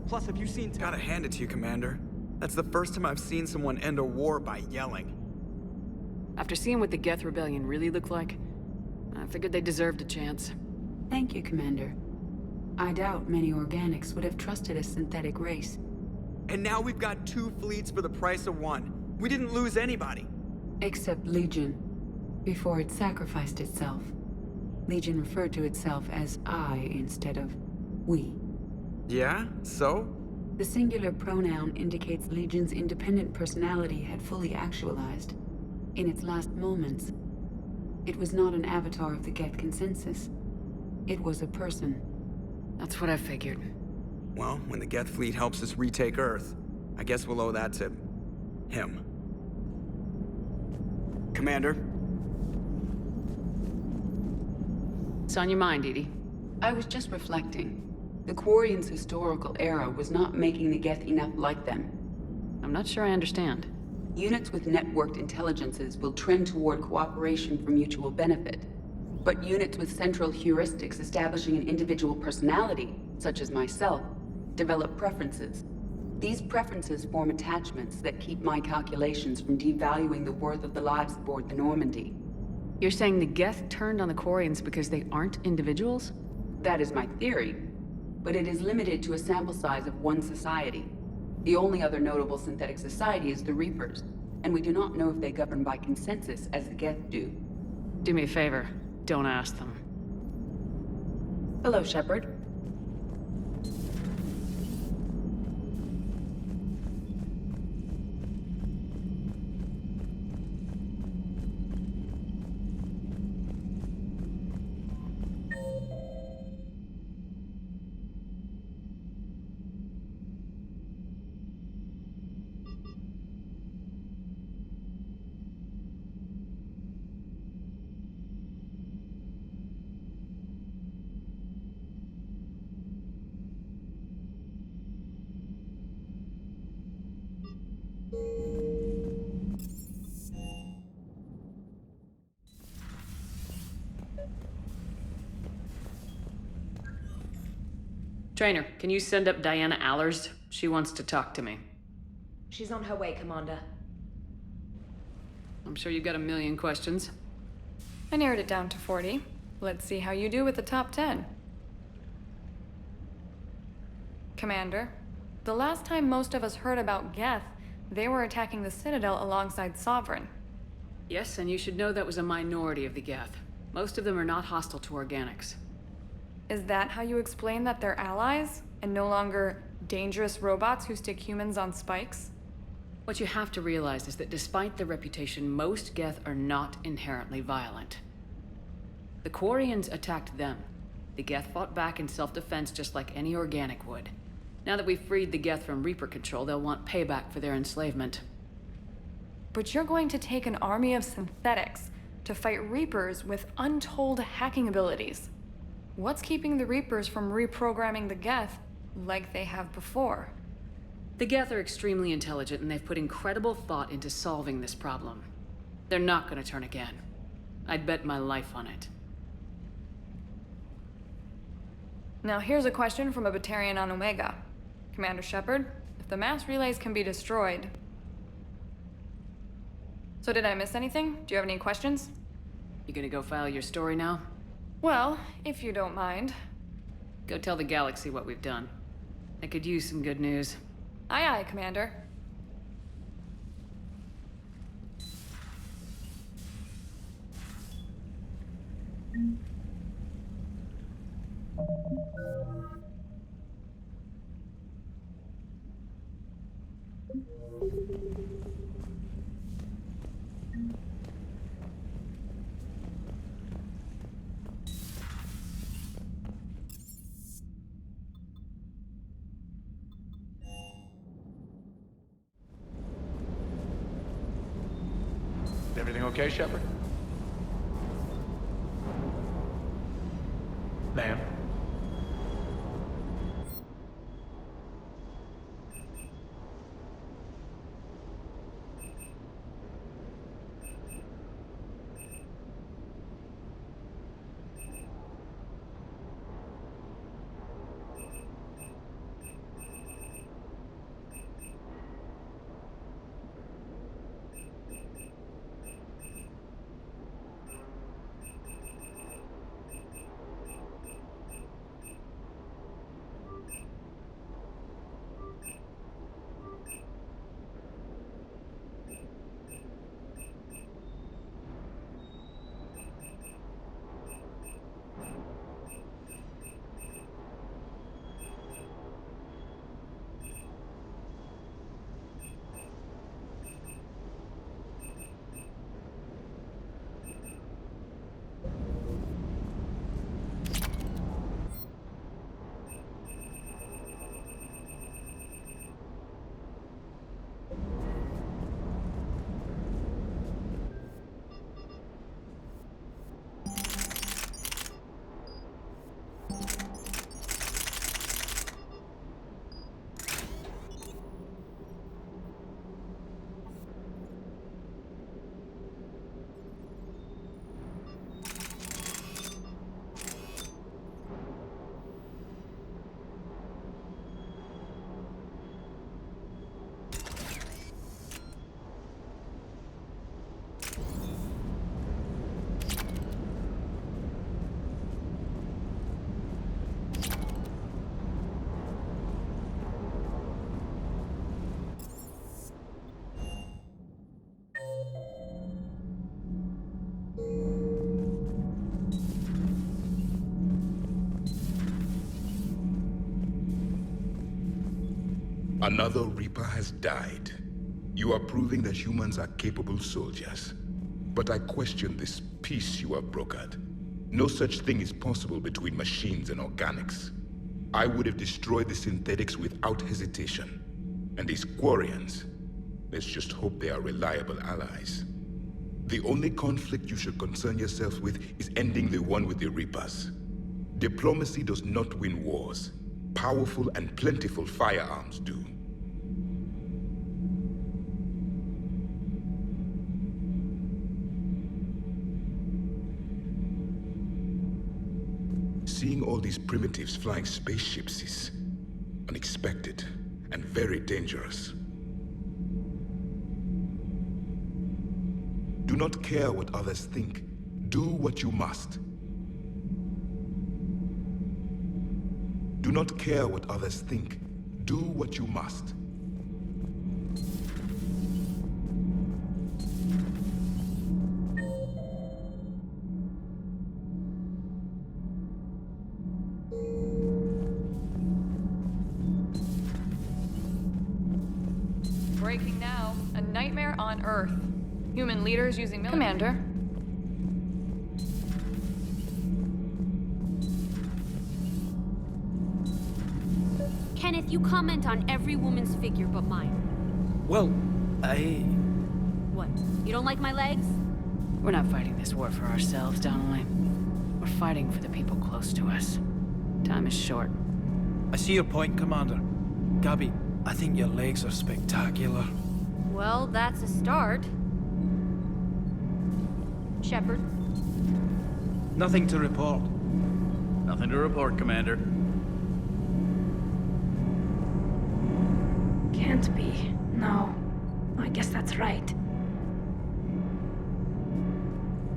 Plus, have you seen... Gotta hand it to you, Commander. That's the first time I've seen someone end a war by yelling. After seeing what the Geth Rebellion really looked like, I figured they deserved a chance. Thank you, Commander. I doubt many organics would have trusted a synthetic race. And now we've got 2 fleets for the price of 1. We didn't lose anybody. Except Legion, before it sacrificed itself. Legion referred to itself as I instead of we. Yeah? So? The singular pronoun indicates Legion's independent personality had fully actualized. In its last moments, it was not an avatar of the Geth consensus. It was a person. That's what I figured. Well, when the Geth fleet helps us retake Earth, I guess we'll owe that to... him. Commander? It's on your mind, Edie. I was just reflecting. The Quarians' historical era was not making the Geth enough like them. I'm not sure I understand. Units with networked intelligences will trend toward cooperation for mutual benefit. But units with central heuristics establishing an individual personality, such as myself, develop preferences. These preferences form attachments that keep my calculations from devaluing the worth of the lives aboard the Normandy. You're saying the Geth turned on the Quarians because they aren't individuals? That is my theory, but it is limited to a sample size of one society. The only other notable synthetic society is the Reapers, and we do not know if they govern by consensus as the Geth do. Do me a favor, don't ask them. Hello, Shepard. Trainer, can you send up Diana Allers? She wants to talk to me. She's on her way, Commander. I'm sure you've got a million questions. I narrowed it down to 40. Let's see how you do with the top 10. Commander, the last time most of us heard about Geth, they were attacking the Citadel alongside Sovereign. Yes, and you should know that was a minority of the Geth. Most of them are not hostile to organics. Is that how you explain that they're allies, and no longer dangerous robots who stick humans on spikes? What you have to realize is that despite their reputation, most Geth are not inherently violent. The Quarians attacked them. The Geth fought back in self-defense just like any organic would. Now that we've freed the Geth from Reaper control, they'll want payback for their enslavement. But you're going to take an army of synthetics to fight Reapers with untold hacking abilities. What's keeping the Reapers from reprogramming the Geth like they have before? The Geth are extremely intelligent, and they've put incredible thought into solving this problem. They're not going to turn again. I'd bet my life on it. Now here's a question from a Batarian on Omega. Commander Shepard, if the mass relays can be destroyed... So did I miss anything? Do you have any questions? You gonna go file your story now? Well, if you don't mind. Go tell the galaxy what we've done. I could use some good news. Aye, aye, Commander. Everything okay, Shepard? Ma'am? Another Reaper has died. You are proving that humans are capable soldiers. But I question this peace you have brokered. No such thing is possible between machines and organics. I would have destroyed the synthetics without hesitation. And these Quarians, let's just hope they are reliable allies. The only conflict you should concern yourself with is ending the one with the Reapers. Diplomacy does not win wars. Powerful and plentiful firearms do. Seeing all these primitives flying spaceships is unexpected and very dangerous. Do not care what others think. Do what you must. Do not care what others think. Do what you must. Breaking now. A nightmare on Earth. Human leaders using Commander. Kenneth, you comment on every woman's figure but mine. Well, What? You don't like my legs? We're not fighting this war for ourselves, Donnelly. We're fighting for the people close to us. Time is short. I see your point, Commander. Gabby, I think your legs are spectacular. Well, that's a start. Shepard? Nothing to report. Nothing to report, Commander. Can't be. No. I guess that's right.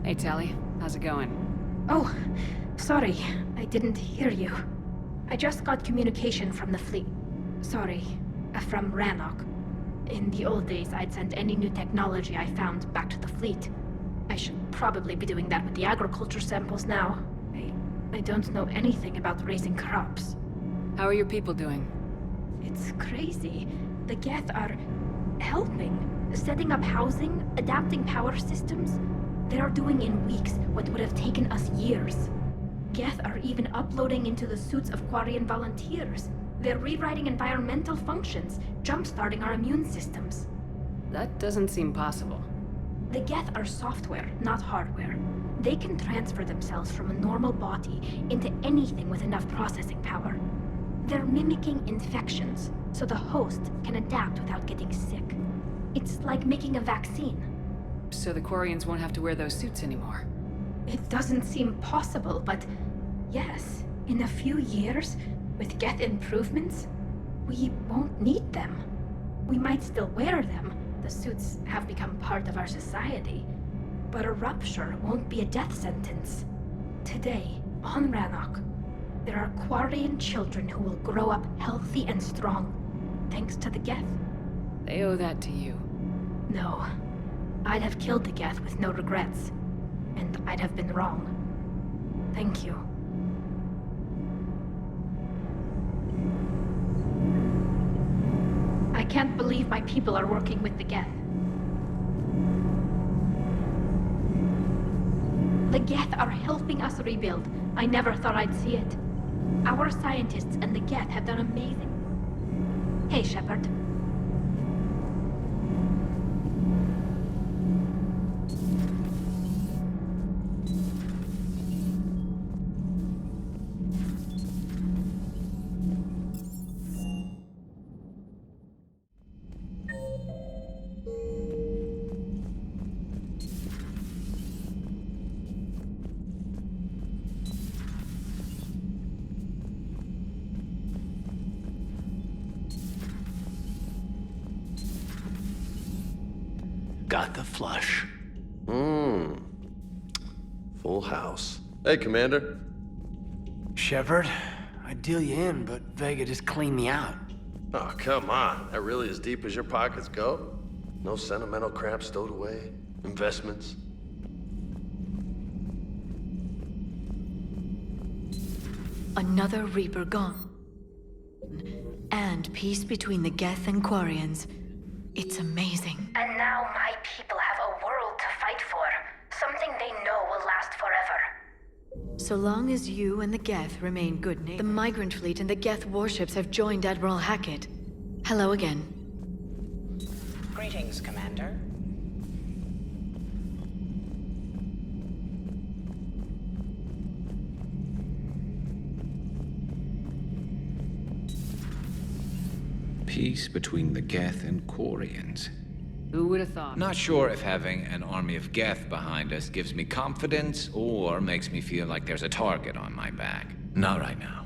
Hey, Tally. How's it going? Oh, sorry. I didn't hear you. I just got communication from the fleet. Sorry. From Rannoch. In the old days, I'd send any new technology I found back to the fleet. I should probably be doing that with the agriculture samples now. I don't know anything about raising crops. How are your people doing? It's crazy. The Geth are helping. Setting up housing, adapting power systems. They are doing in weeks what would have taken us years. Geth are even uploading into the suits of Quarian volunteers. They're rewriting environmental functions, jump-starting our immune systems. That doesn't seem possible. The Geth are software, not hardware. They can transfer themselves from a normal body into anything with enough processing power. They're mimicking infections, so the host can adapt without getting sick. It's like making a vaccine. So the Quarians won't have to wear those suits anymore. It doesn't seem possible, but yes, in a few years, with Geth improvements, we won't need them. We might still wear them. The suits have become part of our society. But a rupture won't be a death sentence. Today, on Rannoch, there are Quarian children who will grow up healthy and strong, thanks to the Geth. They owe that to you. No. I'd have killed the Geth with no regrets. And I'd have been wrong. Thank you. I can't believe my people are working with the Geth. The Geth are helping us rebuild. I never thought I'd see it. Our scientists and the Geth have done amazing work. Hey, Shepard. Got the flush. Full house. Hey, Commander. Shepard, I'd deal you in, but Vega just cleaned me out. Oh, come on. That really as deep as your pockets go? No sentimental crap stowed away? Investments? Another Reaper gone. And peace between the Geth and Quarians. It's amazing. And now my people have a world to fight for. Something they know will last forever. So long as you and the Geth remain good neighbors. The Migrant Fleet and the Geth warships have joined Admiral Hackett. Hello again. Greetings, Commander. Peace between the Geth and Quarians. Who would have thought? Not sure if having an army of Geth behind us gives me confidence or makes me feel like there's a target on my back. Not right now.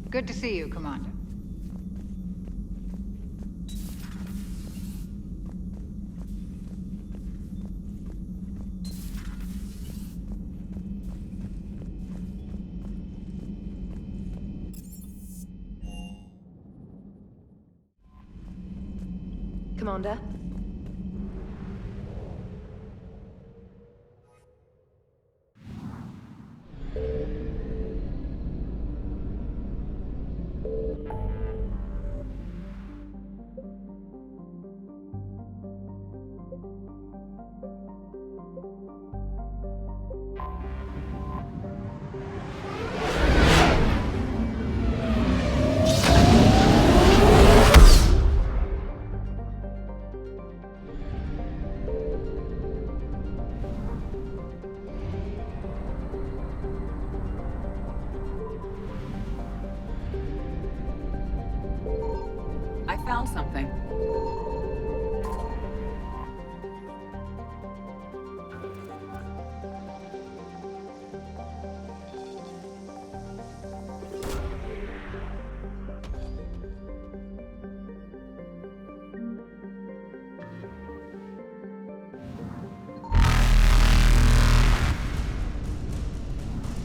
Good to see you, Commander. Commander? I found something.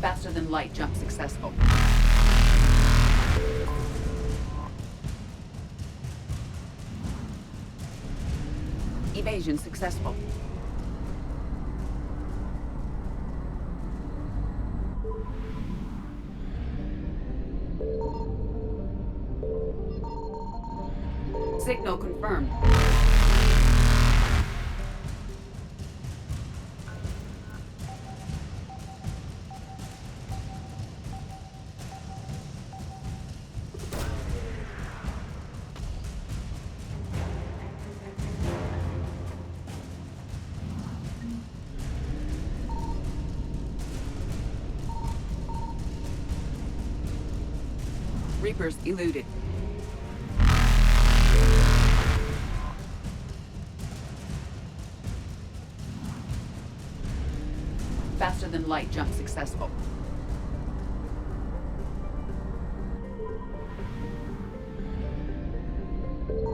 Faster than light jump successful. Evasion successful. Signal confirmed. Reapers eluded. Faster than light jump successful.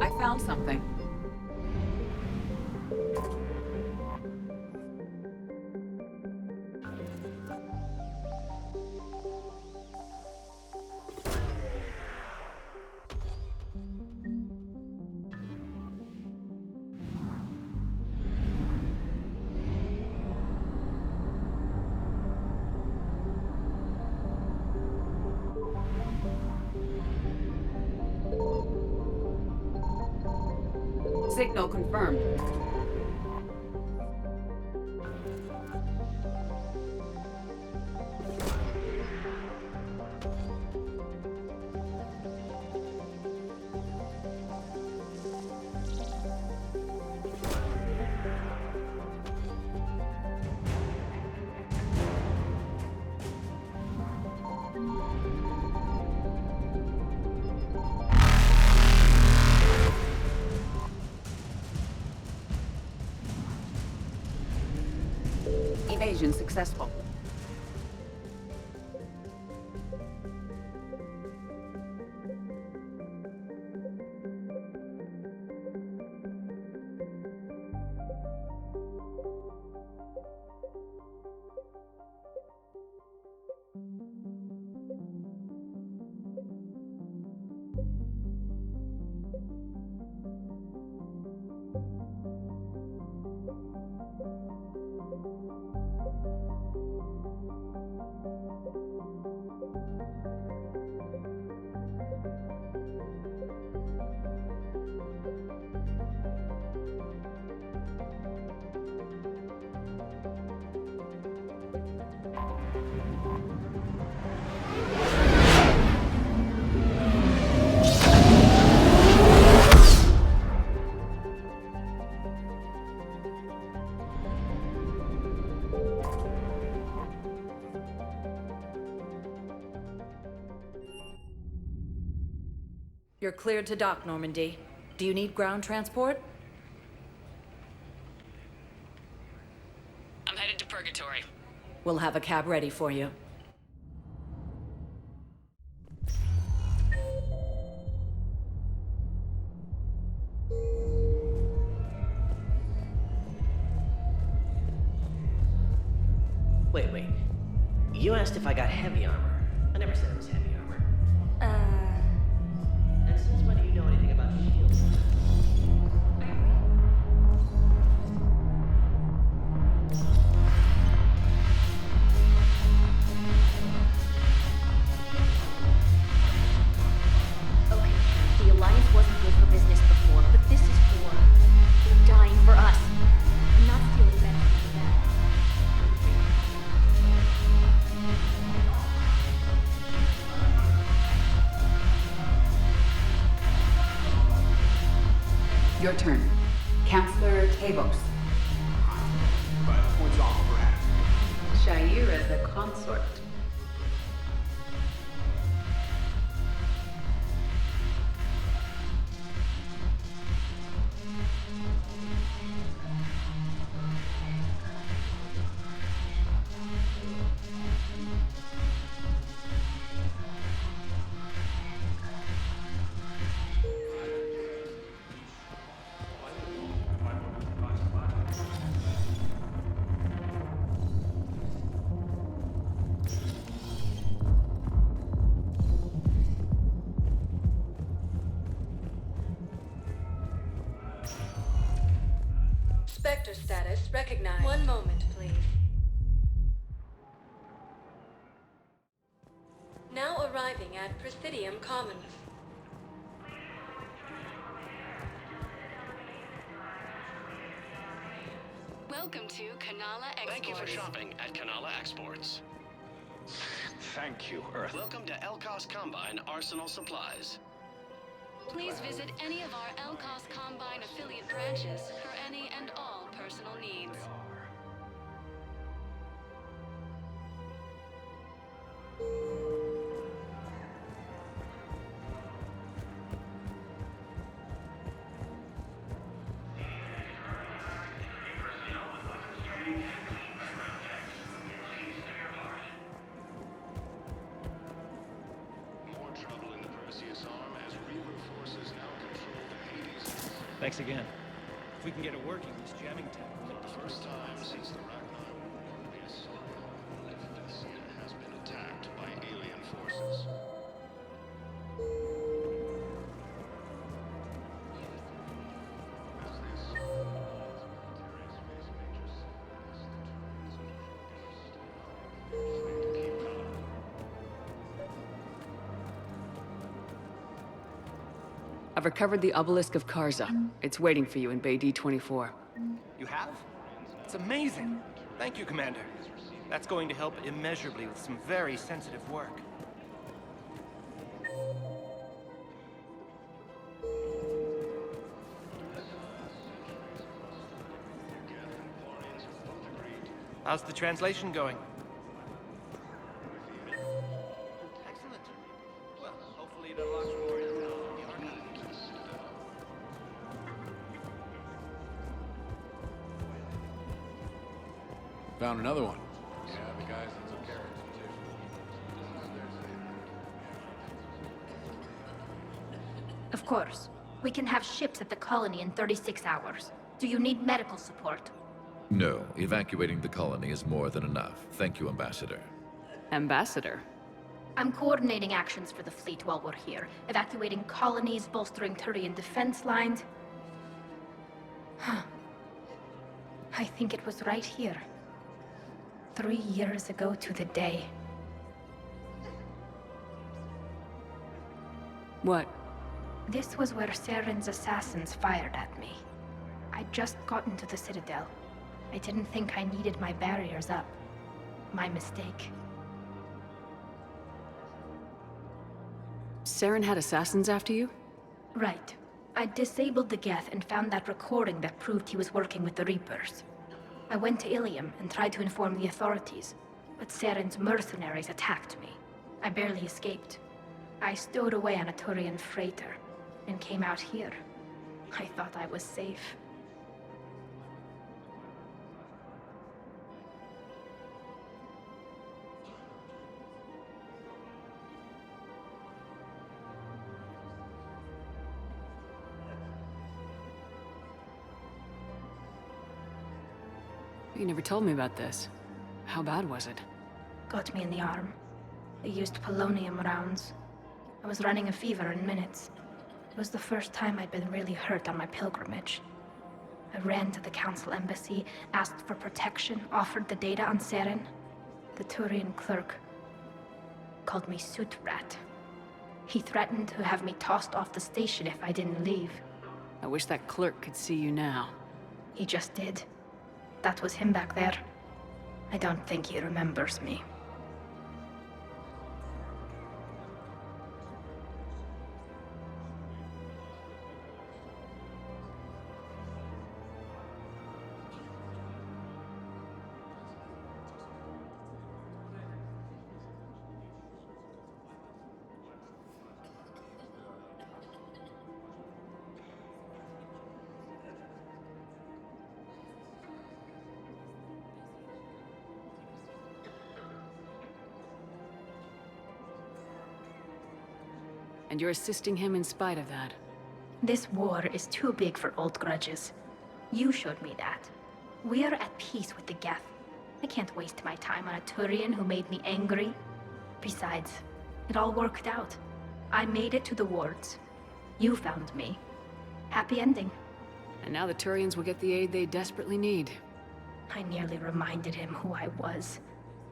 I found something. Signal confirmed. Evasion successful. You're cleared to dock, Normandy. Do you need ground transport? I'm headed to Purgatory. We'll have a cab ready for you. Wait. You asked if I got heavy armor. I never said it was heavy armor. And since when do you know anything about shields? Okay, the Alliance wasn't good for business before, but this is war. They're dying for us. I'm not feeling better for that. Your turn. Counselor Tavos. Points off for Adam. Shaira the consort. Spectre status recognized. One moment, please. Now arriving at Presidium Commons. Welcome to Kanala Exports. Thank you for shopping at Kanala Exports. Thank you, Earth. Welcome to Elkos Combine Arsenal Supplies. Please visit any of our Elkos Combine affiliate branches for any and all personal needs. Thanks again. If we can get it working, this jamming tech will make the First time since the Ragnar the assault has been attacked by alien forces. I've recovered the obelisk of Karza. It's waiting for you in Bay D-24. You have? It's amazing. Thank you, Commander. That's going to help immeasurably with some very sensitive work. How's the translation going? Excellent. Well, hopefully it unlocks more intel from the archive. Found another one. Yeah, the guys that took care of it, Of course. We can have ships at the colony in 36 hours. Do you need medical support? No, evacuating the colony is more than enough. Thank you, Ambassador. Ambassador? I'm coordinating actions for the fleet while we're here. Evacuating colonies, bolstering Turian defense lines. I think it was right here. 3 years ago to the day. What? This was where Saren's assassins fired at me. I'd just gotten to the Citadel. I didn't think I needed my barriers up. My mistake. Saren had assassins after you? Right. I disabled the Geth and found that recording that proved he was working with the Reapers. I went to Ilium and tried to inform the authorities, but Saren's mercenaries attacked me. I barely escaped. I stowed away on a Turian freighter and came out here. I thought I was safe. You never told me about this. How bad was it? Got me in the arm. They used polonium rounds. I was running a fever in minutes. It was the first time I'd been really hurt on my pilgrimage. I ran to the Council embassy, asked for protection, offered the data on Saren. The Turian clerk called me Soot Rat. He threatened to have me tossed off the station if I didn't leave. I wish that clerk could see you now. He just did. That was him back there. I don't think he remembers me. And you're assisting him in spite of that. This war is too big for old grudges. You showed me that. We're at peace with the Geth. I can't waste my time on a Turian who made me angry. Besides, it all worked out. I made it to the wards. You found me. Happy ending. And now the Turians will get the aid they desperately need. I nearly reminded him who I was.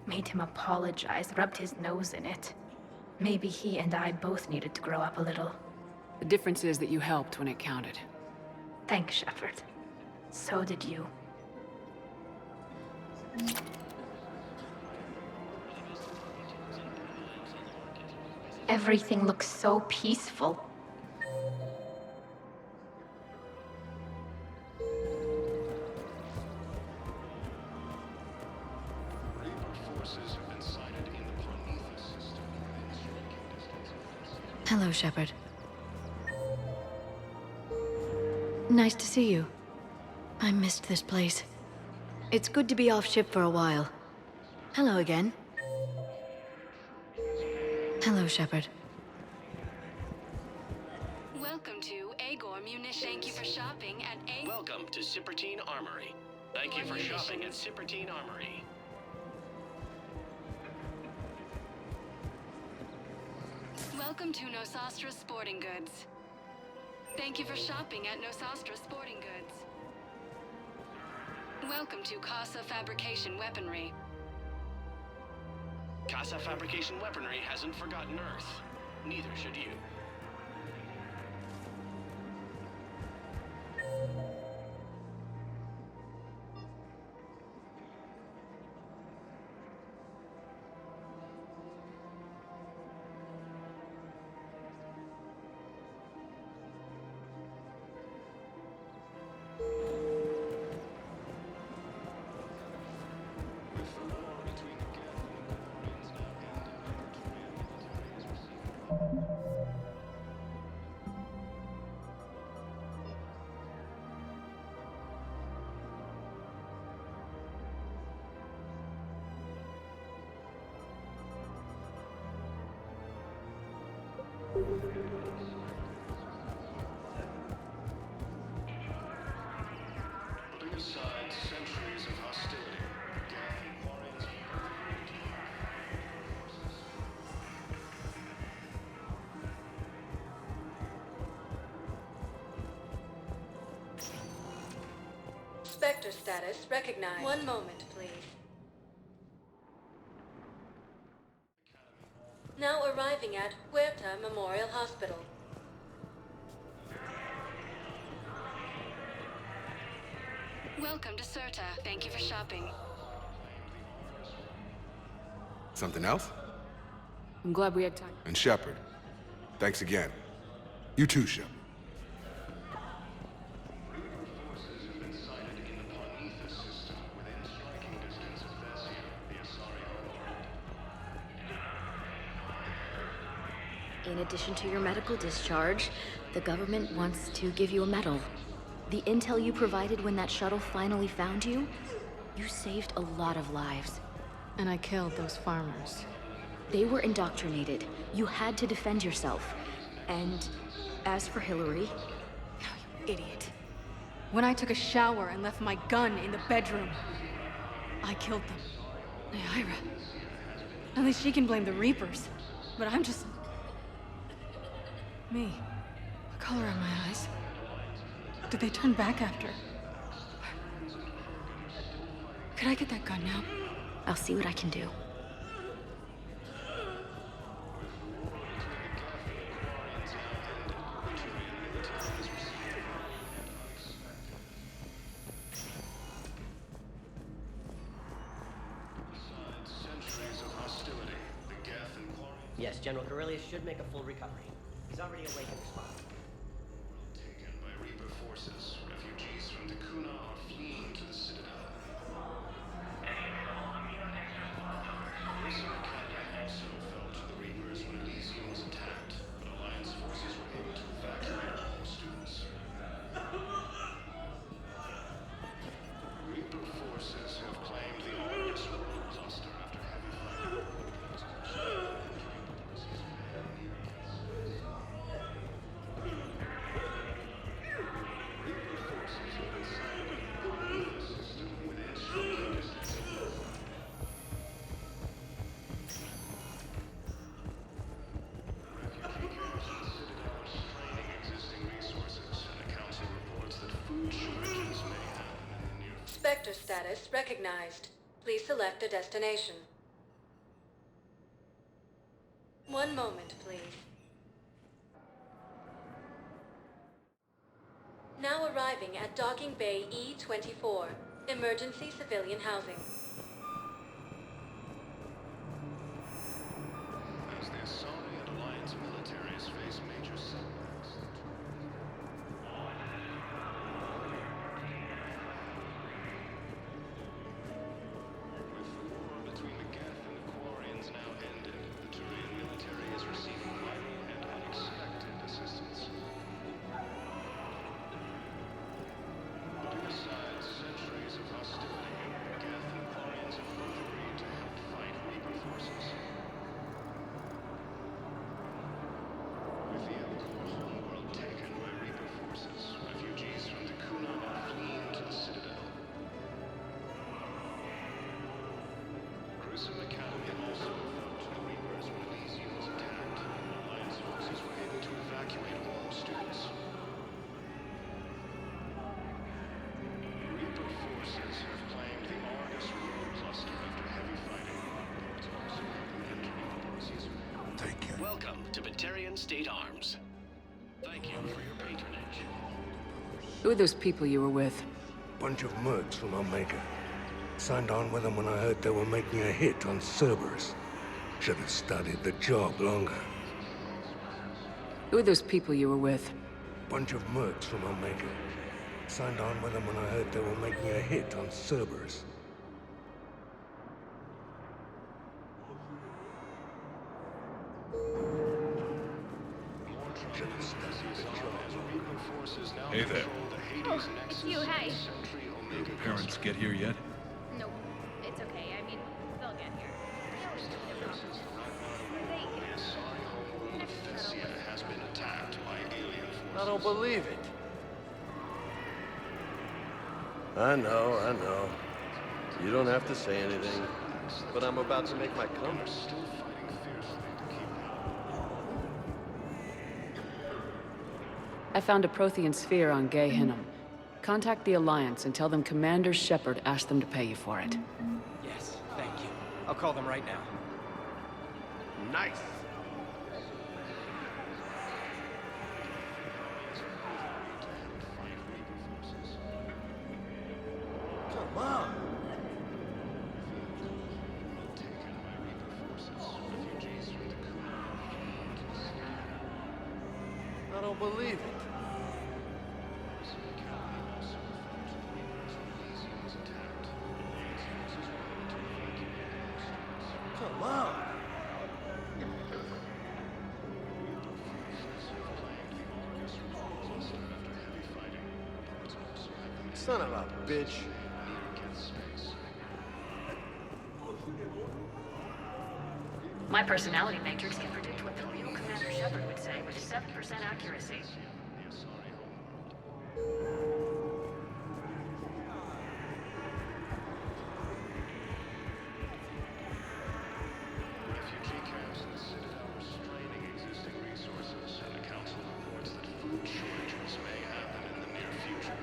Made him apologize, rubbed his nose in it. Maybe he and I both needed to grow up a little. The difference is that you helped when it counted. Thanks, Shepard. So did you. Everything looks so peaceful. Hello, Shepard. Nice to see you. I missed this place. It's good to be off ship for a while. Hello again. Hello, Shepard. Welcome to Agor more munitions. Thank you for shopping at A. Welcome to Sippertine Armory. Thank you for shopping at Sippertine Armory. Welcome to Nosastra Sporting Goods. Thank you for shopping at Nosastra Sporting Goods. Welcome to Casa Fabrication Weaponry. Casa Fabrication Weaponry hasn't forgotten Earth. Neither should you. Putting aside centuries of hostility, Geth and Quarians Spectre status recognized. One moment, please. Now arriving at Huerta Memorial Hospital. Welcome to Certa. Thank you for shopping. Something else? I'm glad we had time. And Shepard. Thanks again. You too, Shepard. forces have been sighted in the Ponetha system within striking distance of Thessia, the Asario world. In addition to your medical discharge, the government wants to give you a medal. The intel you provided when that shuttle finally found you, you saved a lot of lives. And I killed those farmers. They were indoctrinated. You had to defend yourself. And as for Hillary... Oh, you idiot. When I took a shower and left my gun in the bedroom, I killed them. Naira. At least she can blame the Reapers. But I'm just... me. The color in my eyes. Did they turn back after? Could I get that gun now? I'll see what I can do. Centuries of hostility, the Geth and Quarians Yes, General Corellius should make a full recovery. He's already awake and responding. taken by Reaper forces. Refugees from Takuna are fleeing to the Citadel. Orison Academy also fell to the Reapers when Elysium was attacked, but Alliance forces were able to evacuate all students. Reaper forces have claimed the Orgus World Cluster after heavy fighting. Reaper forces have been sighted in the Ponetha system within striking distance of refugee camps in the Citadel are straining existing resources, and the Council reports that food shortages may happen in the near future. Spectre status recognized. Please select a destination. One moment, please. Now arriving at Docking Bay E-24, emergency civilian housing. As the Asari and Alliance militaries face major setbacks. With the war between the Geth and the Quarians now ended, the Turian military is receiving vital and unexpected assistance. Putting aside centuries of hostility, Geth and to Batarian State Arms. Thank you for your patronage. Who are those people you were with? Bunch of mercs from Omega. Signed on with them when I heard they were making a hit on Cerberus. Should have studied the job longer. Who are those people you were with? Bunch of mercs from Omega. Signed on with them when I heard they were making a hit on Cerberus. Hey there. Oh, it's you, hey. Your parents get here yet? Nope, it's okay. I mean, they'll get here. Has been attacked by alien forces. I don't believe it. I know. You don't have to say anything, but I'm about to make my comeback. I found a Prothean sphere on Gay Hinnom. Contact the Alliance and tell them Commander Shepard asked them to pay you for it. Yes, thank you. I'll call them right now. Nice. Come on. I don't believe it. Come on. Son of a bitch. My personality matrix can predict what the real Commander Shepard would say with 7% accuracy. Refugee camps in the Citadel are straining existing resources, and the Council reports that food shortages may happen in the near future.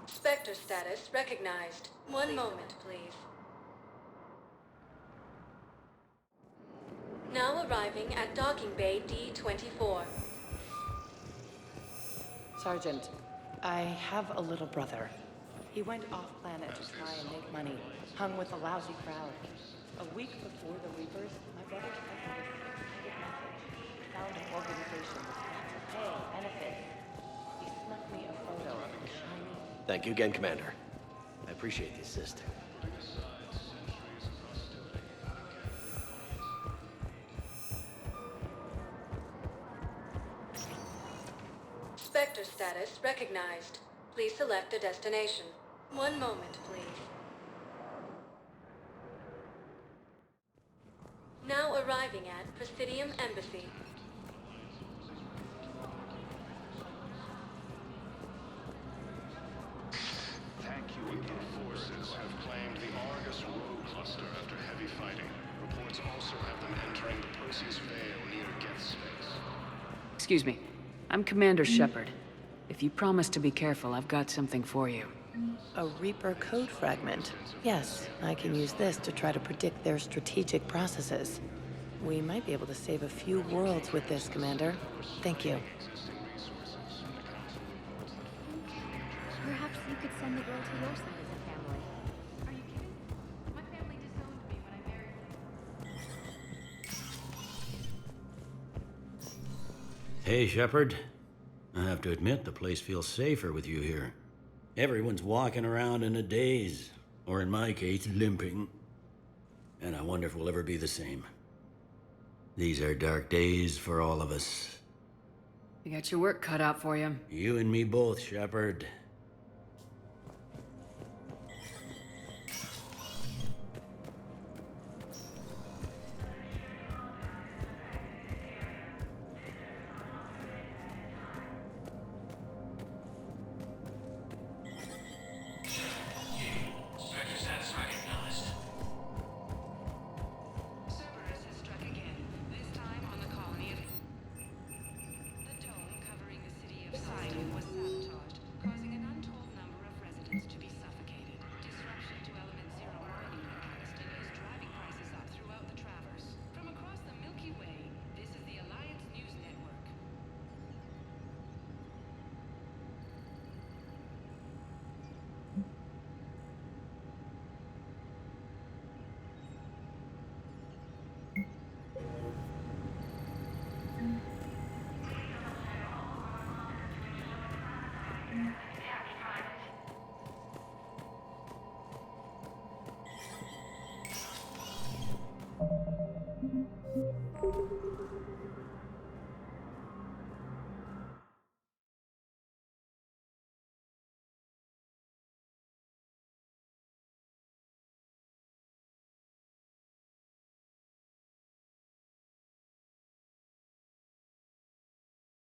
Spectre status recognized. One moment, please. Now arriving at docking bay D-24. Sergeant, I have a little brother. He went off-planet to try and make money, hung with a lousy crowd. A week before the Reapers, my brother found an organization with pay benefits. He snuck me a photo of a shiny... Thank you again, Commander. I appreciate the assist. Spectre status recognized. Please select a destination. One moment, please. Now arriving at Presidium Embassy. Thank you again. Forces have claimed the Argus rogue cluster after heavy fighting. Reports also have them entering the Perseus Vale near Geth space. Excuse me. I'm Commander Shepard. If you promise to be careful, I've got something for you. A Reaper code fragment. Yes, I can use this to try to predict their strategic processes. We might be able to save a few worlds with this, Commander. Thank you. Perhaps you could send the girl to your side as a family. Are you kidding? My family disowned me when I married them. Hey, Shepard. I have to admit, the place feels safer with you here. Everyone's walking around in a daze, or in my case, limping. And I wonder if we'll ever be the same. These are dark days for all of us. You got your work cut out for you. You and me both, Shepard. Causing